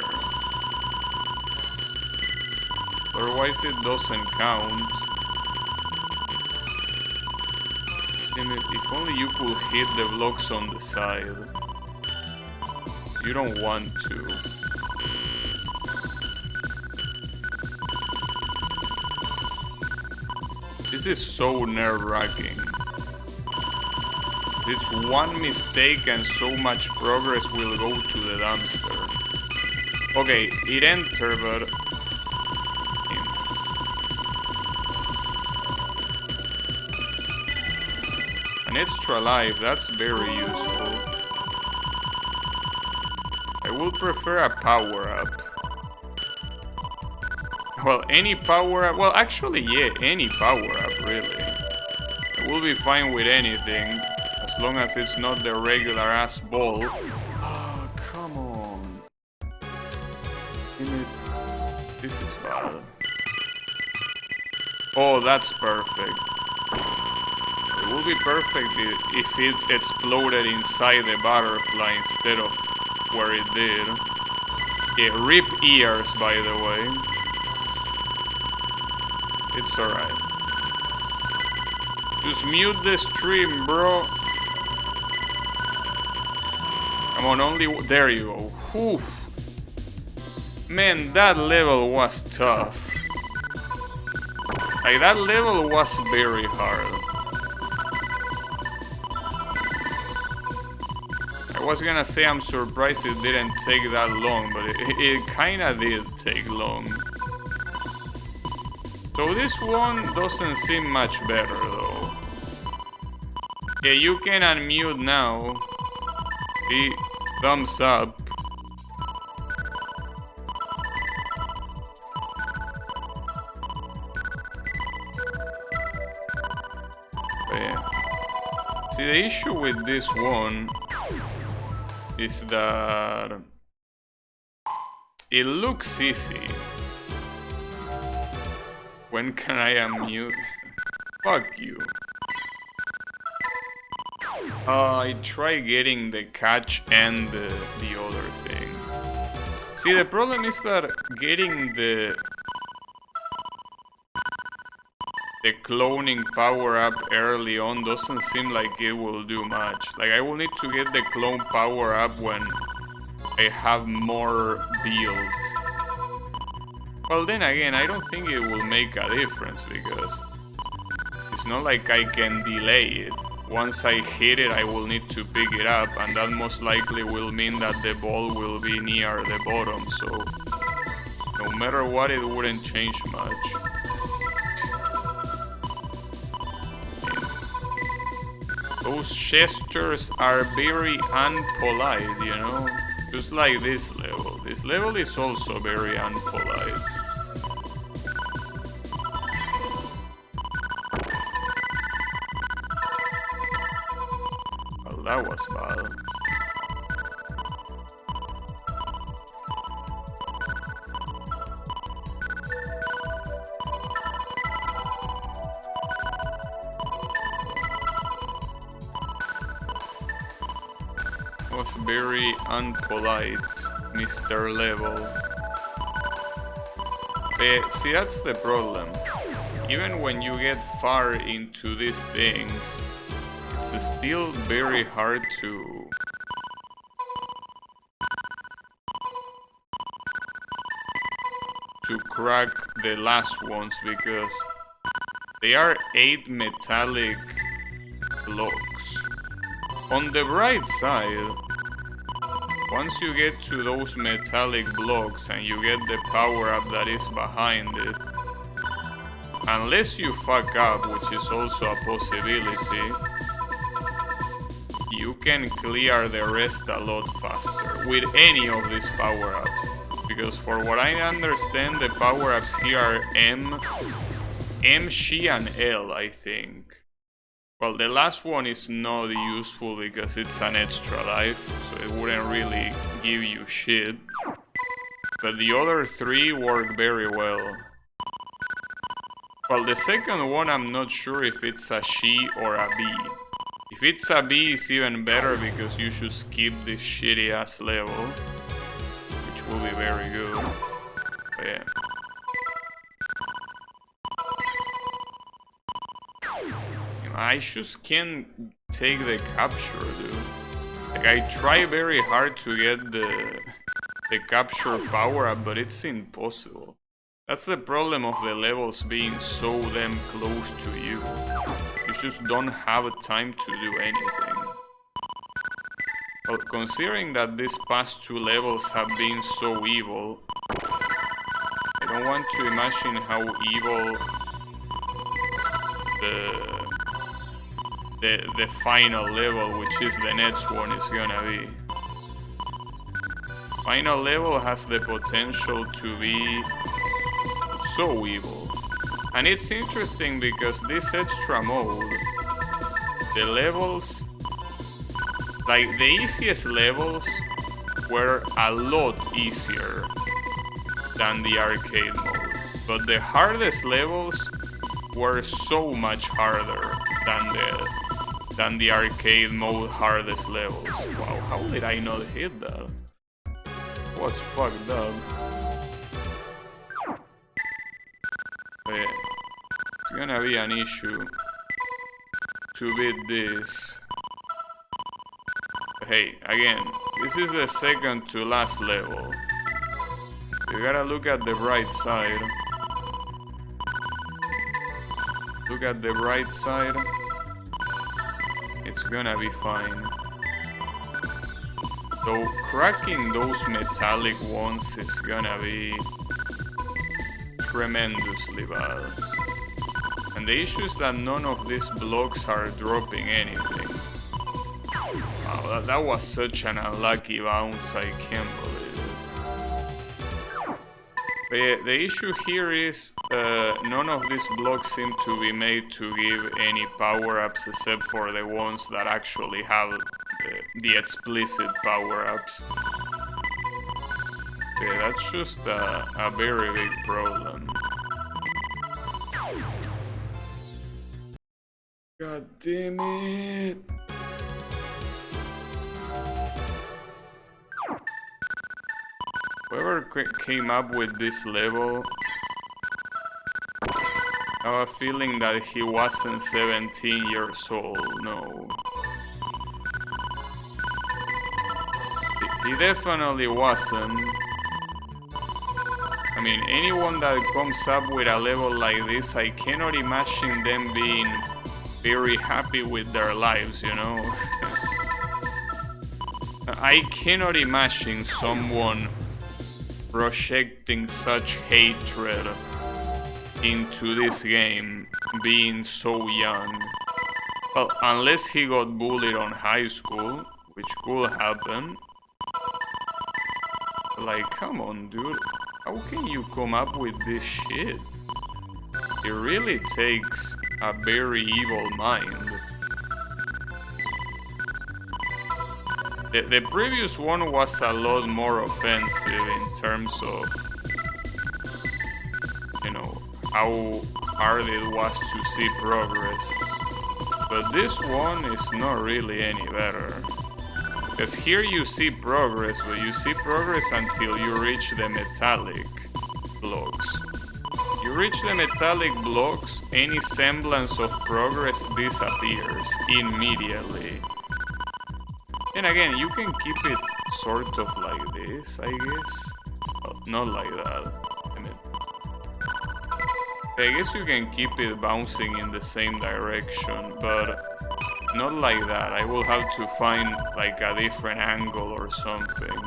Speaker 1: Otherwise it doesn't count. Damn it, if only you could hit the blocks on the side. You don't want to. This is so nerve-wracking. It's one mistake and so much progress will go to the dumpster. Okay, it entered, but... An extra life, that's very useful. I would prefer a power-up. Well, any power-up... Well, actually, yeah, any power-up, really. I will be fine with anything, as long as it's not the regular-ass ball. Oh, come on. This is bad. Oh, that's perfect. It will be perfect if it exploded inside the butterfly instead of where it did. Yeah, rip ears, by the way. It's alright. Just mute the stream, bro. Come on, only... There you go. Whew. Man, that level was tough. Like, that level was very hard. I was gonna say I'm surprised it didn't take that long, but it kinda did take long. So this one doesn't seem much better though. Yeah, you can unmute now. The thumbs up. But yeah. See, the issue with this one is that it looks easy. When can I unmute? Fuck you. I try getting the catch and the other thing. See, the problem is that getting the cloning power up early on doesn't seem like it will do much. Like, I will need to get the clone power up when I have more build. Well, then again, I don't think it will make a difference because it's not like I can delay it. Once I hit it, I will need to pick it up, and that most likely will mean that the ball will be near the bottom, so no matter what, it wouldn't change much. Those gestures are very unpolite, you know? Just like this level. This level is also very unpolite. Well, that was bad. Was very unpolite, Mr. Level. But see, that's the problem. Even when you get far into these things, it's still very hard to crack the last ones because they are 8 metallic blocks. On the bright side, once you get to those metallic blocks and you get the power-up that is behind it, unless you fuck up, which is also a possibility, you can clear the rest a lot faster with any of these power-ups. Because for what I understand, the power-ups here are M, She, and L, I think. Well, the last one is not useful because it's an extra life, so it wouldn't really give you shit. But the other 3 work very well. Well, the second one I'm not sure if it's a She or a B. If it's a B, it's even better because you should skip this shitty ass level, which will be very good. But yeah. I just can't take the capture, dude. Like, I try very hard to get the capture power up, but it's impossible. That's the problem of the levels being so damn close to you. You just don't have time to do anything. Well, considering that these past 2 levels have been so evil, I don't want to imagine how evil the final level, which is the next one, is gonna be. Final level has the potential to be so evil. And it's interesting because this extra mode, the levels, like the easiest levels were a lot easier than the arcade mode, but the hardest levels were so much harder than the arcade mode hardest levels. Wow, how did I not hit that? It was fucked up. But yeah, it's gonna be an issue to beat this. But hey, again, this is the second to last level. You gotta look at the bright side. Look at the bright side. It's gonna be fine. Though cracking those metallic ones is gonna be tremendously bad. And the issue is that none of these blocks are dropping anything. Wow, that was such an unlucky bounce, I can't believe it. But yeah, the issue here is none of these blocks seem to be made to give any power-ups except for the ones that actually have the explicit power-ups. Yeah, that's just a very big problem. God damn it! Whoever came up with this level, I have a feeling that he wasn't 17 years old, no. He definitely wasn't. I mean, anyone that comes up with a level like this, I cannot imagine them being very happy with their lives, you know? I cannot imagine someone projecting such hatred into this game being so young. Well, unless he got bullied on high school, which could happen. Like, come on, dude. How can you come up with this shit? It really takes a very evil mind. The previous one was a lot more offensive in terms of, you know, how hard it was to see progress. But this one is not really any better. Because here you see progress, but you see progress until you reach the metallic blocks. You reach the metallic blocks, any semblance of progress disappears immediately. And again, you can keep it sort of like this, I guess. Well, not like that. I guess you can keep it bouncing in the same direction, but not like that. I will have to find like a different angle or something.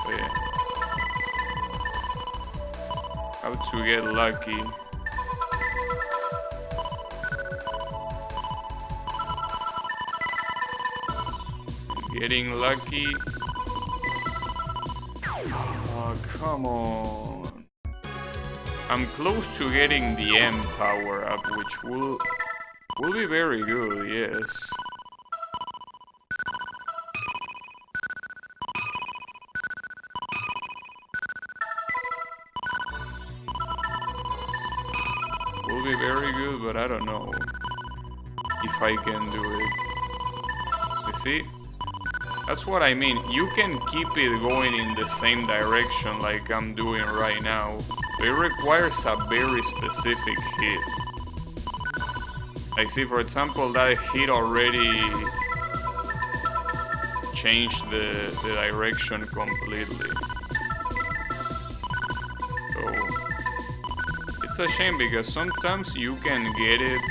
Speaker 1: But yeah. How to get lucky. Getting lucky. Oh, come on. I'm close to getting the M power up, which will be very good, yes. Will be very good, but I don't know if I can do it. You see? That's what I mean. You can keep it going in the same direction like I'm doing right now. But it requires a very specific hit. Like, see, for example, that hit already changed the direction completely. So it's a shame because sometimes you can get it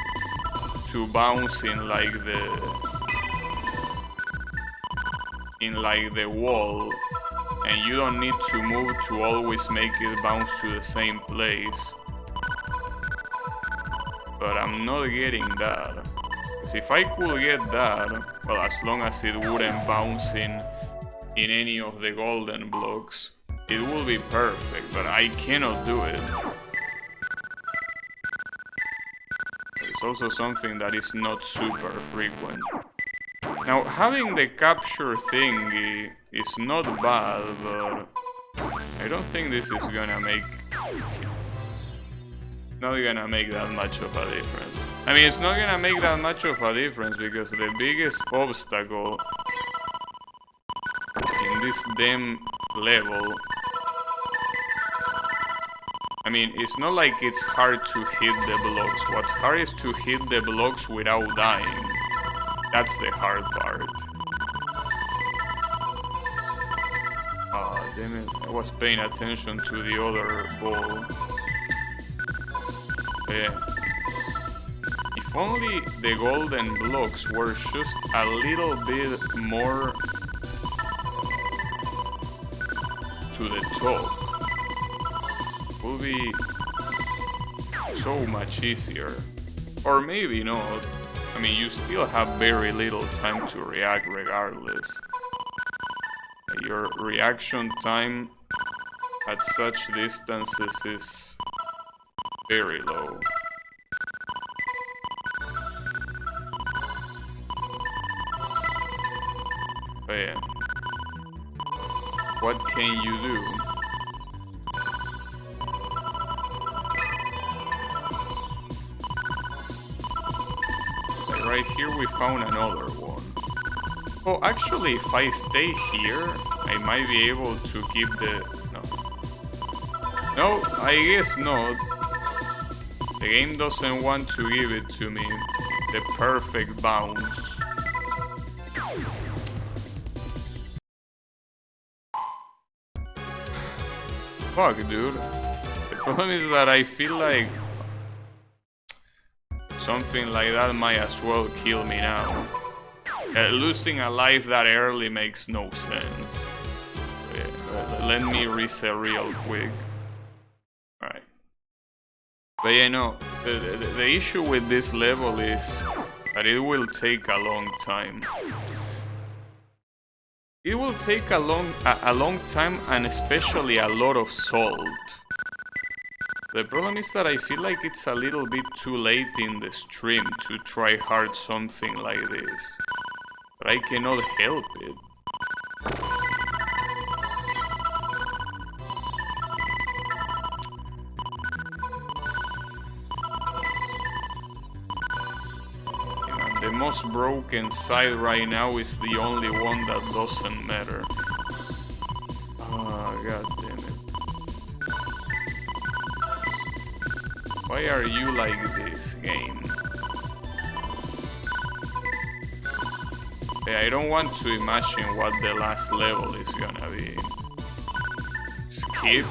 Speaker 1: to bounce in like the wall, and you don't need to move to always make it bounce to the same place. But I'm not getting that. Because if I could get that, well, as long as it wouldn't bounce in any of the golden blocks, it will be perfect, but I cannot do it. It's also something that is not super frequent. Now, having the capture thingy is not bad, but I don't think this is gonna make... not gonna make that much of a difference. I mean, it's not gonna make that much of a difference because the biggest obstacle in this damn level... I mean, it's not like it's hard to hit the blocks. What's hard is to hit the blocks without dying. That's the hard part. Ah, damn it. I was paying attention to the other ball. But yeah. If only the golden blocks were just a little bit more to the top, will be so much easier. Or maybe not. I mean, you still have very little time to react regardless. Your reaction time at such distances is very low. But yeah. What can you do? Right here we found another one. Oh, actually, if I stay here, I might be able to keep the... No, I guess not. The game doesn't want to give it to me. The perfect bounce. Fuck, dude. The problem is that I feel like something like that might as well kill me now. Losing a life that early makes no sense. Yeah, let me reset real quick. Alright. But yeah, no, the issue with this level is that it will take a long time. It will take a long time and especially a lot of salt. The problem is that I feel like it's a little bit too late in the stream to try hard something like this. But I cannot help it. The most broken side right now is the only one that doesn't matter. Ah, god damn it. Why are you like this, game? Okay, I don't want to imagine what the last level is gonna be. Skip?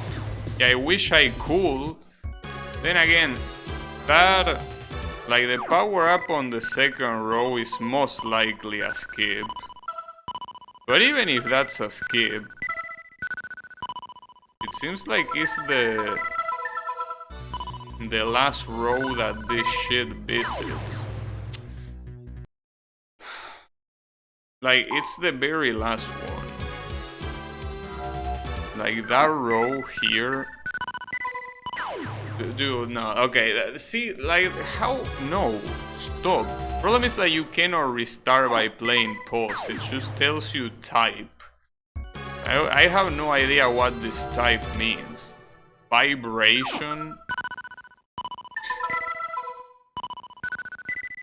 Speaker 1: Yeah, I wish I could. Then again, that... like, the power-up on the second row is most likely a skip. But even if that's a skip, it seems like it's the last row that this shit visits. Like, it's the very last one. Like, that row here... Dude, no, okay, see, like, how, no, stop. Problem is that you cannot restart by playing pause, it just tells you type. I have no idea what this type means. Vibration?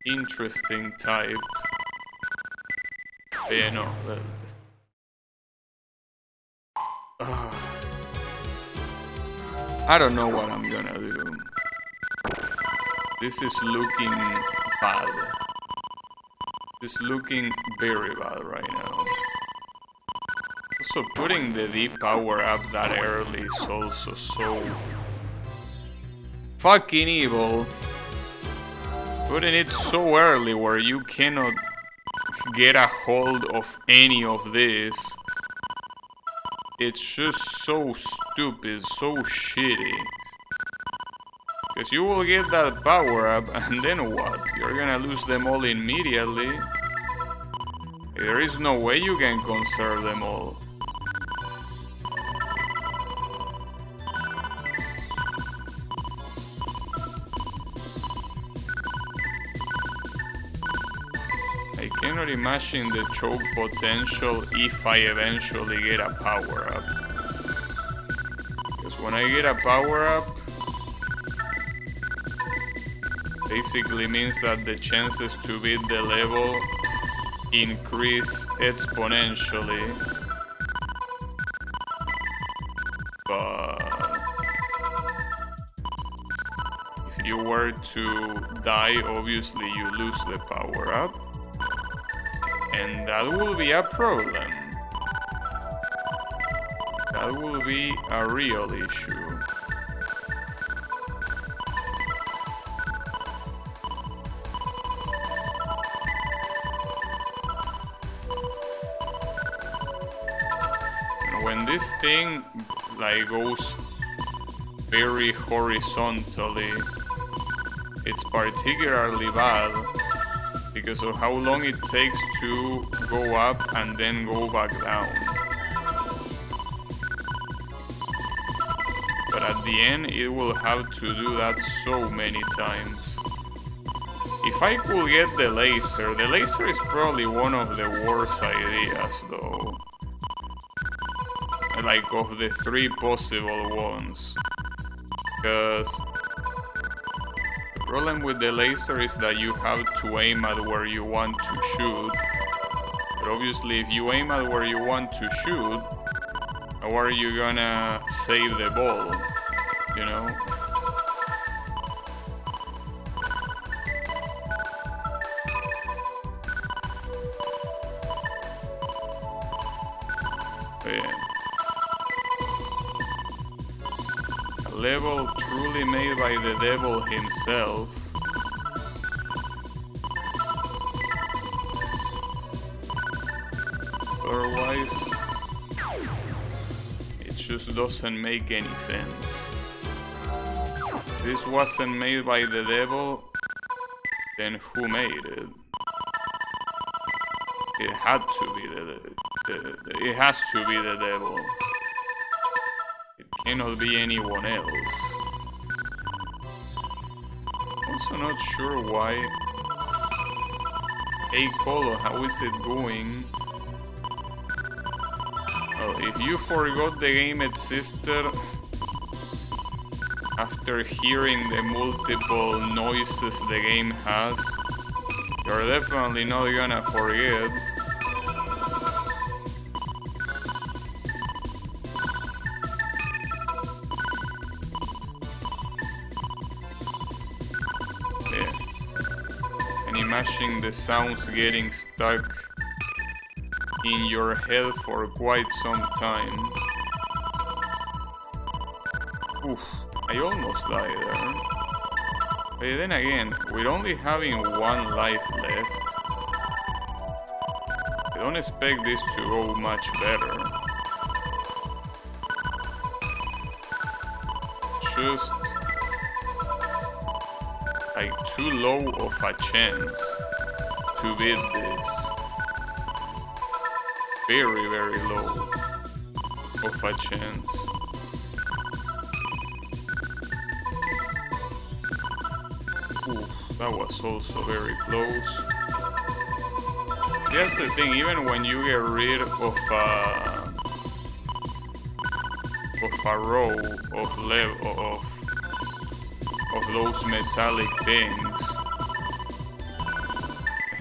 Speaker 1: Interesting type. Yeah, no. I don't know what I'm gonna do. This is looking bad. This is looking very bad right now. Also, putting the D power up that early is also so fucking evil. Putting it so early where you cannot get a hold of any of this. It's just so stupid, so shitty. Because you will get that power up, and then what? You're gonna lose them all immediately. There is no way you can conserve them all. I cannot imagine the choke potential if I eventually get a power up. Because when I get a power up, basically means that the chances to beat the level increase exponentially. But if you were to die, obviously you lose the power up. And that will be a problem. That will be a real issue. And when this thing like goes very horizontally, it's particularly bad. Because of how long it takes to go up and then go back down. But at the end, it will have to do that so many times. If I could get the laser is probably one of the worst ideas though. Like of the three possible ones. Because the problem with the laser is that you have to aim at where you want to shoot. But obviously if you aim at where you want to shoot, how are you gonna save the ball? You know? But yeah. A level truly made by the devil himself. Otherwise, it just doesn't make any sense. If this wasn't made by the devil, then who made it? It had to be it has to be the devil. It cannot be anyone else. Also not sure why. Hey Colo, how is it going? Well, if you forgot the game existed after hearing the multiple noises the game has, you're definitely not gonna forget. Yeah. And imagine the sounds getting stuck in your head for quite some time. Oof, I almost died there. But then again, with only having one life left, I don't expect this to go much better. Just like too low of a chance to beat this. Very, very low of a chance. Ooh, that was also very close. See, that's the thing, even when you get rid of a row of those metallic things,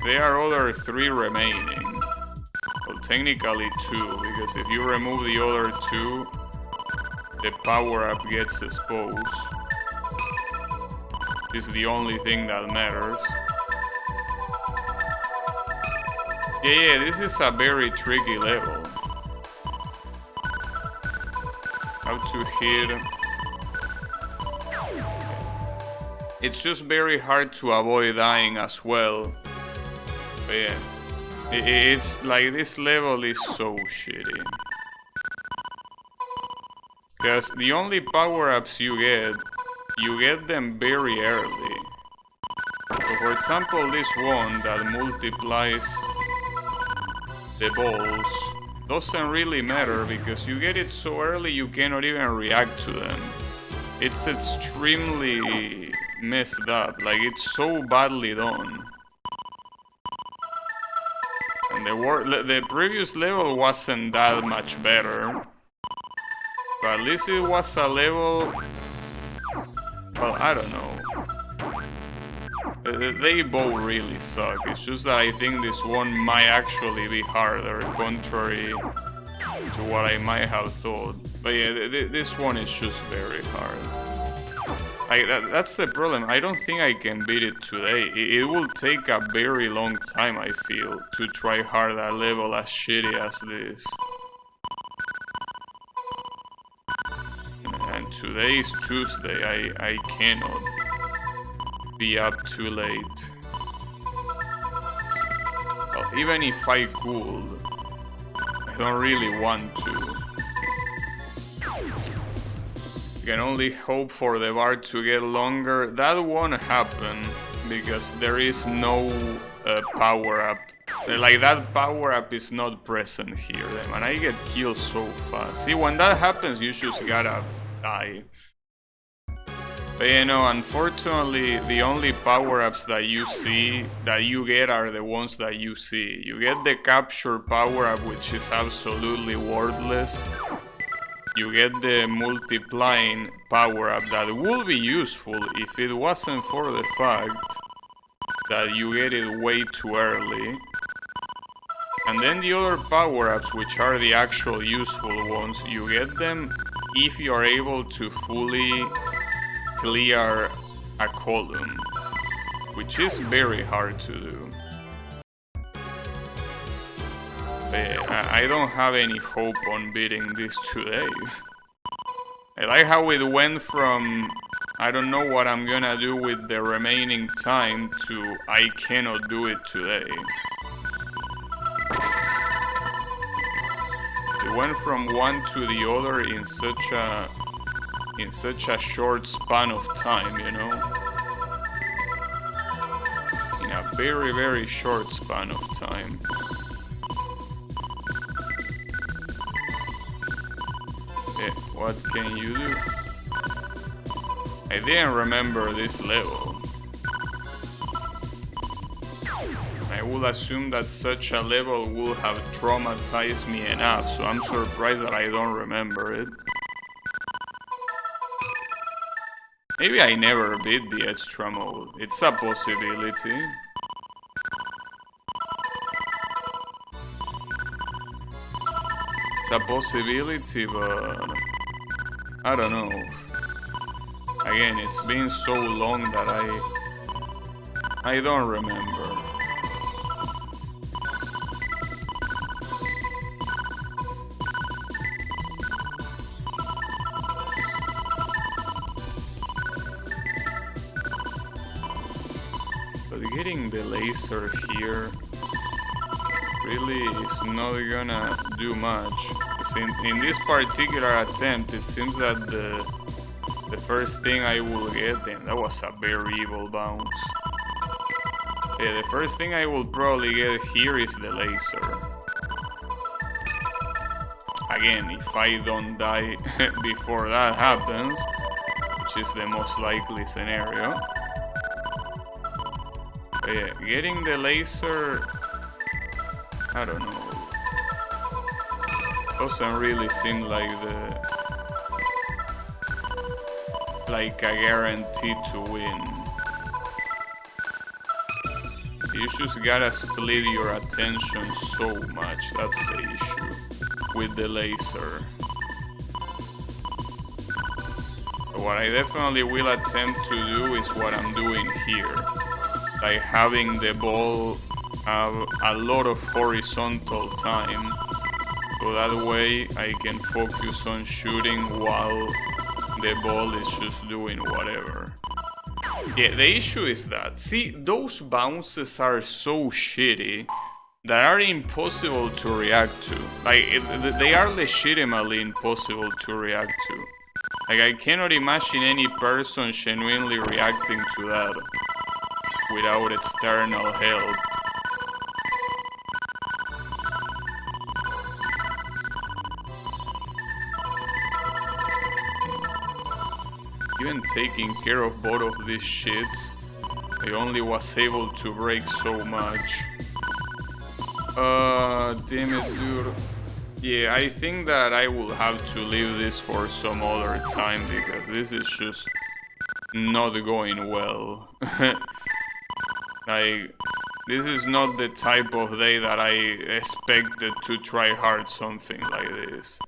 Speaker 1: there are other 3 remaining. Well, technically 2, because if you remove the other 2, the power-up gets exposed. Is the only thing that matters. Yeah, this is a very tricky level. How to hit. It's just very hard to avoid dying as well. But yeah, it's like this level is so shitty. Because the only power-ups you get them very early. So for example, this one that multiplies the balls doesn't really matter because you get it so early you cannot even react to them. It's extremely messed up, like it's so badly done. And the previous level wasn't that much better, but at least it was a level. Well, I don't know. They both really suck. It's just that I think this one might actually be harder, contrary to what I might have thought. But yeah, this one is just very hard. That's the problem. I don't think I can beat it today. It will take a very long time, I feel, to try hard a level as shitty as this. And today is Tuesday. I cannot be up too late. Well, even if I could, I don't really want to. You can only hope for the bar to get longer. That won't happen because there is no power-up. Like, that power-up is not present here. And I get killed so fast. See, when that happens, you just gotta die. But you know, unfortunately, the only power-ups that you see, that you get, are the ones that you see. You get the capture power-up, which is absolutely worthless. You get the multiplying power-up that would be useful if it wasn't for the fact that you get it way too early. And then the other power-ups, which are the actual useful ones, you get them if you are able to fully clear a column, which is very hard to do. I don't have any hope on beating this today. I like how it went from I don't know what I'm gonna do with the remaining time to I cannot do it today. It went from one to the other in such a short span of time, you know? In a very, very short span of time. What can you do? I didn't remember this level. I would assume that such a level would have traumatized me enough, so I'm surprised that I don't remember it. Maybe I never beat the extra mode. It's a possibility. It's a possibility, but I don't know. Again, it's been so long that I don't remember. But getting the laser here really is not gonna do much. In this particular attempt, it seems that the first thing I will get, and that was a very evil bounce. Yeah, the first thing I will probably get here is the laser. Again, if I don't die before that happens, which is the most likely scenario. But yeah, getting the laser, I don't know. Doesn't really seem like a guarantee to win. You just gotta split your attention so much. That's the issue with the laser. What I definitely will attempt to do is what I'm doing here, like having the ball have a lot of horizontal time, so that way I can focus on shooting while the ball is just doing whatever. Yeah, the issue is that, see, those bounces are so shitty that are impossible to react to. Like, they are legitimately impossible to react to. Like, I cannot imagine any person genuinely reacting to that without external help. Even taking care of both of these shits, I only was able to break so much. Damn it, dude. Yeah, I think that I will have to leave this for some other time, because this is just not going well. Like, this is not the type of day that I expected to try hard something like this.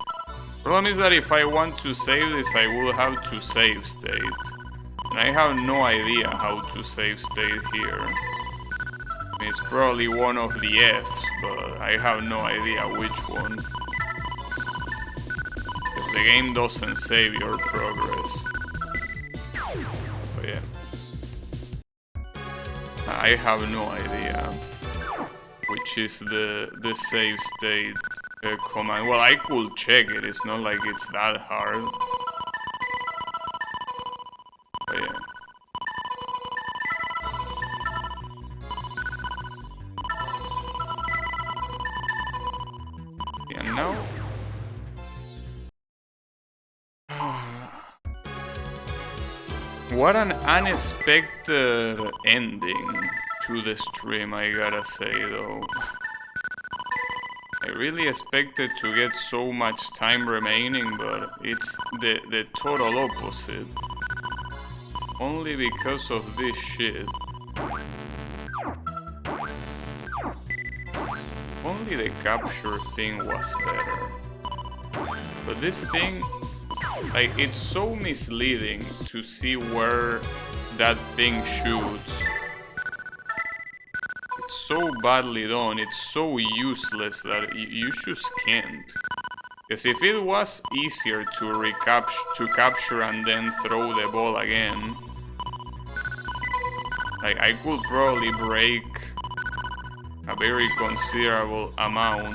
Speaker 1: Problem is that if I want to save this, I will have to save state. And I have no idea how to save state here. I mean, it's probably one of the F's, but I have no idea which one. Because the game doesn't save your progress. But yeah. I have no idea which is the save state command. Well, I could check it, it's not like it's that hard. But yeah. And now... What an unexpected ending to the stream, I gotta say, though. I really expected to get so much time remaining, but it's the total opposite. Only because of this shit. Only the capture thing was better. But this thing, like, it's so misleading to see where that thing shoots. It's so badly done, it's so useless that you just can't. Because if it was easier to capture and then throw the ball again, like, I could probably break a very considerable amount.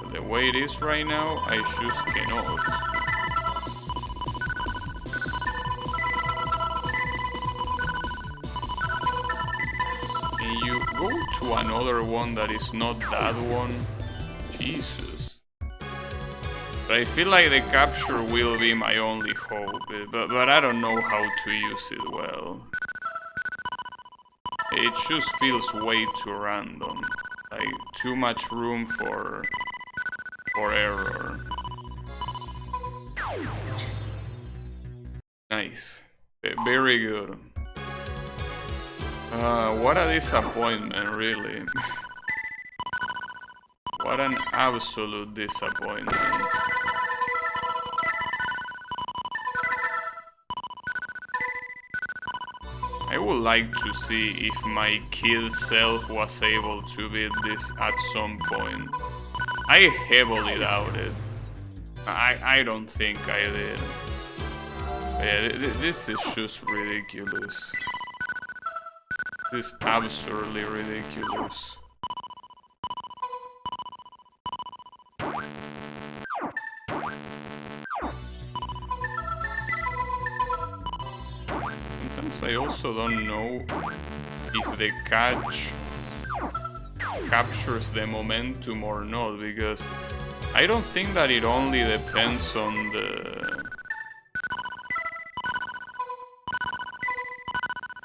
Speaker 1: But the way it is right now, I just cannot. Can you go to another one that is not that one? Jesus. I feel like the capture will be my only hope, but I don't know how to use it well. It just feels way too random, like too much room for error. Nice, very good. What a disappointment, really. What an absolute disappointment. I would like to see if my kid self was able to beat this at some point. I heavily doubt it. I don't think I did. Yeah, this is just ridiculous. This is absurdly ridiculous. Sometimes I also don't know if the catch captures the momentum or not, because I don't think that it only depends on the...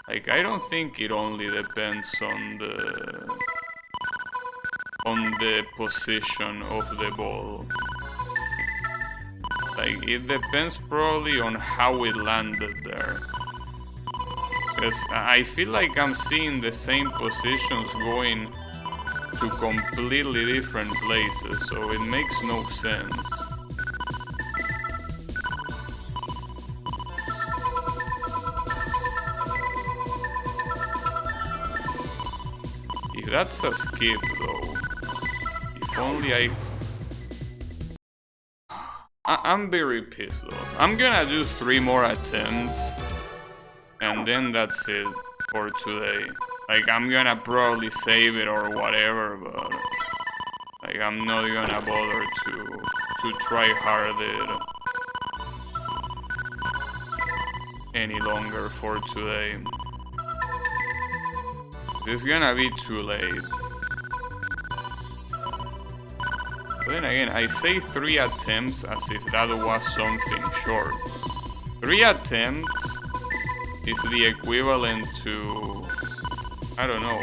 Speaker 1: Like, I don't think it only depends on the position of the ball. Like, it depends probably on how it landed there. Because I feel like I'm seeing the same positions going to completely different places, so it makes no sense. If that's a skip though, if only I'm very pissed off. I'm gonna do 3 more attempts and then that's it for today. Like, I'm gonna probably save it or whatever, but like, I'm not gonna bother to try hard it any longer for today. It's gonna be too late. But then again, I say 3 attempts as if that was something short. 3 attempts is the equivalent to, I don't know,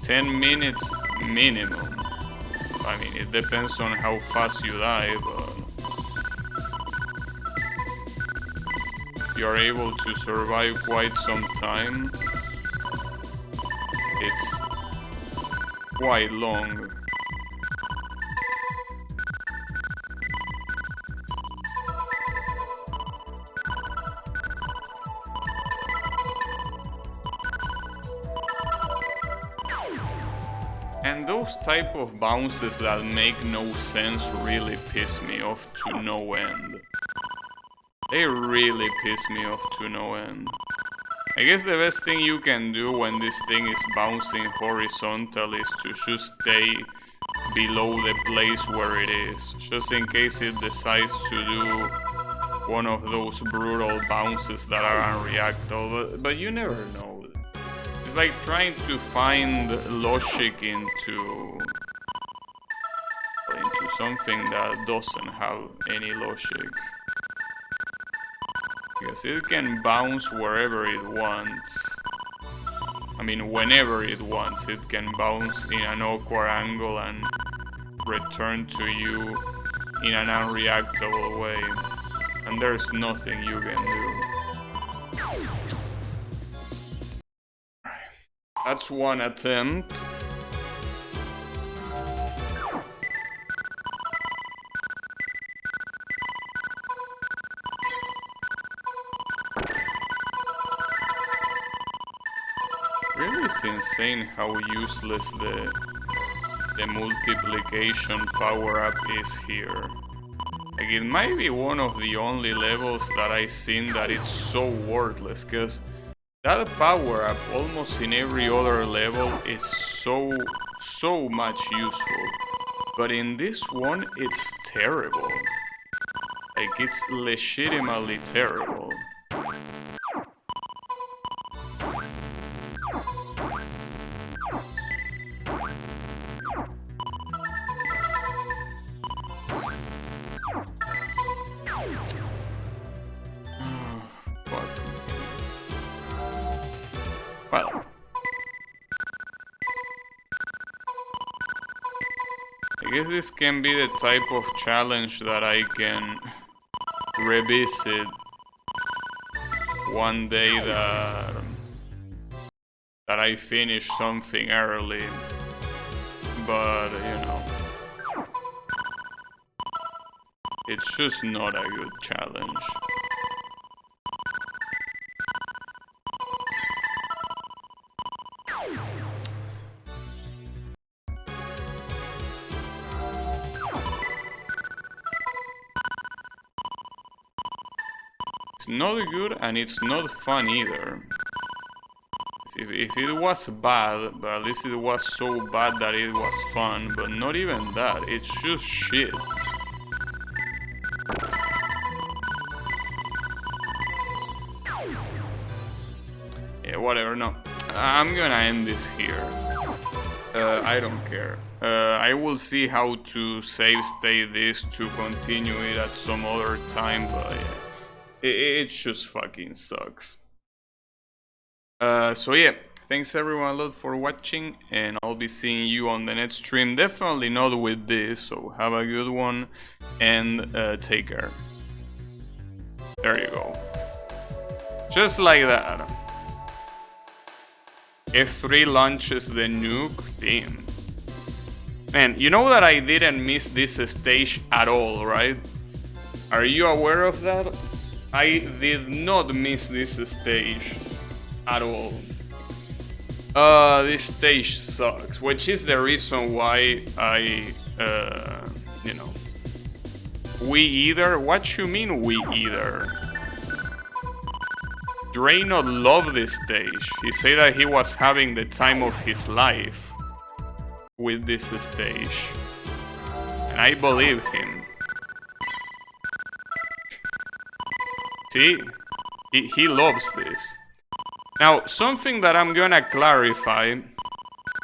Speaker 1: 10 minutes minimum. I mean, it depends on how fast you die, but you're able to survive quite some time. It's quite long. And those type of bounces that make no sense really piss me off to no end. They really piss me off to no end. I guess the best thing you can do when this thing is bouncing horizontal is to just stay below the place where it is, just in case it decides to do one of those brutal bounces that are unreactable, but you never know. It's like trying to find logic into something that doesn't have any logic. Because it can bounce wherever it wants. I mean, whenever it wants, it can bounce in an awkward angle and return to you in an unreactable way. And there's nothing you can do. That's 1 attempt. Really, it's insane how useless the multiplication power-up is here. Like, it might be one of the only levels that I've seen that it's so worthless, because that power-up almost in every other level is so much useful. But in this one, it's terrible. Like, it's legitimately terrible. I guess this can be the type of challenge that I can revisit one day that I finish something early. But, you know, it's just not a good challenge. It's not good and it's not fun either. If it was bad, but at least it was so bad that it was fun, but not even that, it's just shit. Yeah, whatever, no. I'm gonna end this here. I don't care. I will see how to save state this to continue it at some other time, but yeah, it just fucking sucks. So yeah, thanks everyone a lot for watching, and I'll be seeing you on the next stream. Definitely not with this, so have a good one, and take care. There you go. Just like that. F3 launches the nuke. Damn. Man, you know that I didn't miss this stage at all, right? Are you aware of that? I did not miss this stage at all. This stage sucks, which is the reason why I, you know, we either. What you mean we either? Draynor loved this stage. He said that he was having the time of his life with this stage, and I believe him. See, he loves this. Now, something that I'm gonna clarify,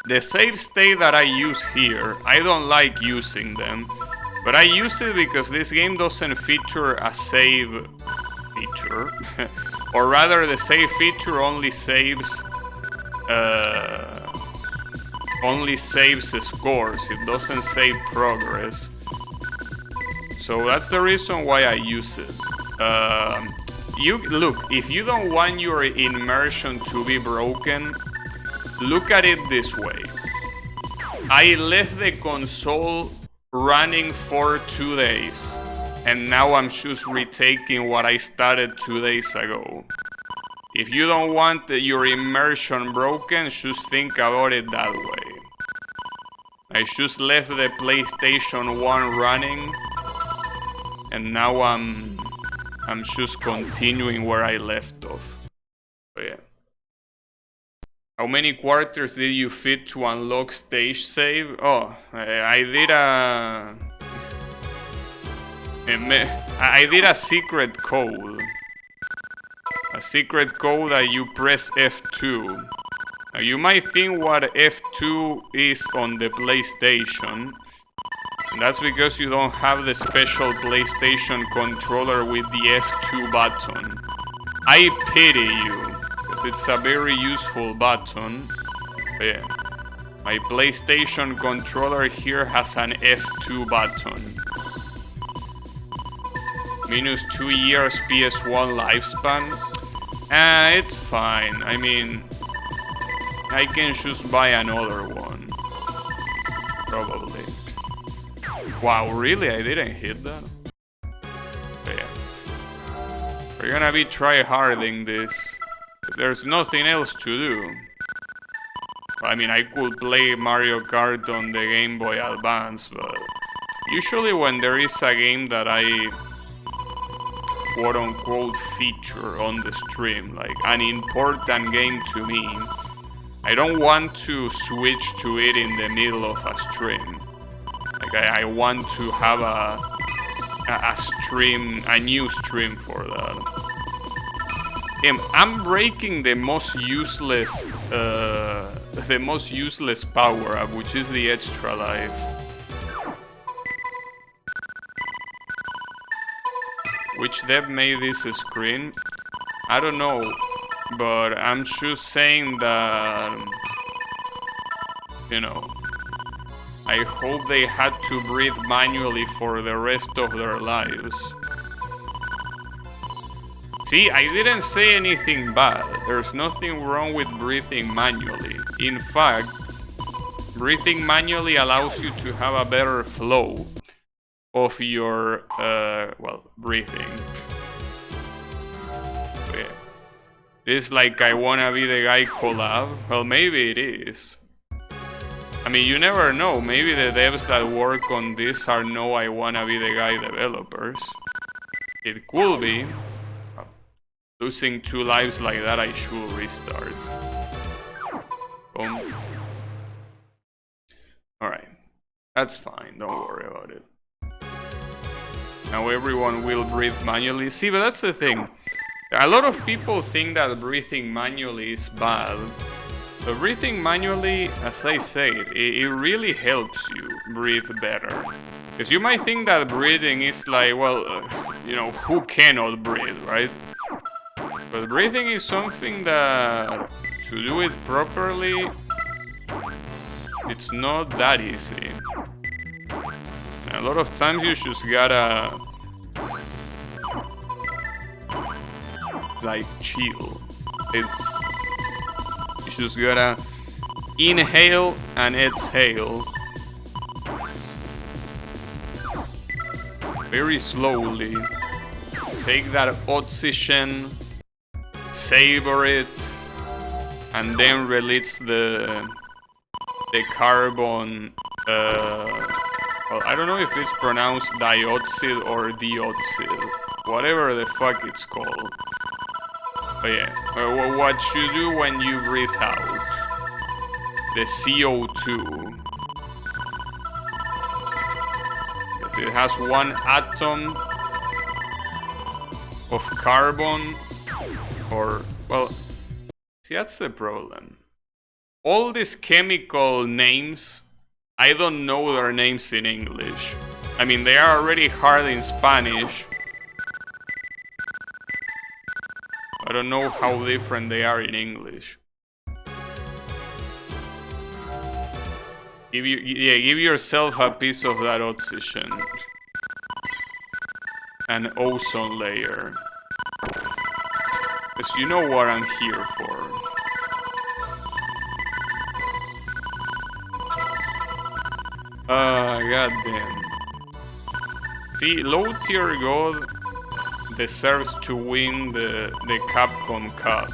Speaker 1: the save state that I use here, I don't like using them, but I use it because this game doesn't feature a save feature, or rather the save feature only saves scores, it doesn't save progress. So that's the reason why I use it. Look, if you don't want your immersion to be broken, look at it this way. I left the console running for 2 days, and now I'm just retaking what I started 2 days ago. If you don't want your immersion broken, just think about it that way. I just left the PlayStation 1 running, and now I'm just continuing where I left off. So yeah. How many quarters did you fit to unlock stage save? Oh, I did a secret code. A secret code that you press F2. Now you might think what F2 is on the PlayStation. And that's because you don't have the special PlayStation controller with the F2 button. I pity you, because it's a very useful button. But yeah, my PlayStation controller here has an F2 button. Minus 2 years PS1 lifespan. It's fine. I mean, I can just buy another one. Probably. Wow, really? I didn't hit that? But yeah. We're gonna be try-harding this, because there's nothing else to do. I mean, I could play Mario Kart on the Game Boy Advance, but usually when there is a game that I quote-unquote feature on the stream, like an important game to me, I don't want to switch to it in the middle of a stream. Like I want to have a stream, a new stream for that. I'm breaking the most useless power-up, which is the extra life. Which dev made this screen? I don't know, but I'm just saying that, you know, I hope they had to breathe manually for the rest of their lives. See, I didn't say anything bad. There's nothing wrong with breathing manually. In fact, breathing manually allows you to have a better flow of your, breathing. So yeah. It's like I wanna be the guy collab. Well, maybe it is. I mean, you never know. Maybe the devs that work on this are no I wanna be the guy developers. It could be. Losing 2 lives like that, I should restart. Boom. Alright. That's fine, don't worry about it. Now everyone will breathe manually. See, but that's the thing. A lot of people think that breathing manually is bad. But breathing manually, as I said, it really helps you breathe better. Because you might think that breathing is like, well, you know, who cannot breathe, right? But breathing is something that, to do it properly, it's not that easy. And a lot of times you just gotta, like, chill. You just gotta inhale and exhale. Very slowly. Take that oxygen, savor it, and then release the carbon. Well, I don't know if it's pronounced dioxide or deoxide, whatever the fuck it's called. But yeah, what you do when you breathe out, the CO2. Yes, it has 1 atom of carbon, or, well, see, that's the problem. All these chemical names, I don't know their names in English. I mean, they are already hard in Spanish. I don't know how different they are in English. Give yourself a piece of that oxygen. An ozone layer. Because you know what I'm here for. Goddamn. See, low tier God deserves to win the Capcom Cup.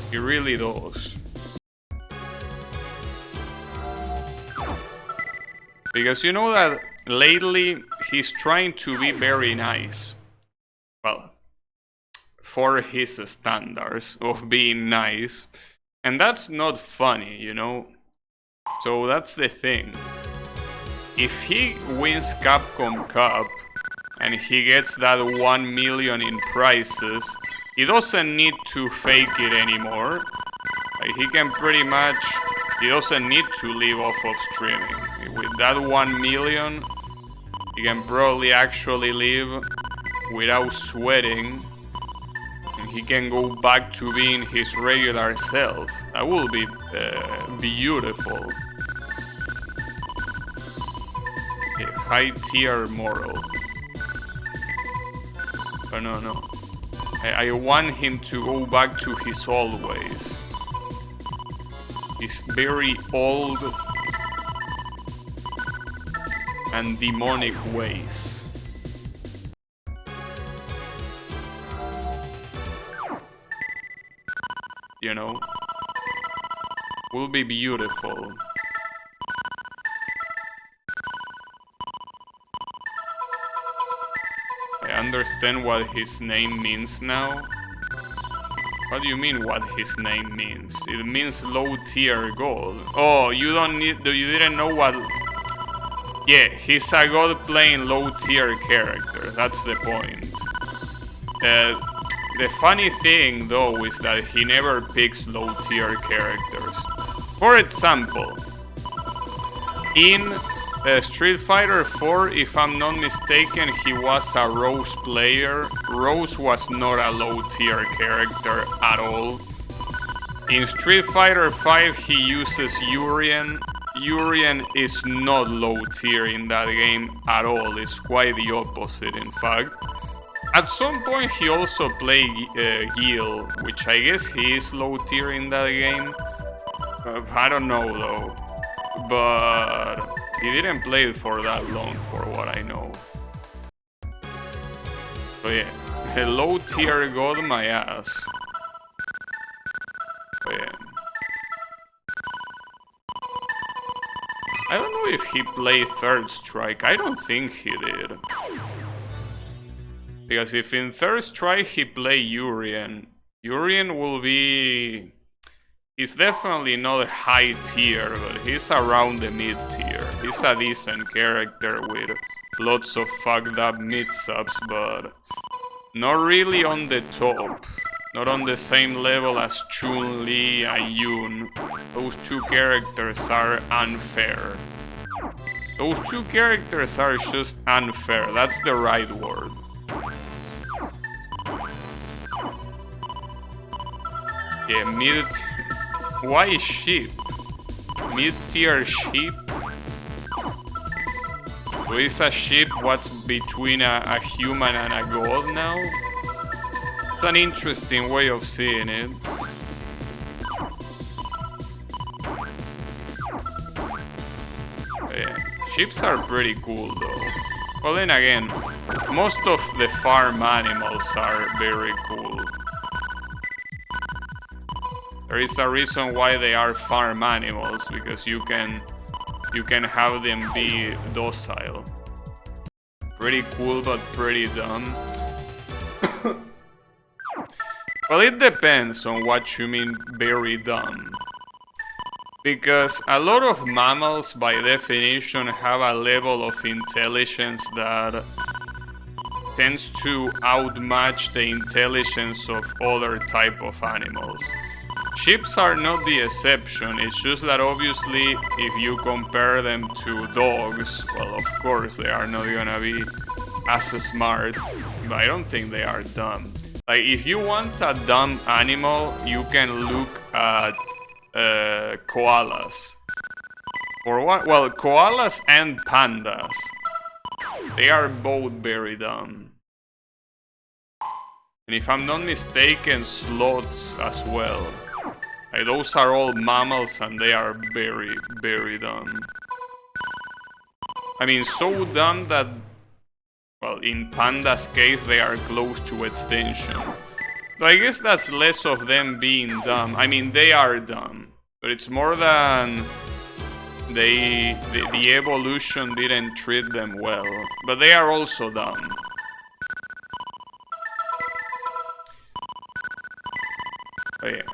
Speaker 1: He really does. Because you know that lately he's trying to be very nice. Well, for his standards of being nice. And that's not funny, you know? So that's the thing. If he wins Capcom Cup and he gets that 1 million in prizes, he doesn't need to fake it anymore. Like, he can pretty much, he doesn't need to live off of streaming. With that 1 million, he can probably actually live without sweating. And he can go back to being his regular self. That will be beautiful. Yeah, high tier moral. Oh, no. I want him to go back to his old ways. His very old and demonic ways. You know? Will be beautiful. I understand what his name means now. What do you mean what his name means? It means low tier gold. Oh, you didn't know what... Yeah, he's a god playing low tier character, that's the point. The funny thing though is that he never picks low tier characters. For example, in Street Fighter 4, if I'm not mistaken, he was a Rose player. Rose was not a low tier character at all. In Street Fighter 5, he uses Urien, Urien is not low tier in that game at all. It's quite the opposite, in fact. At some point, he also played Gil, which I guess he is low tier in that game. I don't know though. But he didn't play it for that long, for what I know. So yeah, a low tier got my ass. So yeah. I don't know if he played Third Strike. I don't think he did. Because if in Third Strike he played Urien, Urien will be... He's definitely not high tier, but he's around the mid tier. He's a decent character with lots of fucked up mid-subs, but not really on the top. Not on the same level as Chun-Li and Yoon. Those two characters are unfair. Those two characters are just unfair. That's the right word. Yeah, mid... Why sheep? Mid-tier sheep? So is a sheep what's between a human and a god now? It's an interesting way of seeing it. Yeah, sheeps are pretty cool though. Well then again, most of the farm animals are very cool. There is a reason why they are farm animals, because you can have them be docile. Pretty cool, but pretty dumb. Well, it depends on what you mean very dumb. Because a lot of mammals, by definition, have a level of intelligence that tends to outmatch the intelligence of other type of animals. Sheeps are not the exception. It's just that obviously if you compare them to dogs, well, of course they are not gonna be as smart, but I don't think they are dumb. Like, if you want a dumb animal, you can look at koalas. Or what? Well, koalas and pandas. They are both very dumb. And if I'm not mistaken, sloths as well. Like, those are all mammals and they are very, very dumb. I mean, so dumb that, well, in panda's case, they are close to extinction. So I guess that's less of them being dumb. I mean, they are dumb, but it's more than the evolution didn't treat them well. But they are also dumb.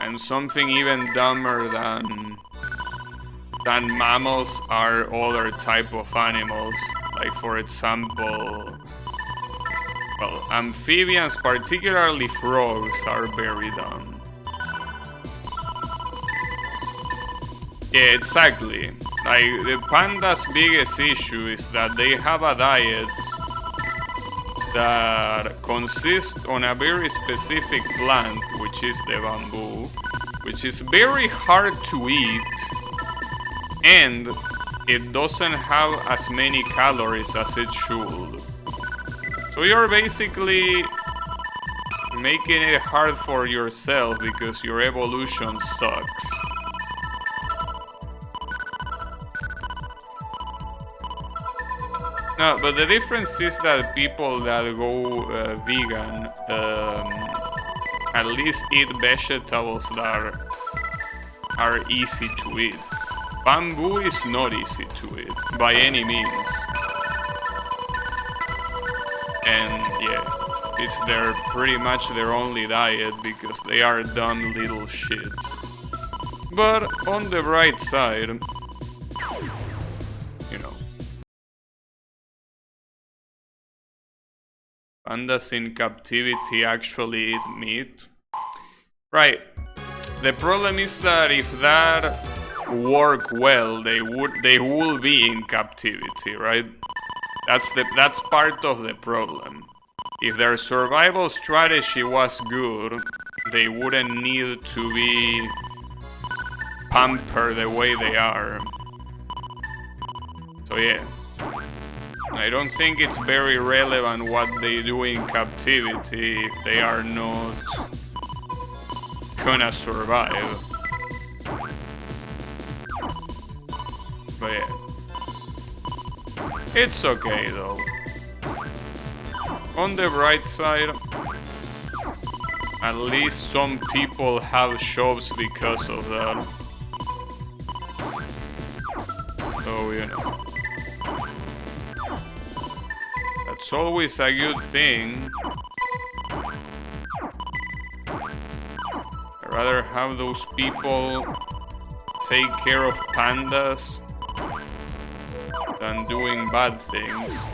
Speaker 1: And something even dumber than mammals are other type of animals. Like, for example, well, amphibians, particularly frogs, are very dumb. Yeah, exactly. Like, the panda's biggest issue is that they have a diet that consists on a very specific plant, which is the bamboo, which is very hard to eat, and it doesn't have as many calories as it should. So you're basically making it hard for yourself because your evolution sucks. No, but the difference is that people that go vegan at least eat vegetables that are easy to eat. Bamboo is not easy to eat, by any means. And yeah, it's pretty much their only diet because they are dumb little shits. But on the bright side, pandas in captivity actually eat meat. Right. The problem is that if that worked well, they will be in captivity, right? That's part of the problem. If their survival strategy was good, they wouldn't need to be pampered the way they are. So yeah, I don't think it's very relevant what they do in captivity if they are not gonna survive. But yeah, it's okay though. On the bright side, at least some people have shops because of that. So, you know, that's always a good thing. I'd rather have those people take care of pandas than doing bad things.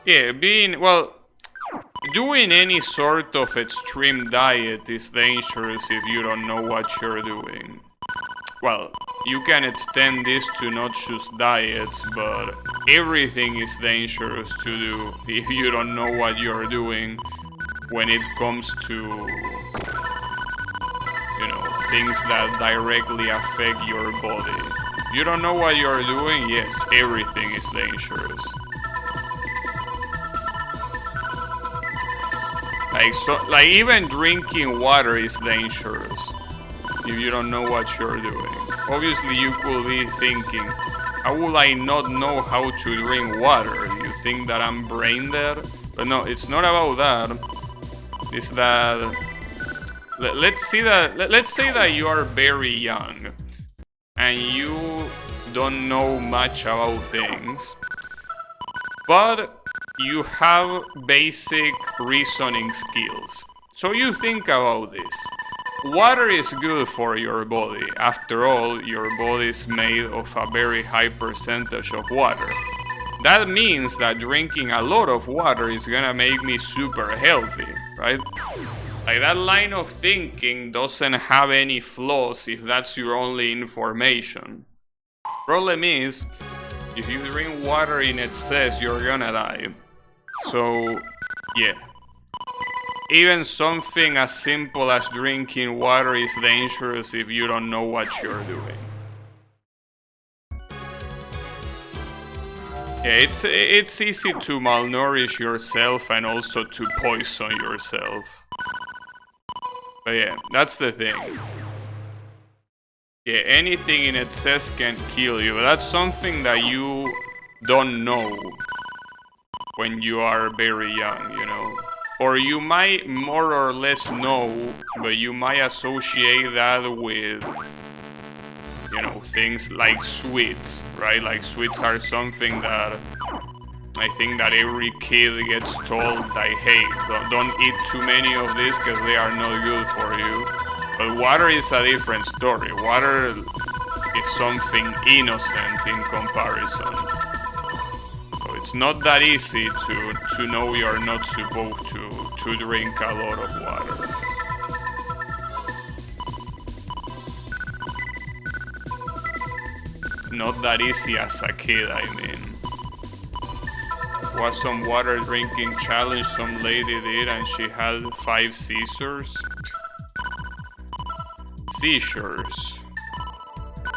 Speaker 1: Yeah, doing any sort of extreme diet is dangerous if you don't know what you're doing. Well, you can extend this to not just diets, but everything is dangerous to do if you don't know what you're doing when it comes to, you know, things that directly affect your body. If you don't know what you're doing, yes, everything is dangerous. Like even drinking water is dangerous if you don't know what you're doing. Obviously, you could be thinking, how will I not know how to drink water? Do you think that I'm brain dead? But no, it's not about that. It's that let's say that you are very young and you don't know much about things, but you have basic reasoning skills. So you think about this. Water is good for your body. After all, your body is made of a very high percentage of water. That means that drinking a lot of water is gonna make me super healthy, right? Like, that line of thinking doesn't have any flaws if that's your only information. Problem is, if you drink water in excess, you're gonna die. So, yeah. Even something as simple as drinking water is dangerous if you don't know what you're doing. Yeah, it's easy to malnourish yourself and also to poison yourself. But yeah, that's the thing. Yeah, anything in excess can kill you. That's something that you don't know when you are very young, you know. Or you might more or less know, but you might associate that with, you know, things like sweets, right? Like, sweets are something that I think that every kid gets told, like, hey, don't eat too many of these because they are not good for you. But water is a different story. Water is something innocent in comparison. So it's not that easy to know you're not supposed to drink a lot of water. Not that easy as a kid, I mean. Was some water drinking challenge some lady did and she had 5 seizures.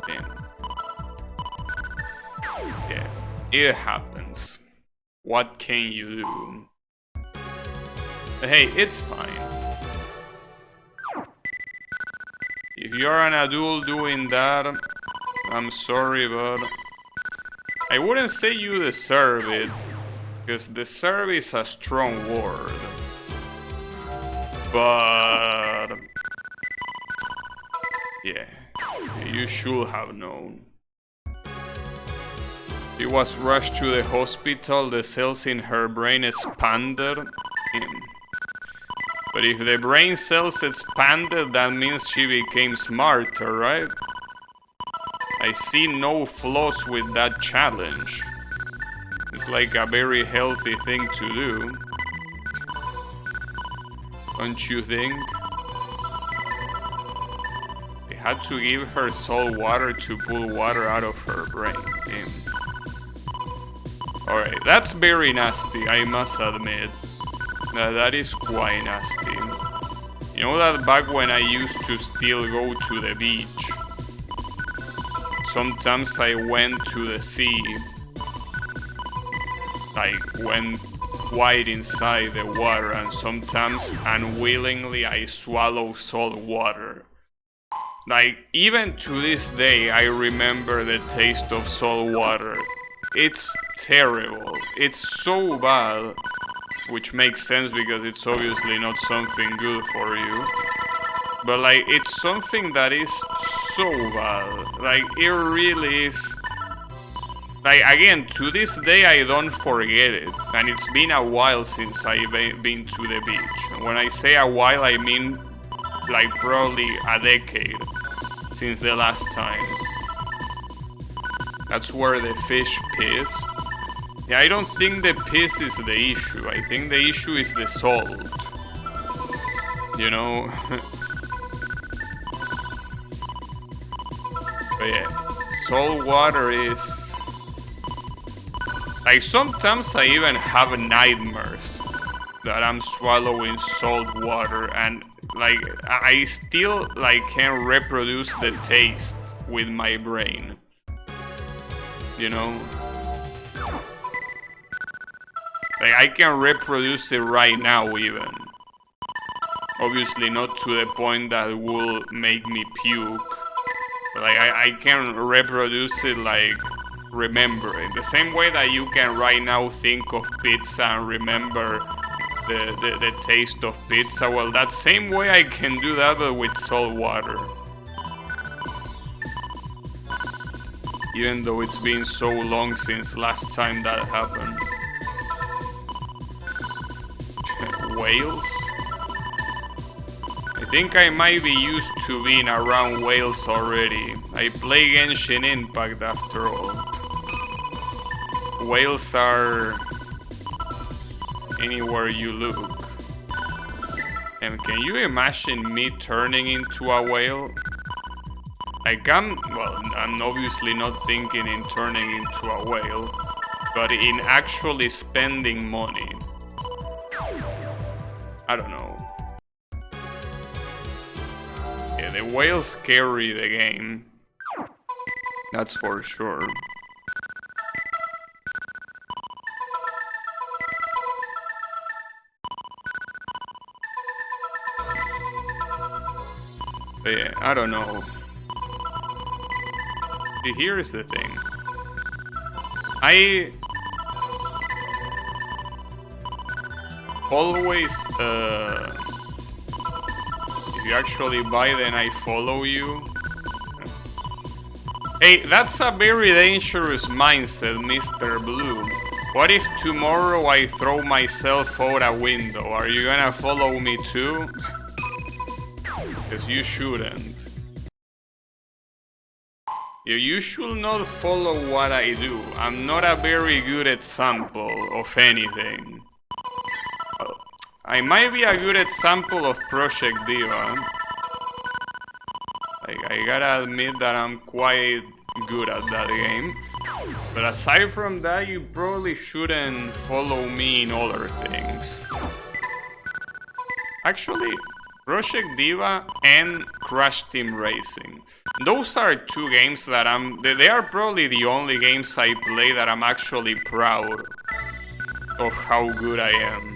Speaker 1: Damn. Yeah, it happens. What can you do? But hey, it's fine. If you're an adult doing that, I'm sorry, but I wouldn't say you deserve it, because deserve is a strong word. But yeah, you should have known. She was rushed to the hospital, the cells in her brain expanded. But if the brain cells expanded, that means she became smarter, right? I see no flaws with that challenge. It's like a very healthy thing to do. Don't you think? They had to give her salt water to pull water out of her brain. Alright, that's very nasty, I must admit. That is quite nasty. You You know that back when I used to still go to the beach, sometimes I went to the sea, like went quite inside the water, and sometimes unwillingly I swallow salt water. Like, even to this day, I remember the taste of salt water. It's terrible. It's so bad. Which makes sense because it's obviously not something good for you. But, like, it's something that is so bad. Like, it really is. Like, again, to this day, I don't forget it. And it's been a while since I've been to the beach. And when I say a while, I mean, like, probably a decade since the last time. That's where the fish piss. Yeah, I don't think the piss is the issue. I think the issue is the salt. You know? But yeah, salt water is... Like, sometimes I even have nightmares that I'm swallowing salt water, and like I still like can reproduce the taste with my brain. You know? Like, I can reproduce it right now even. Obviously not to the point that will make me puke. But like I can reproduce it, like, remember it. The same way that you can right now think of pizza and remember the taste of pizza. Well, that same way I can do that, but with salt water. Even though it's been so long since last time that happened. Whales? I think I might be used to being around whales already. I play Genshin Impact after all. Whales are anywhere you look. And can you imagine me turning into a whale? Like, I'm obviously not thinking in turning into a whale, but in actually spending money. I don't know. Yeah, the whales carry the game. That's for sure. But yeah, I don't know. See, here's the thing. I always, if you actually buy, then I follow you. Hey, that's a very dangerous mindset, Mr. Blue. What if tomorrow I throw myself out a window? Are you gonna follow me too? Because you shouldn't. You should not follow what I do. I'm not a very good example of anything. I might be a good example of Project Diva. Like, I gotta admit that I'm quite good at that game. But aside from that, you probably shouldn't follow me in other things. Actually, Project Diva and Crash Team Racing. Those are two games that they are probably the only games I play that I'm actually proud of how good I am.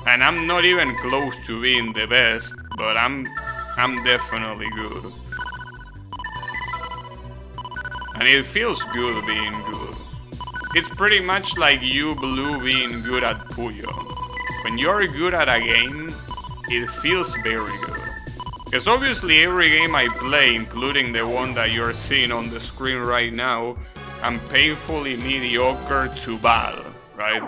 Speaker 1: And I'm not even close to being the best, but I'm definitely good. And it feels good being good. It's pretty much like you, Blue, being good at Puyo. When you're good at a game, it feels very good. Because obviously every game I play, including the one that you're seeing on the screen right now, I'm painfully mediocre to bad, right?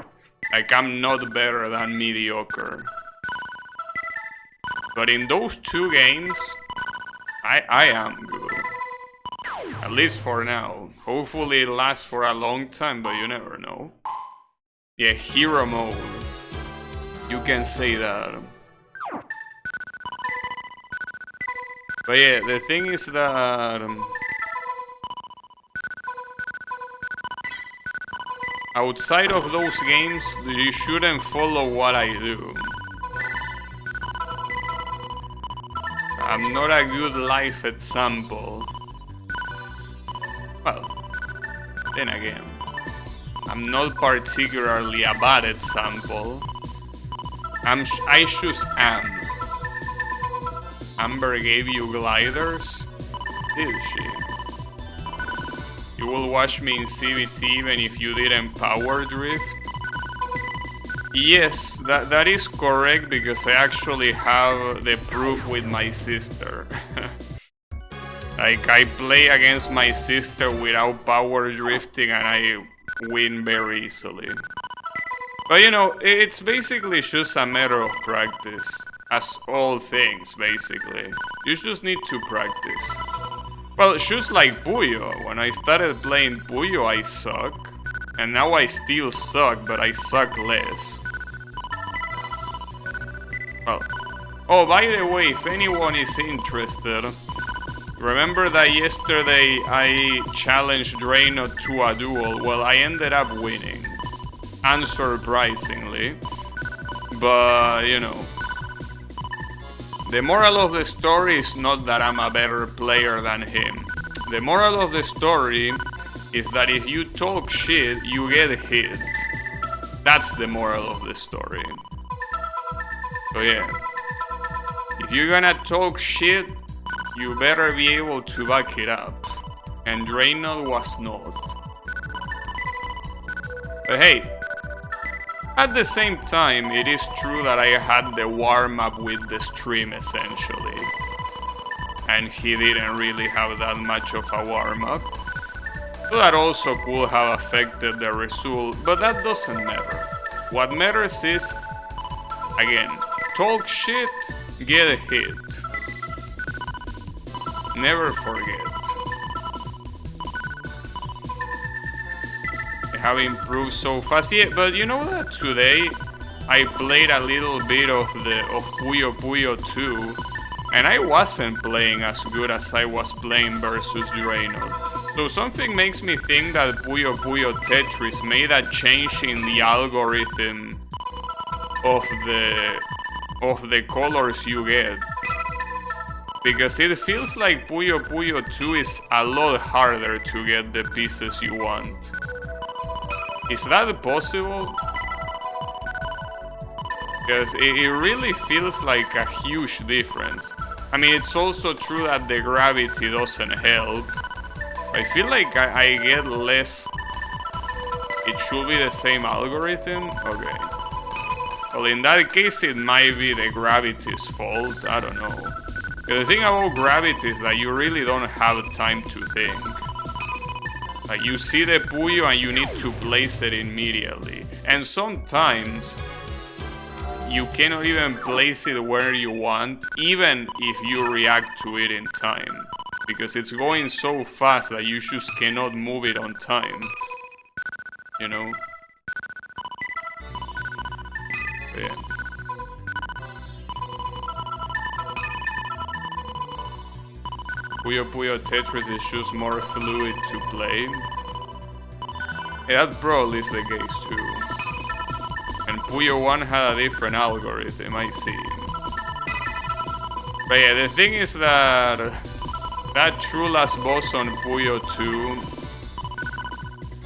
Speaker 1: Like, I'm not better than mediocre. But in those two games, I am good. At least for now. Hopefully it lasts for a long time, but you never know. Yeah, hero mode. You can say that. But yeah, the thing is that... outside of those games, you shouldn't follow what I do. I'm not a good life example. Well, then again, I'm not particularly a bad example. I choose Am. Amber gave you gliders? Did she? You will watch me in CBT even if you didn't power drift? Yes, that is correct because I actually have the proof with my sister. Like, I play against my sister without power drifting and I win very easily. But you know, it's basically just a matter of practice. As all things, basically. You just need to practice. Well, just like Puyo. When I started playing Puyo, I suck. And now I still suck, but I suck less. Well, oh, by the way, if anyone is interested, remember that yesterday I challenged Drano to a duel? Well, I ended up winning, unsurprisingly, but you know, the moral of the story is not that I'm a better player than him. The moral of the story is that if you talk shit, you get hit. That's the moral of the story. So yeah, if you're gonna talk shit, you better be able to back it up. And Draenor was not. But hey, at the same time, it is true that I had the warm-up with the stream, essentially. And he didn't really have that much of a warm-up. So that also could have affected the result, but that doesn't matter. What matters is, again, talk shit, get hit. Never forget. I have improved so fast. Yeah, but you know that today I played a little bit of Puyo Puyo 2, and I wasn't playing as good as I was playing versus Draenor. So something makes me think that Puyo Puyo Tetris made a change in the algorithm of the colors you get. Because it feels like Puyo Puyo 2 is a lot harder to get the pieces you want. Is that possible? Because it really feels like a huge difference. I mean, it's also true that the gravity doesn't help. I feel like I get less. It should be the same algorithm? Okay. Well, in that case, it might be the gravity's fault. I don't know. The thing about gravity is that you really don't have time to think. Like, you see the Puyo and you need to place it immediately. And sometimes you cannot even place it where you want, even if you react to it in time. Because it's going so fast that you just cannot move it on time. You know? So yeah. Puyo Puyo Tetris is just more fluid to play. Yeah, that probably is the case too. And Puyo 1 had a different algorithm, I see. But yeah, the thing is that true last boss on Puyo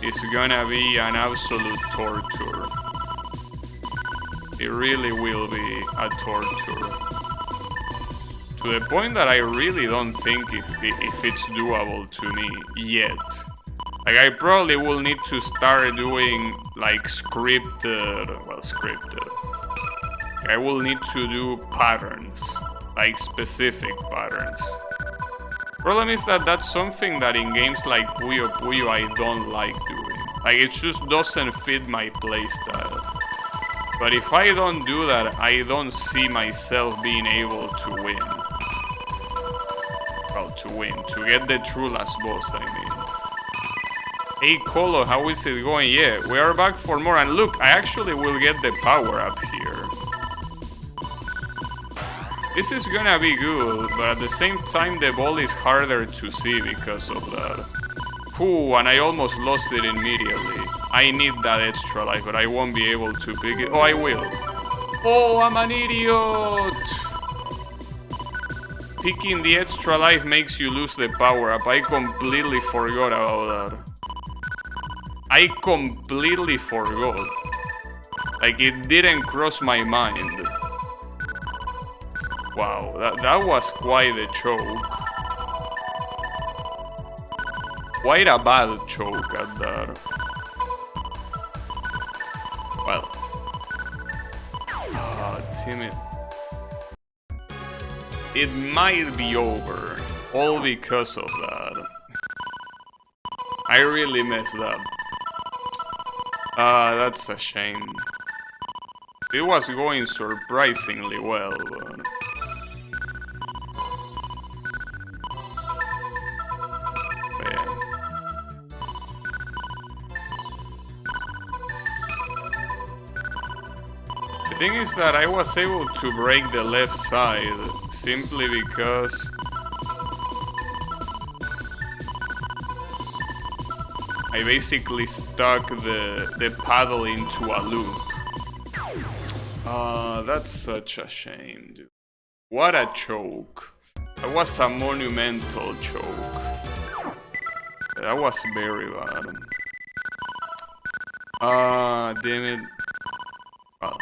Speaker 1: 2 is gonna be an absolute torture. It really will be a torture. To the point that I really don't think if it's doable to me yet. Like, I probably will need to start doing like scripted. I will need to do patterns, like specific patterns. Problem is that that's something that in games like Puyo Puyo I don't like doing. Like, it just doesn't fit my playstyle. But if I don't do that, I don't see myself being able to win. Well, to get the true last boss, I mean. Hey Colo, how is it going? Yeah, we are back for more, and look, I actually will get the power up here. This is gonna be good, but at the same time the ball is harder to see because of that. Ooh, and I almost lost it immediately. I need that extra life, but I won't be able to pick it. Oh, I will. Oh, I'm an idiot! picking the extra life makes you lose the power-up. I completely forgot about that. I completely forgot. Like, it didn't cross my mind. Wow, that was quite a choke. Quite a bad choke at that. Well. Damn it. It might be over. All because of that. I really messed up. That's a shame. It was going surprisingly well, but... The thing is that I was able to break the left side simply because I basically stuck the paddle into a loop. That's such a shame, dude. What a choke. That was a monumental choke. That was very bad. Damn it. Well,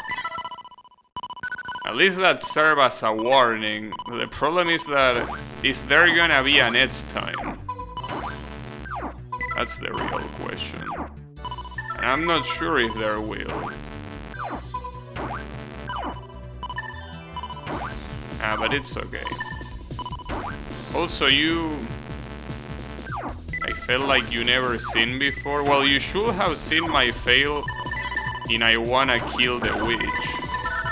Speaker 1: at least that served as a warning. The problem is that, is there gonna be a next time? That's the real question. And I'm not sure if there will. But it's okay. Also, I felt like you never seen before. Well, you should have seen my fail in I Wanna Kill the Witch.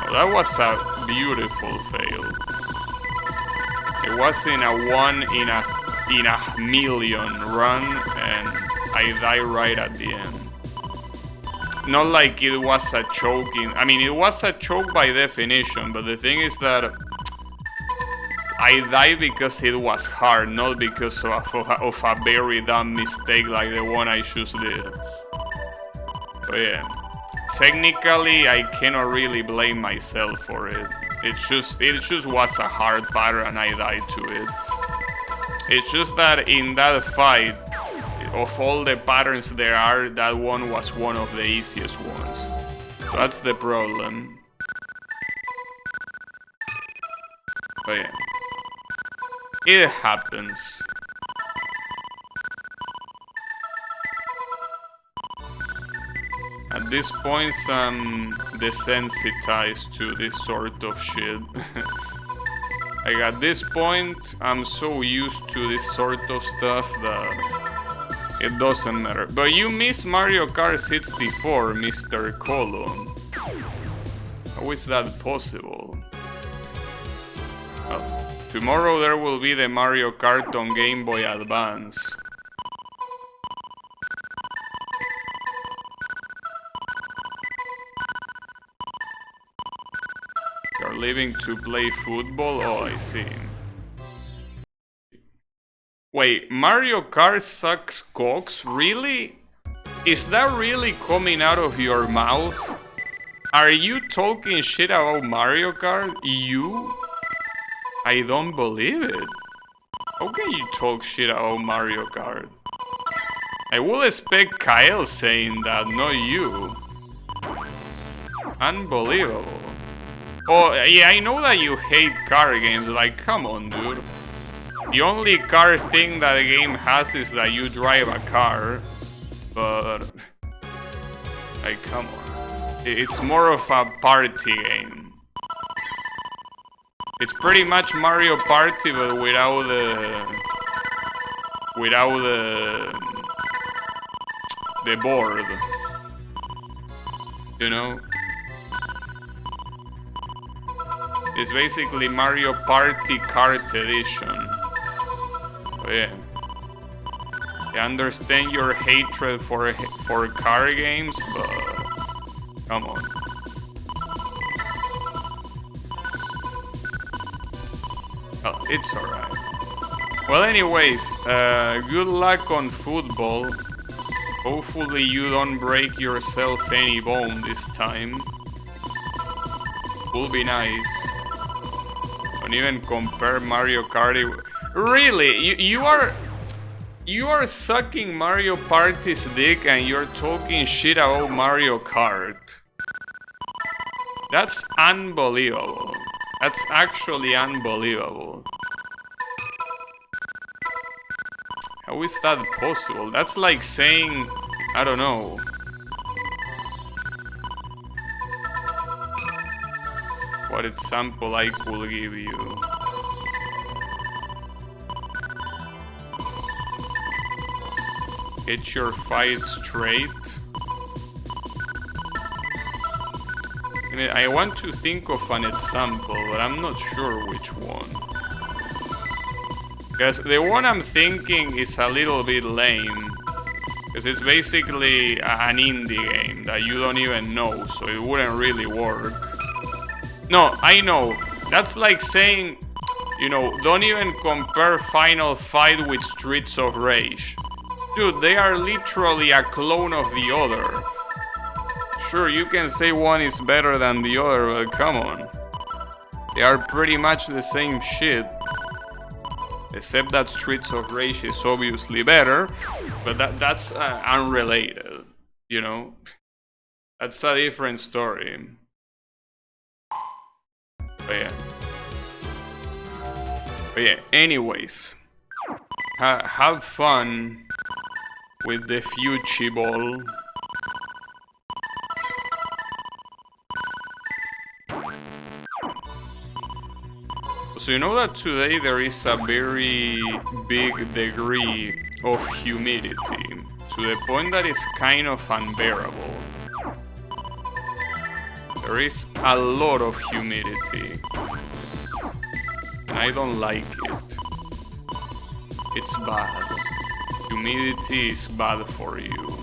Speaker 1: Oh, that was a beautiful fail. It was in a 1 in a million run, and I died right at the end. Not like it was a choking. I mean, it was a choke by definition, but the thing is that I died because it was hard, not because of a very dumb mistake like the one I just did. So yeah, technically I cannot really blame myself for it. It just was a hard pattern and I died to it. It's just that in that fight, of all the patterns there are, that one was one of the easiest ones. So that's the problem. But yeah. It happens. At this point, I'm desensitized to this sort of shit. Like at this point, I'm so used to this sort of stuff that it doesn't matter. But you miss Mario Kart 64, Mr. Colon. How is that possible? Well, tomorrow there will be the Mario Kart on Game Boy Advance. You're leaving to play football? Oh, I see. Wait, Mario Kart sucks cocks? Really? Is that really coming out of your mouth? Are you talking shit about Mario Kart? You? I don't believe it. How can you talk shit about Mario Kart? I will expect Kyle saying that, not you. Unbelievable. Oh, yeah, I know that you hate car games, like, come on, dude. The only car thing that the game has is that you drive a car, but... like, come on. It's more of a party game. It's pretty much Mario Party, but without the board. You know? It's basically Mario Party Kart Edition. Oh yeah. I understand your hatred for car games, but come on. Oh, it's alright. Well, anyways, good luck on football. Hopefully you don't break yourself any bone this time. Will be nice. Don't even compare Mario Kart. Really? You are sucking Mario Party's dick and you're talking shit about Mario Kart. That's unbelievable. That's actually unbelievable. How is that possible? That's like saying, I don't know. What example I could give you? Get your fight straight. I want to think of an example, but I'm not sure which one. Because the one I'm thinking is a little bit lame. Because it's basically an indie game that you don't even know, so it wouldn't really work. No, I know. That's like saying, you know, don't even compare Final Fight with Streets of Rage. Dude, they are literally a clone of the other. Sure, you can say one is better than the other, but come on. They are pretty much the same shit. Except that Streets of Rage is obviously better, but that's unrelated, you know? That's a different story. But yeah, anyways. Have fun with the Fuchi Ball. So you know that today there is a very big degree of humidity, to the point that it's kind of unbearable. There is a lot of humidity, and I don't like it. It's bad. Humidity is bad for you.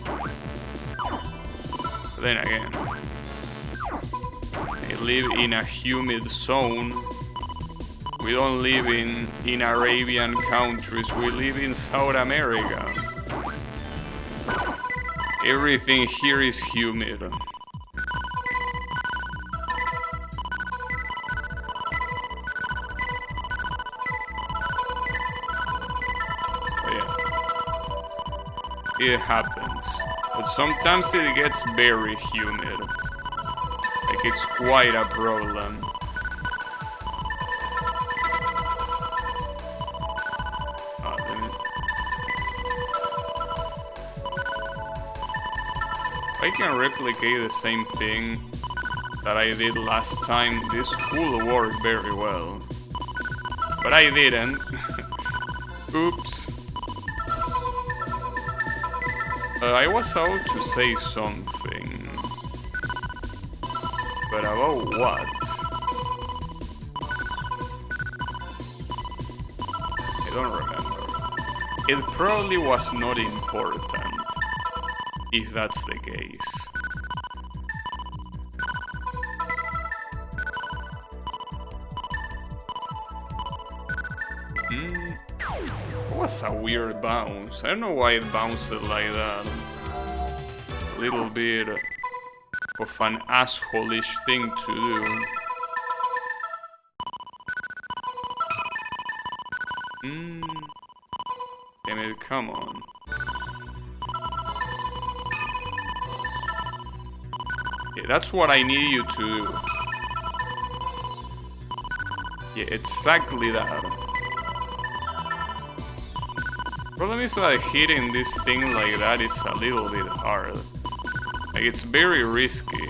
Speaker 1: But then again, I live in a humid zone. We don't live in Arabian countries, we live in South America. Everything here is humid. But yeah, it happens. But sometimes it gets very humid. Like it's quite a problem. I can replicate the same thing that I did last time. This could work very well. But I didn't. Oops. I was about to say something. But about what? I don't remember. It probably was not important. If that's the case. It was a weird bounce. I don't know why it bounced like that. A little bit of an asshole-ish thing to do. Damn it, come on. Yeah, that's what I need you to do. Yeah, exactly that. Problem is that hitting this thing like that is a little bit hard. Like, it's very risky.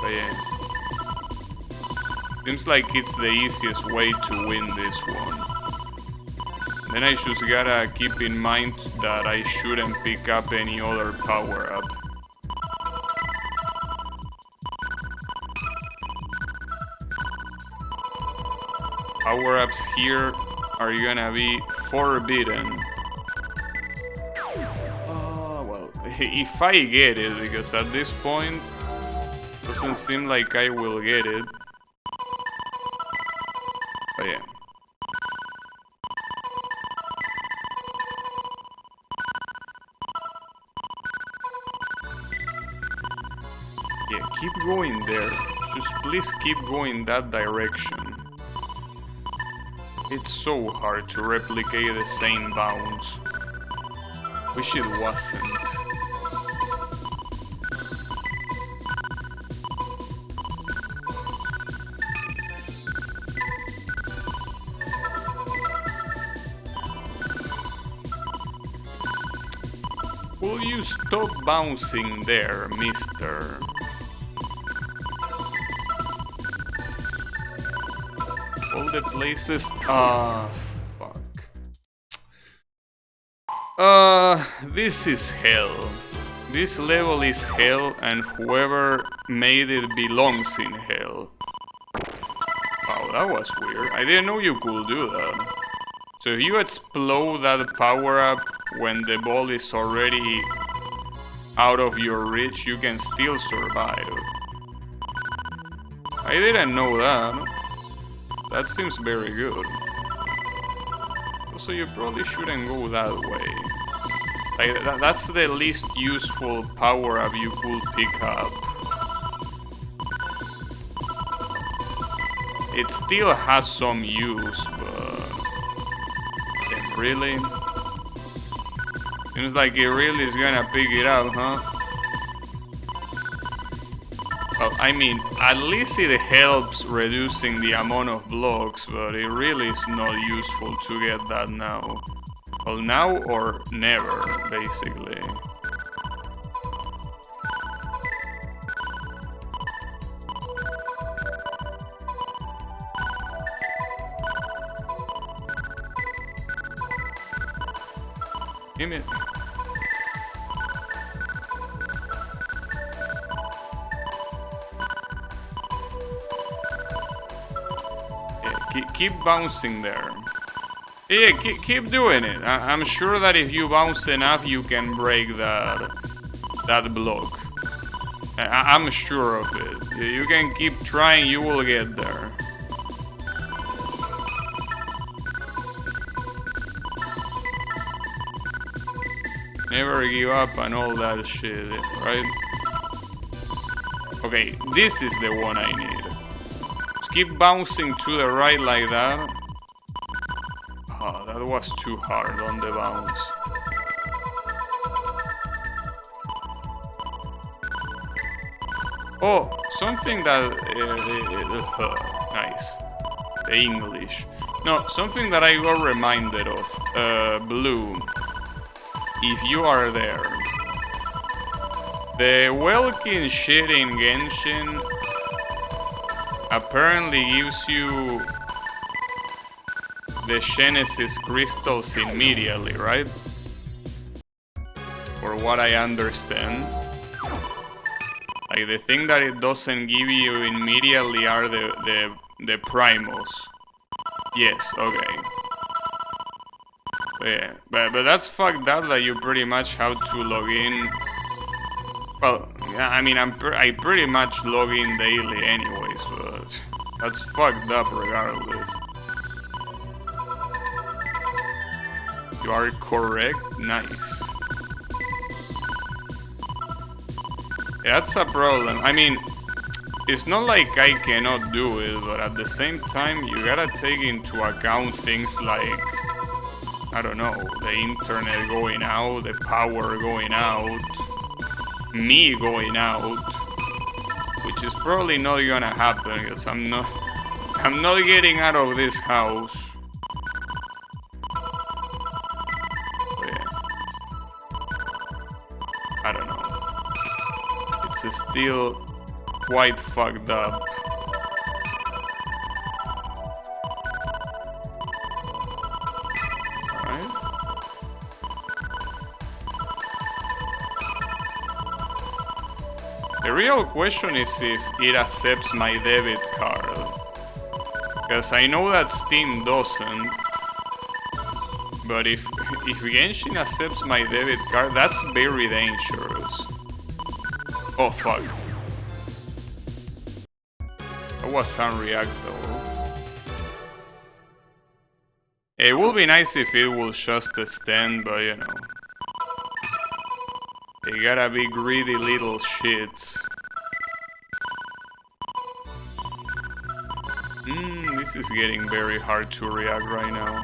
Speaker 1: But yeah. Seems like it's the easiest way to win this one. Then I just gotta keep in mind that I shouldn't pick up any other power-up. Power-ups here are gonna be forbidden. Oh, well, if I get it, because at this point, doesn't seem like I will get it. But yeah. Yeah, keep going there. Just please keep going that direction. It's so hard to replicate the same bounce. Wish it wasn't. Will you stop bouncing there, mister? All the places... Ah, fuck. This is hell. This level is hell, and whoever made it belongs in hell. Wow, that was weird. I didn't know you could do that. So if you explode that power-up when the ball is already out of your reach, you can still survive. I didn't know that. That seems very good. Also, you probably shouldn't go that way. Like, that's the least useful power-up you could pick up. It still has some use, but... Really? Seems like it really is gonna pick it up, huh? Well, I mean, at least it helps reducing the amount of blocks, but it really is not useful to get that now. Well, now or never, basically. Give me... Keep bouncing there. Yeah, keep doing it. I'm sure that if you bounce enough, you can break that block. I'm sure of it. You can keep trying, you will get there. Never give up and all that shit, right? Okay, this is the one I need. Keep bouncing to the right like that. Oh, that was too hard on the bounce. Oh, something that... nice. The English. No, something that I got reminded of. Blue. If you are there. The Welkin shit in Genshin... apparently gives you the Genesis crystals immediately, right? For what I understand. Like, the thing that it doesn't give you immediately are the primos. Yes, okay. Yeah, but that's fucked up that you pretty much have to log in. Well, yeah, I mean, I pretty much log in daily anyways, but that's fucked up regardless. You are correct? Nice. Yeah, that's a problem. I mean, it's not like I cannot do it, but at the same time, you gotta take into account things like, I don't know, the internet going out, the power going out, me going out, which is probably not gonna happen because I'm not getting out of this house. But yeah. I don't know. It's still quite fucked up. The real question is if it accepts my debit card. Because I know that Steam doesn't. But if Genshin accepts my debit card, that's very dangerous. Oh fuck. That was unreactable. It would be nice if it will just stand, but you know. They gotta be greedy little shits. This is getting very hard to react right now.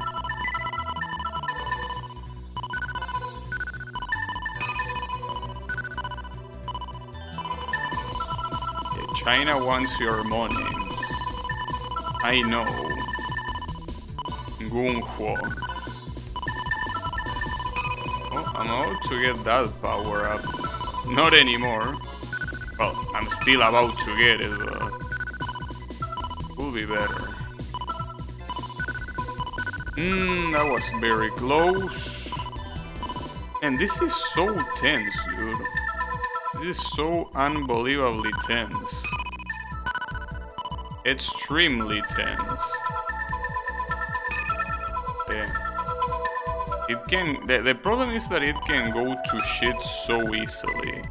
Speaker 1: Yeah, China wants your money. I know. Gunhuo. Oh, I'm about to get that power up. Not anymore. Well, I'm still about to get it, but will be better. That was very close. And this is so tense, dude. This is so unbelievably tense. Extremely tense. Yeah. It can. The problem is that it can go to shit so easily.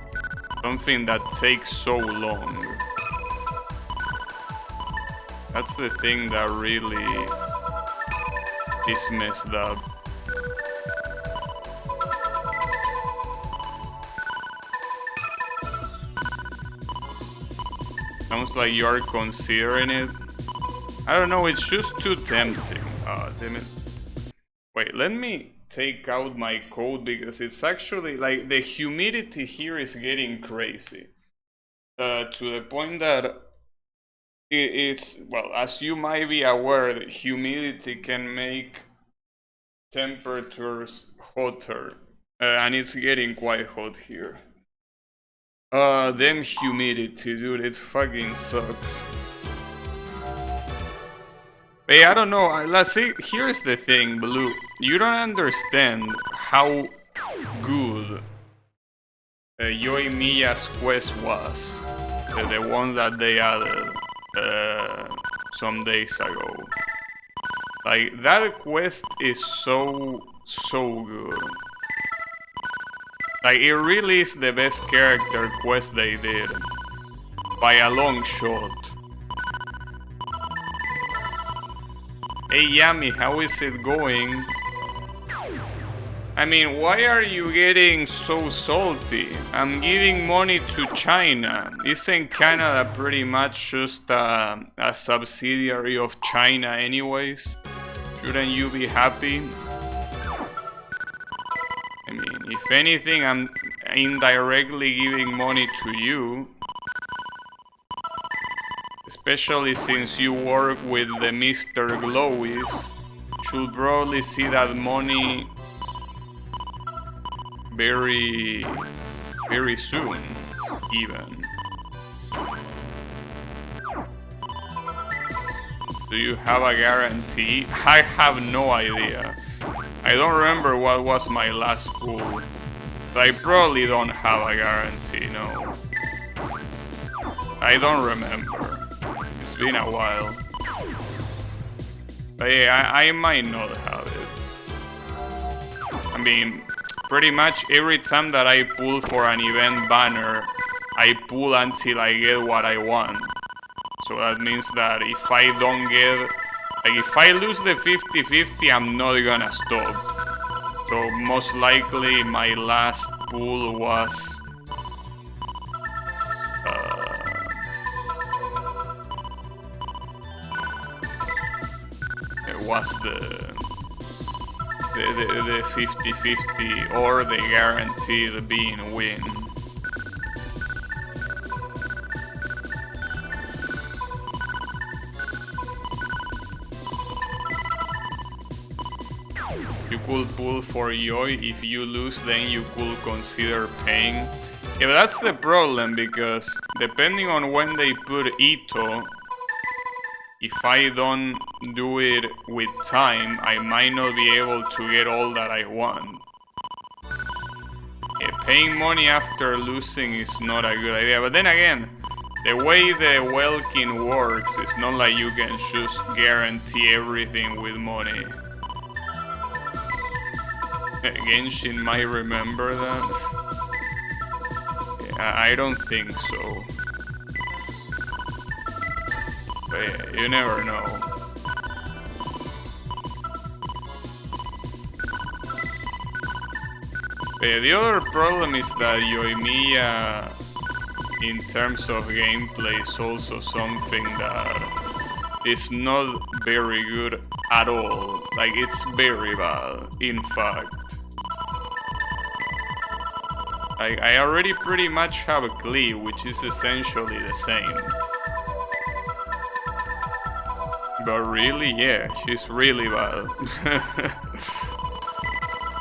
Speaker 1: Something that takes so long. That's the thing that really is messed up. Sounds like you are considering it. I don't know, it's just too tempting. Oh, damn it. Wait, let me take out my code because it's actually like the humidity here is getting crazy. To the point that it's, well, as you might be aware, the humidity can make temperatures hotter. And it's getting quite hot here. Damn humidity, dude, it fucking sucks. Hey, I don't know, let's see, here's the thing, Blue. You don't understand how good Yoimiya's quest was. The one that they added some days ago. Like, that quest is so good. Like, it really is the best character quest they did. By a long shot. Hey Yami, how is it going? I mean, why are you getting so salty? I'm giving money to China. Isn't Canada pretty much just a subsidiary of China anyways? Shouldn't you be happy? I mean, if anything, I'm indirectly giving money to you. Especially since you work with the Mr. Glowies, should probably see that money very soon, even. Do you have a guarantee? I have no idea. I don't remember what was my last pool. I probably don't have a guarantee, no. I don't remember. It's been a while. But yeah, I might not have it. I mean, pretty much every time that I pull for an event banner, I pull until I get what I want. So that means that if I don't get... Like, if I lose the 50-50, I'm not gonna stop. So most likely my last pull was... was the 50-50 or the guaranteed being win. You could pull for Yoi. If you lose, then you could consider paying. Yeah, but that's the problem, because depending on when they put Ito, if I don't do it with time, I might not be able to get all that I want. Yeah, paying money after losing is not a good idea. But then again, the way the Welkin works, it's not like you can just guarantee everything with money. Genshin might remember that. Yeah, I don't think so. But yeah, you never know. But yeah, the other problem is that Yoimiya, in terms of gameplay, is also something that is not very good at all. Like, it's very bad, in fact. I already pretty much have a Klee, which is essentially the same. But really, yeah, she's really bad.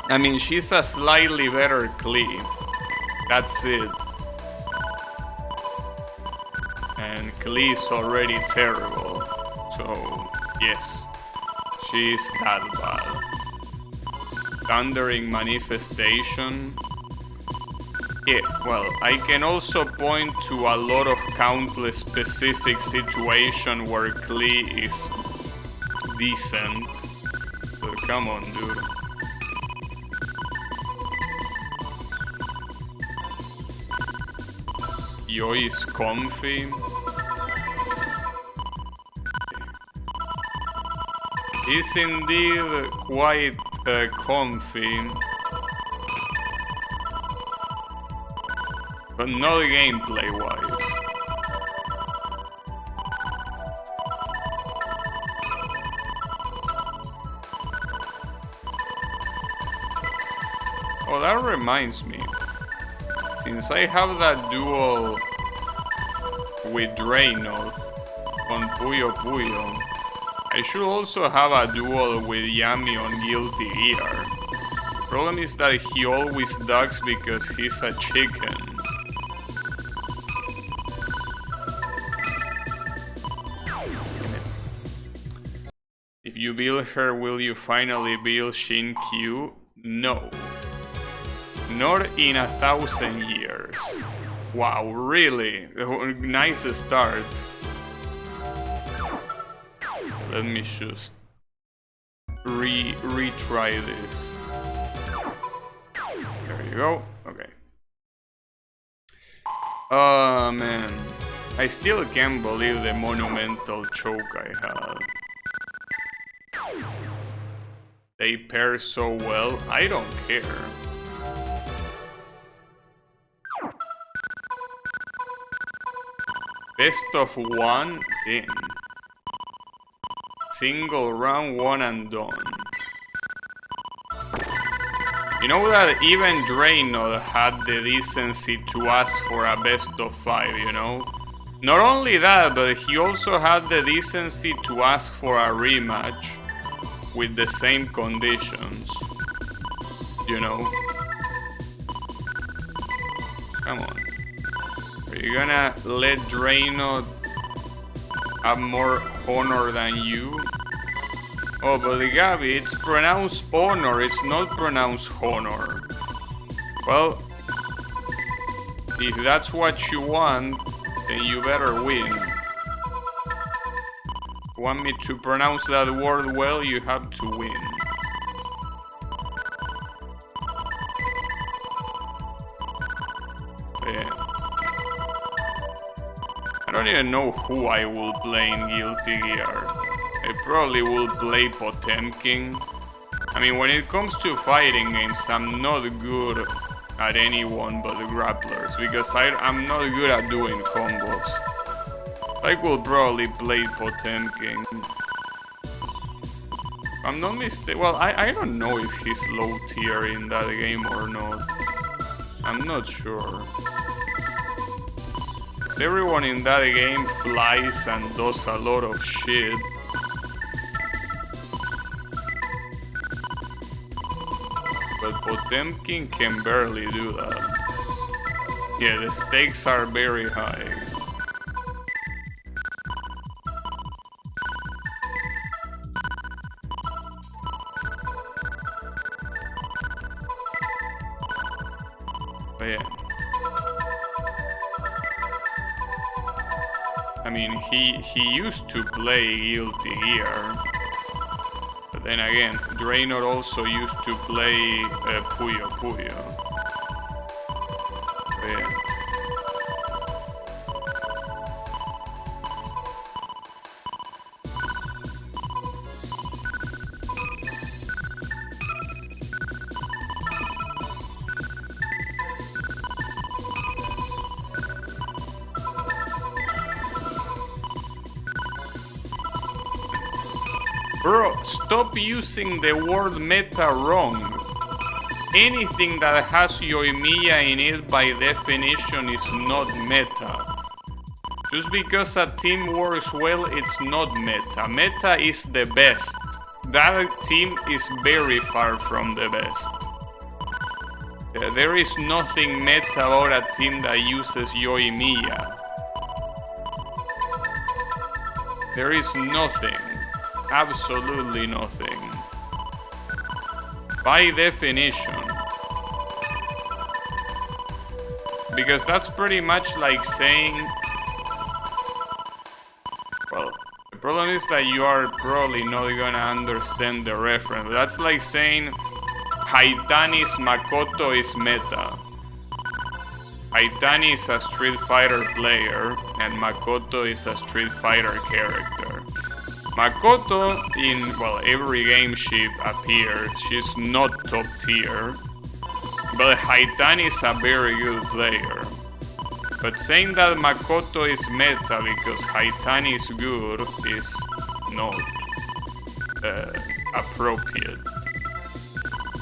Speaker 1: I mean, she's a slightly better Klee. That's it. And Klee is already terrible. So, yes, she's that bad. Thundering Manifestation. Yeah, well, I can also point to a lot of countless specific situations where Klee is decent. So come on, dude. Yo is comfy. Is indeed quite comfy. But not gameplay-wise. Oh, that reminds me. Since I have that duel with Draynoth on Puyo Puyo, I should also have a duel with Yami on Guilty Gear. Problem is that he always ducks because he's a chicken. If you build her, will you finally build Shin Q? No. Not in 1,000 years. Wow, really? Nice start. Let me just retry this. There you go. Okay. Oh man. I still can't believe the monumental choke I had. They pair so well, I don't care. Best of one, damn. Single round, one and done. You know that even Draynoth had the decency to ask for a best of 5, you know? Not only that, but he also had the decency to ask for a rematch with the same conditions, you know? Come on. Are you gonna let Draynoth have more honor than you? Oh, but Gabi, it's pronounced honor, it's not pronounced honor. Well, if that's what you want, then you better win. Want me to pronounce that word well, you have to win. Yeah. I don't even know who I will play in Guilty Gear. I probably will play Potemkin. I mean, when it comes to fighting games, I'm not good at anyone but the grapplers, because I'm not good at doing combos. I will probably play Potemkin. I'm not mistaken. Well, I don't know if he's low tier in that game or not. I'm not sure. Because everyone in that game flies and does a lot of shit. But Potemkin can barely do that. Yeah, the stakes are very high. But yeah. I mean, he used to play Guilty Gear. But then again, Draynoth also used to play Puyo Puyo. But yeah. Bro, stop using the word meta wrong. Anything that has Yoimiya in it by definition is not meta. Just because a team works well, it's not meta. Meta is the best. That team is very far from the best. There is nothing meta about a team that uses Yoimiya. There is nothing. Absolutely nothing. By definition. Because that's pretty much like saying... Well, the problem is that you are probably not gonna understand the reference. That's like saying Haitani's Makoto is meta. Haitani is a Street Fighter player and Makoto is a Street Fighter character. Makoto, in, well, every game she appears, she's not top tier. But Haitani is a very good player. But saying that Makoto is meta because Haitani is good is not appropriate.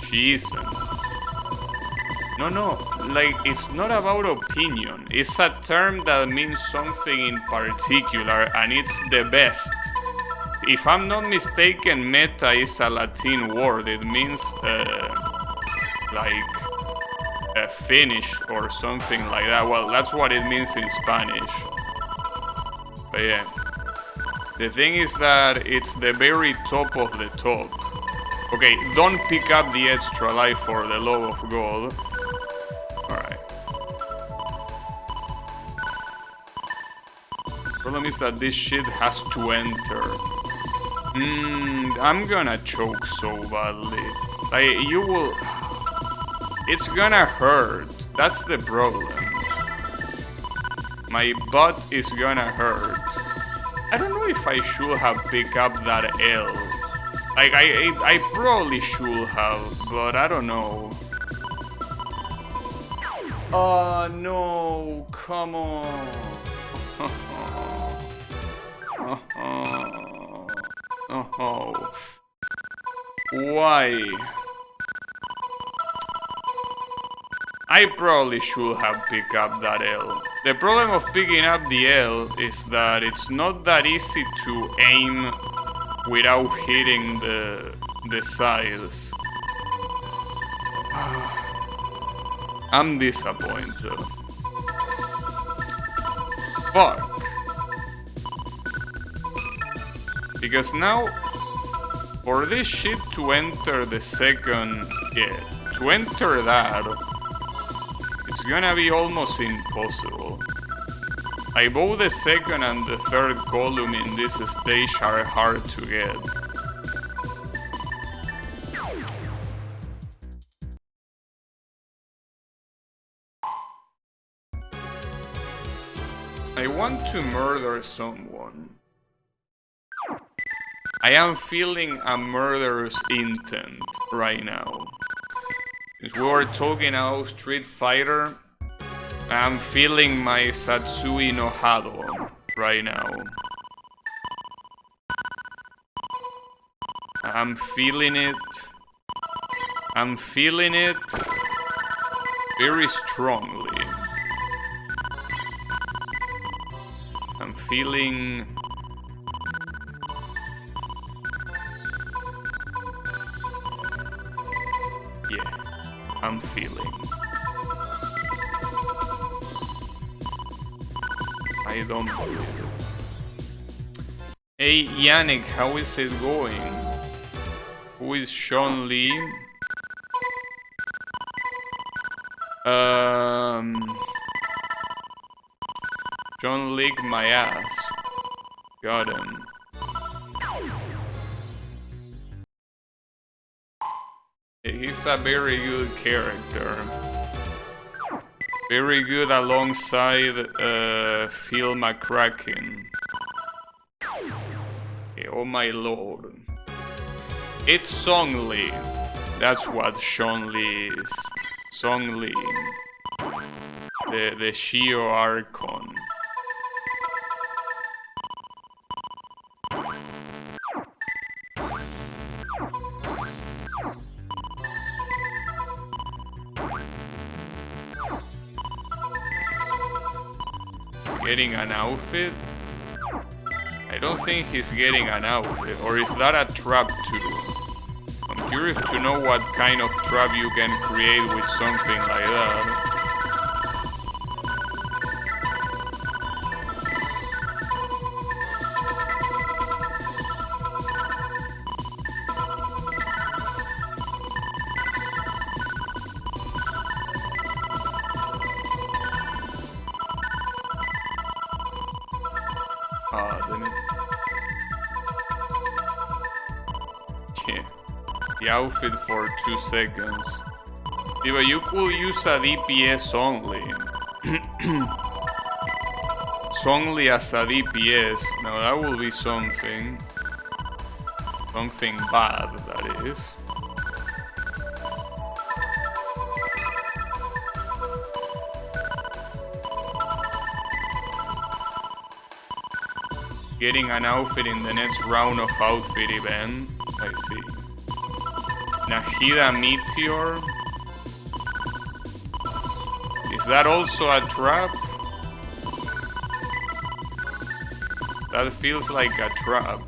Speaker 1: She isn't. No, like, it's not about opinion. It's a term that means something in particular and it's the best. If I'm not mistaken, meta is a Latin word. It means like finished or something like that. Well, that's what it means in Spanish. But yeah, the thing is that it's the very top of the top. Okay, don't pick up the extra life for the love of God. Alright. Problem is that this shit has to enter. I'm gonna choke so badly. Like, you will... It's gonna hurt. That's the problem. My butt is gonna hurt. I don't know if I should have picked up that L. Like, I probably should have, but I don't know. Oh no, come on. Oh. Why? I probably should have picked up that L. The problem of picking up the L is that it's not that easy to aim without hitting the sides. I'm disappointed. Fuck. Because now, for this shit to enter the second... Yeah, to enter that, it's gonna be almost impossible. Both the second and the third column in this stage are hard to get. I want to murder someone. I am feeling a murderous intent right now. Since we were talking about Street Fighter, I'm feeling my Satsui no Hado right now. I'm feeling it. I'm feeling it very strongly. I'm feeling... Yeah, I'm feeling. I don't know. Hey Yannick, how is it going? Who is Sean Lee? John licked my ass. Got him. He's a very good character. Very good alongside Phil McCracken. Okay, oh my lord. It's Song Lee. That's what Sean Lee is. Song Lee. The Shio Archon. Getting an outfit? I don't think he's getting an outfit. Or is that a trap too? I'm curious to know what kind of trap you can create with something like that. Damn it. Yeah. The outfit for 2 seconds. Yeah, but you could use a DPS only. It's only as a DPS. Now that will be something. Something bad, that is. Getting an outfit in the next round of outfit event. I see. Nahida Meteor. Is that also a trap? That feels like a trap.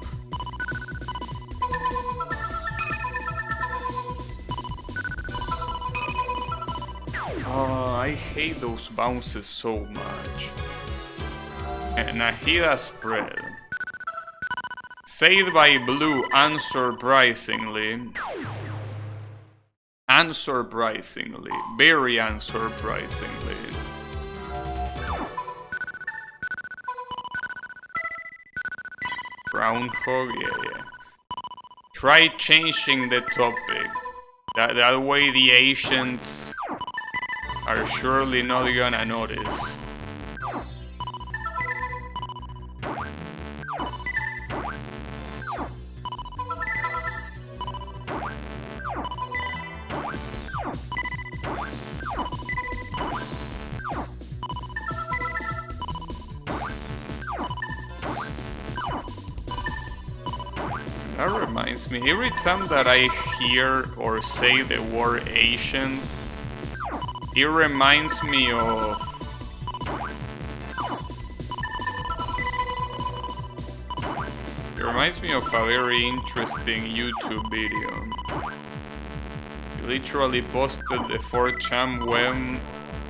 Speaker 1: Oh, I hate those bounces so much. And Nahida Spread. Saved by Blue, unsurprisingly. Unsurprisingly. Very unsurprisingly. Groundhog, yeah. Try changing the topic. That way the Asians are surely not gonna notice. That reminds me, every time that I hear or say the word Asian, it reminds me of... It reminds me of a very interesting YouTube video. He literally posted the 4chan web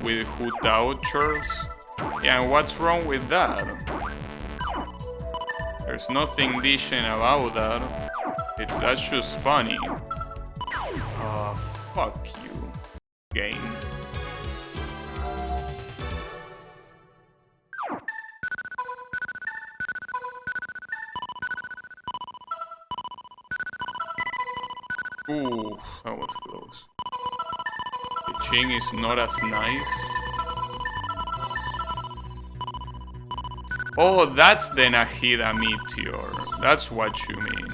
Speaker 1: with Hutao churls. Yeah, and what's wrong with that? There's nothing decent about that. That's just funny. Fuck you, game. Ooh, that was close. The Ching is not as nice. Oh, that's the Nahida Meteor. That's what you mean.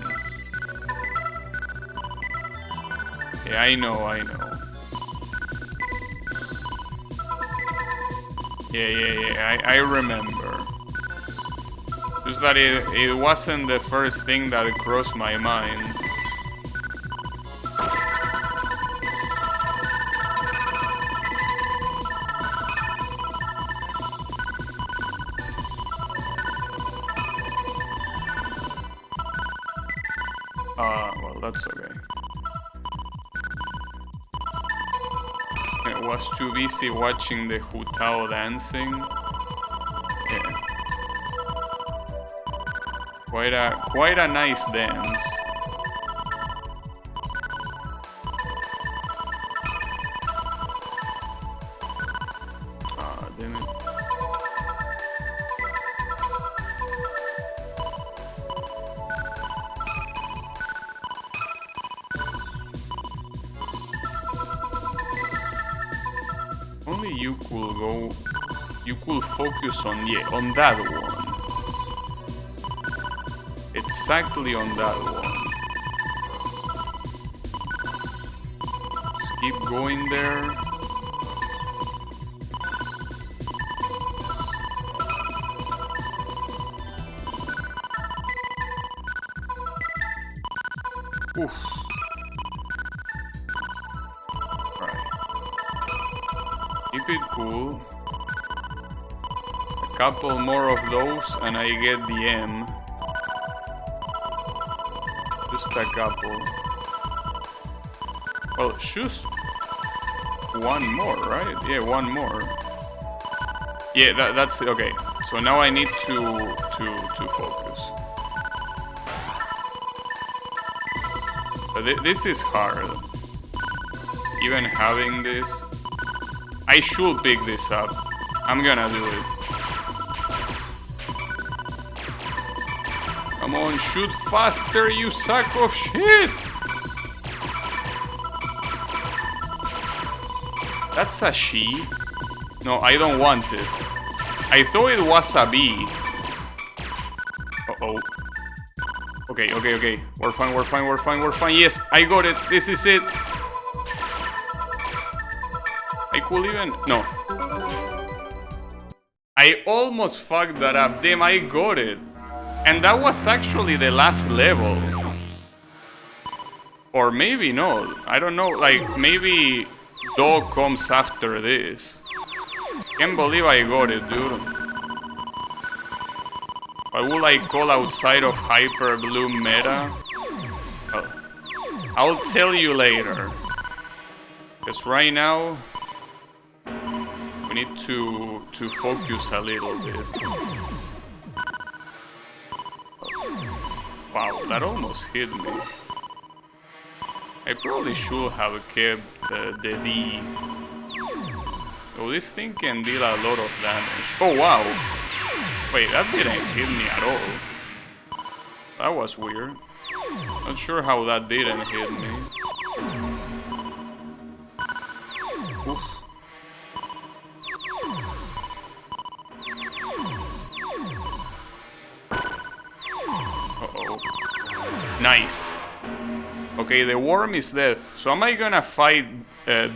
Speaker 1: Yeah, I know. Yeah, I remember. Just that it wasn't the first thing that crossed my mind. Well, that's okay. I was too busy watching the Hutao dancing. Yeah. Quite a nice dance. Damn it. Only you could go. You could focus on that one. Exactly on that one. Just keep going there. Oof. Right. Keep it cool. couple more of those and I get the M. Just a couple. Well, choose one more, right? Yeah, one more. Yeah, that's it. Okay. So now I need to focus. But this is hard. Even having this, I should pick this up. I'm gonna do it. Come on, shoot faster, you sack of shit! That's a she? No, I don't want it. I thought it was a bee. Uh-oh. Okay, okay, okay. We're fine, we're fine, we're fine, we're fine. Yes, I got it. This is it. I could even... No. I almost fucked that up. Damn, I got it. And that was actually the last level. Or maybe no. I don't know. Like, maybe Dog comes after this. Can't believe I got it, dude. What would I call outside of Hyper Blue meta? I'll tell you later. Because right now, we need to focus a little bit. Wow, that almost hit me. I probably should have kept the D. So this thing can deal a lot of damage. Oh wow! Wait, that didn't hit me at all. That was weird. Not sure how that didn't hit me. Oof. Uh-oh. Nice. Okay, the worm is dead. So am I gonna fight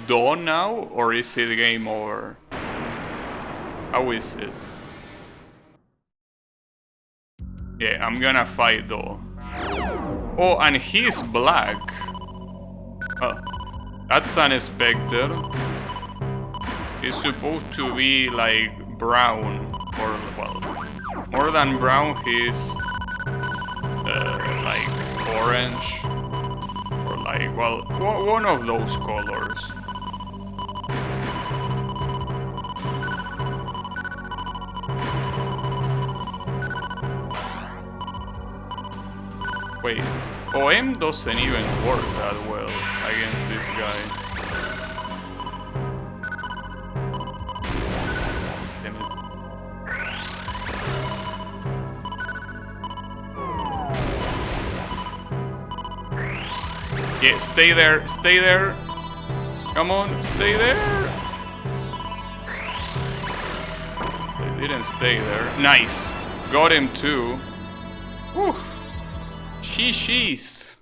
Speaker 1: Dawn now, or is it game over? How is it? Yeah, I'm gonna fight Dawn. Oh, and he's black. Oh, that's unexpected. He's supposed to be like brown, or well, more than brown. He's like orange. Like, well, one of those colors. Wait, OM doesn't even work that well against this guy. Damn it. Yeah, stay there, stay there. Come on, stay there. They didn't stay there. Nice. Got him too. Whew. Sheesh.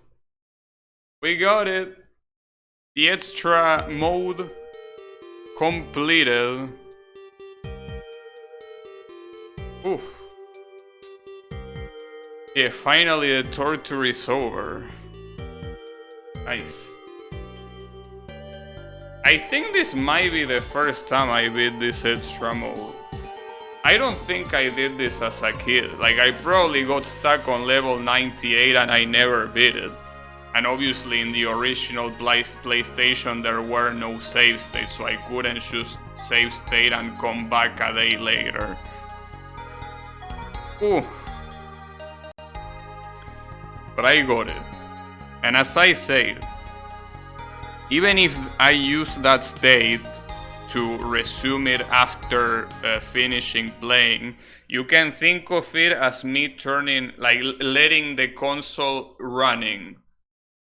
Speaker 1: We got it. The extra mode completed. Oof. Yeah, finally the torture is over. Nice. I think this might be the first time I beat this extra mode. I don't think I did this as a kid. Like, I probably got stuck on level 98 and I never beat it. And obviously in the original PlayStation there were no save states, so I couldn't just save state and come back a day later. Ooh. But I got it. And as I said, even if I use that state to resume it after finishing playing, you can think of it as me turning, like letting the console running.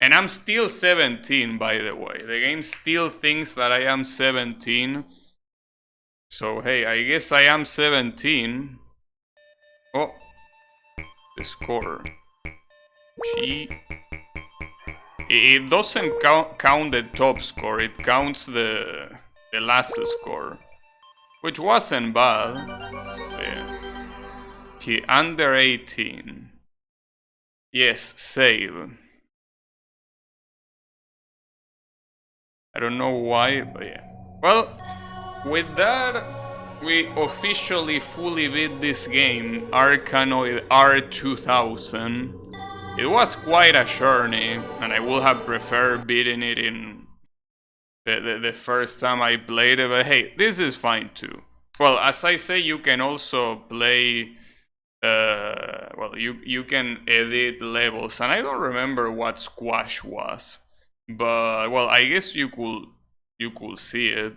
Speaker 1: And I'm still 17, by the way. The game still thinks that I am 17. So hey, I guess I am 17. Oh, the score. G. It doesn't count the top score, it counts the last score, which wasn't bad. Yeah. Under 18. Yes, save. I don't know why, but yeah. Well, with that, we officially fully beat this game, Arkanoid R2000. It was quite a journey, and I would have preferred beating it in the first time I played it, but hey, this is fine too. Well, as I say, you can also play, well, you can edit levels, and I don't remember what squash was, but well, I guess you could see it.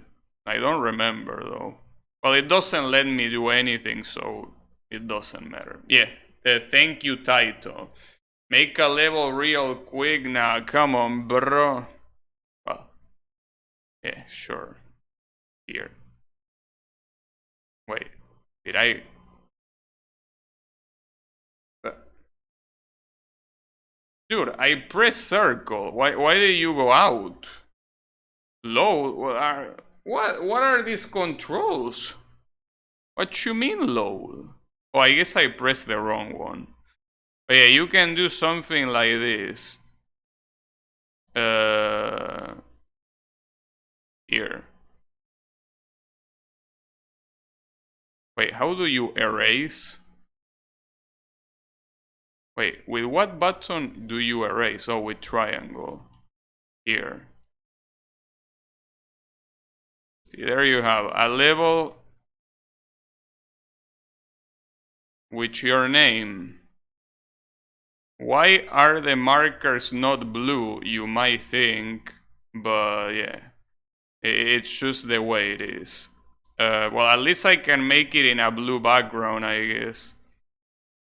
Speaker 1: I don't remember though. Well, it doesn't let me do anything, so it doesn't matter. Yeah, thank you, Taito. Make a level real quick now. Come on, bro. Well, yeah, sure. Here. Wait, did I? Dude, I pressed circle. Why did you go out? Load? What are these controls? What you mean load? Oh, I guess I pressed the wrong one. But yeah, you can do something like this. Here. Wait, how do you erase? Wait, with what button do you erase? Oh, with triangle. Here. See, there you have a level with your name. Why are the markers not blue, you might think, but yeah, it's just the way it is. Well, at least I can make it in a blue background, I guess.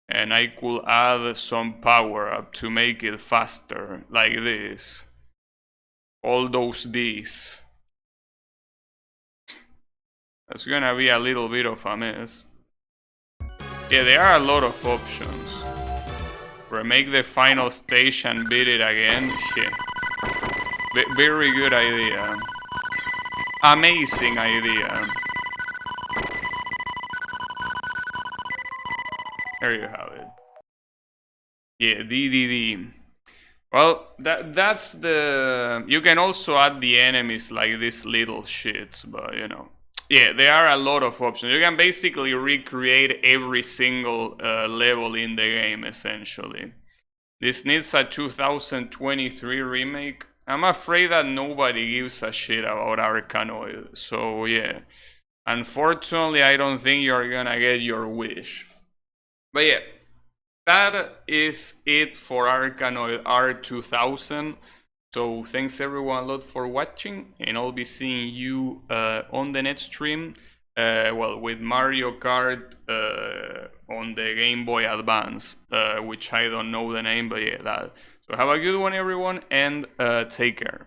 Speaker 1: And I could add some power up to make it faster, like this. All those D's. That's gonna be a little bit of a mess. Yeah, there are a lot of options. Remake the final stage and beat it again. Yeah. Very good idea. Amazing idea. There you have it. Yeah, D. Well, that's the... You can also add the enemies like these little shits, but you know. Yeah, there are a lot of options. You can basically recreate every single level in the game, essentially. This needs a 2023 remake. I'm afraid that nobody gives a shit about Arkanoid, so yeah. Unfortunately, I don't think you're gonna get your wish. But yeah, that is it for Arkanoid R2000. So thanks everyone a lot for watching, and I'll be seeing you on the next stream. Well, with Mario Kart on the Game Boy Advance, which I don't know the name, but yeah, that. So have a good one, everyone, and take care.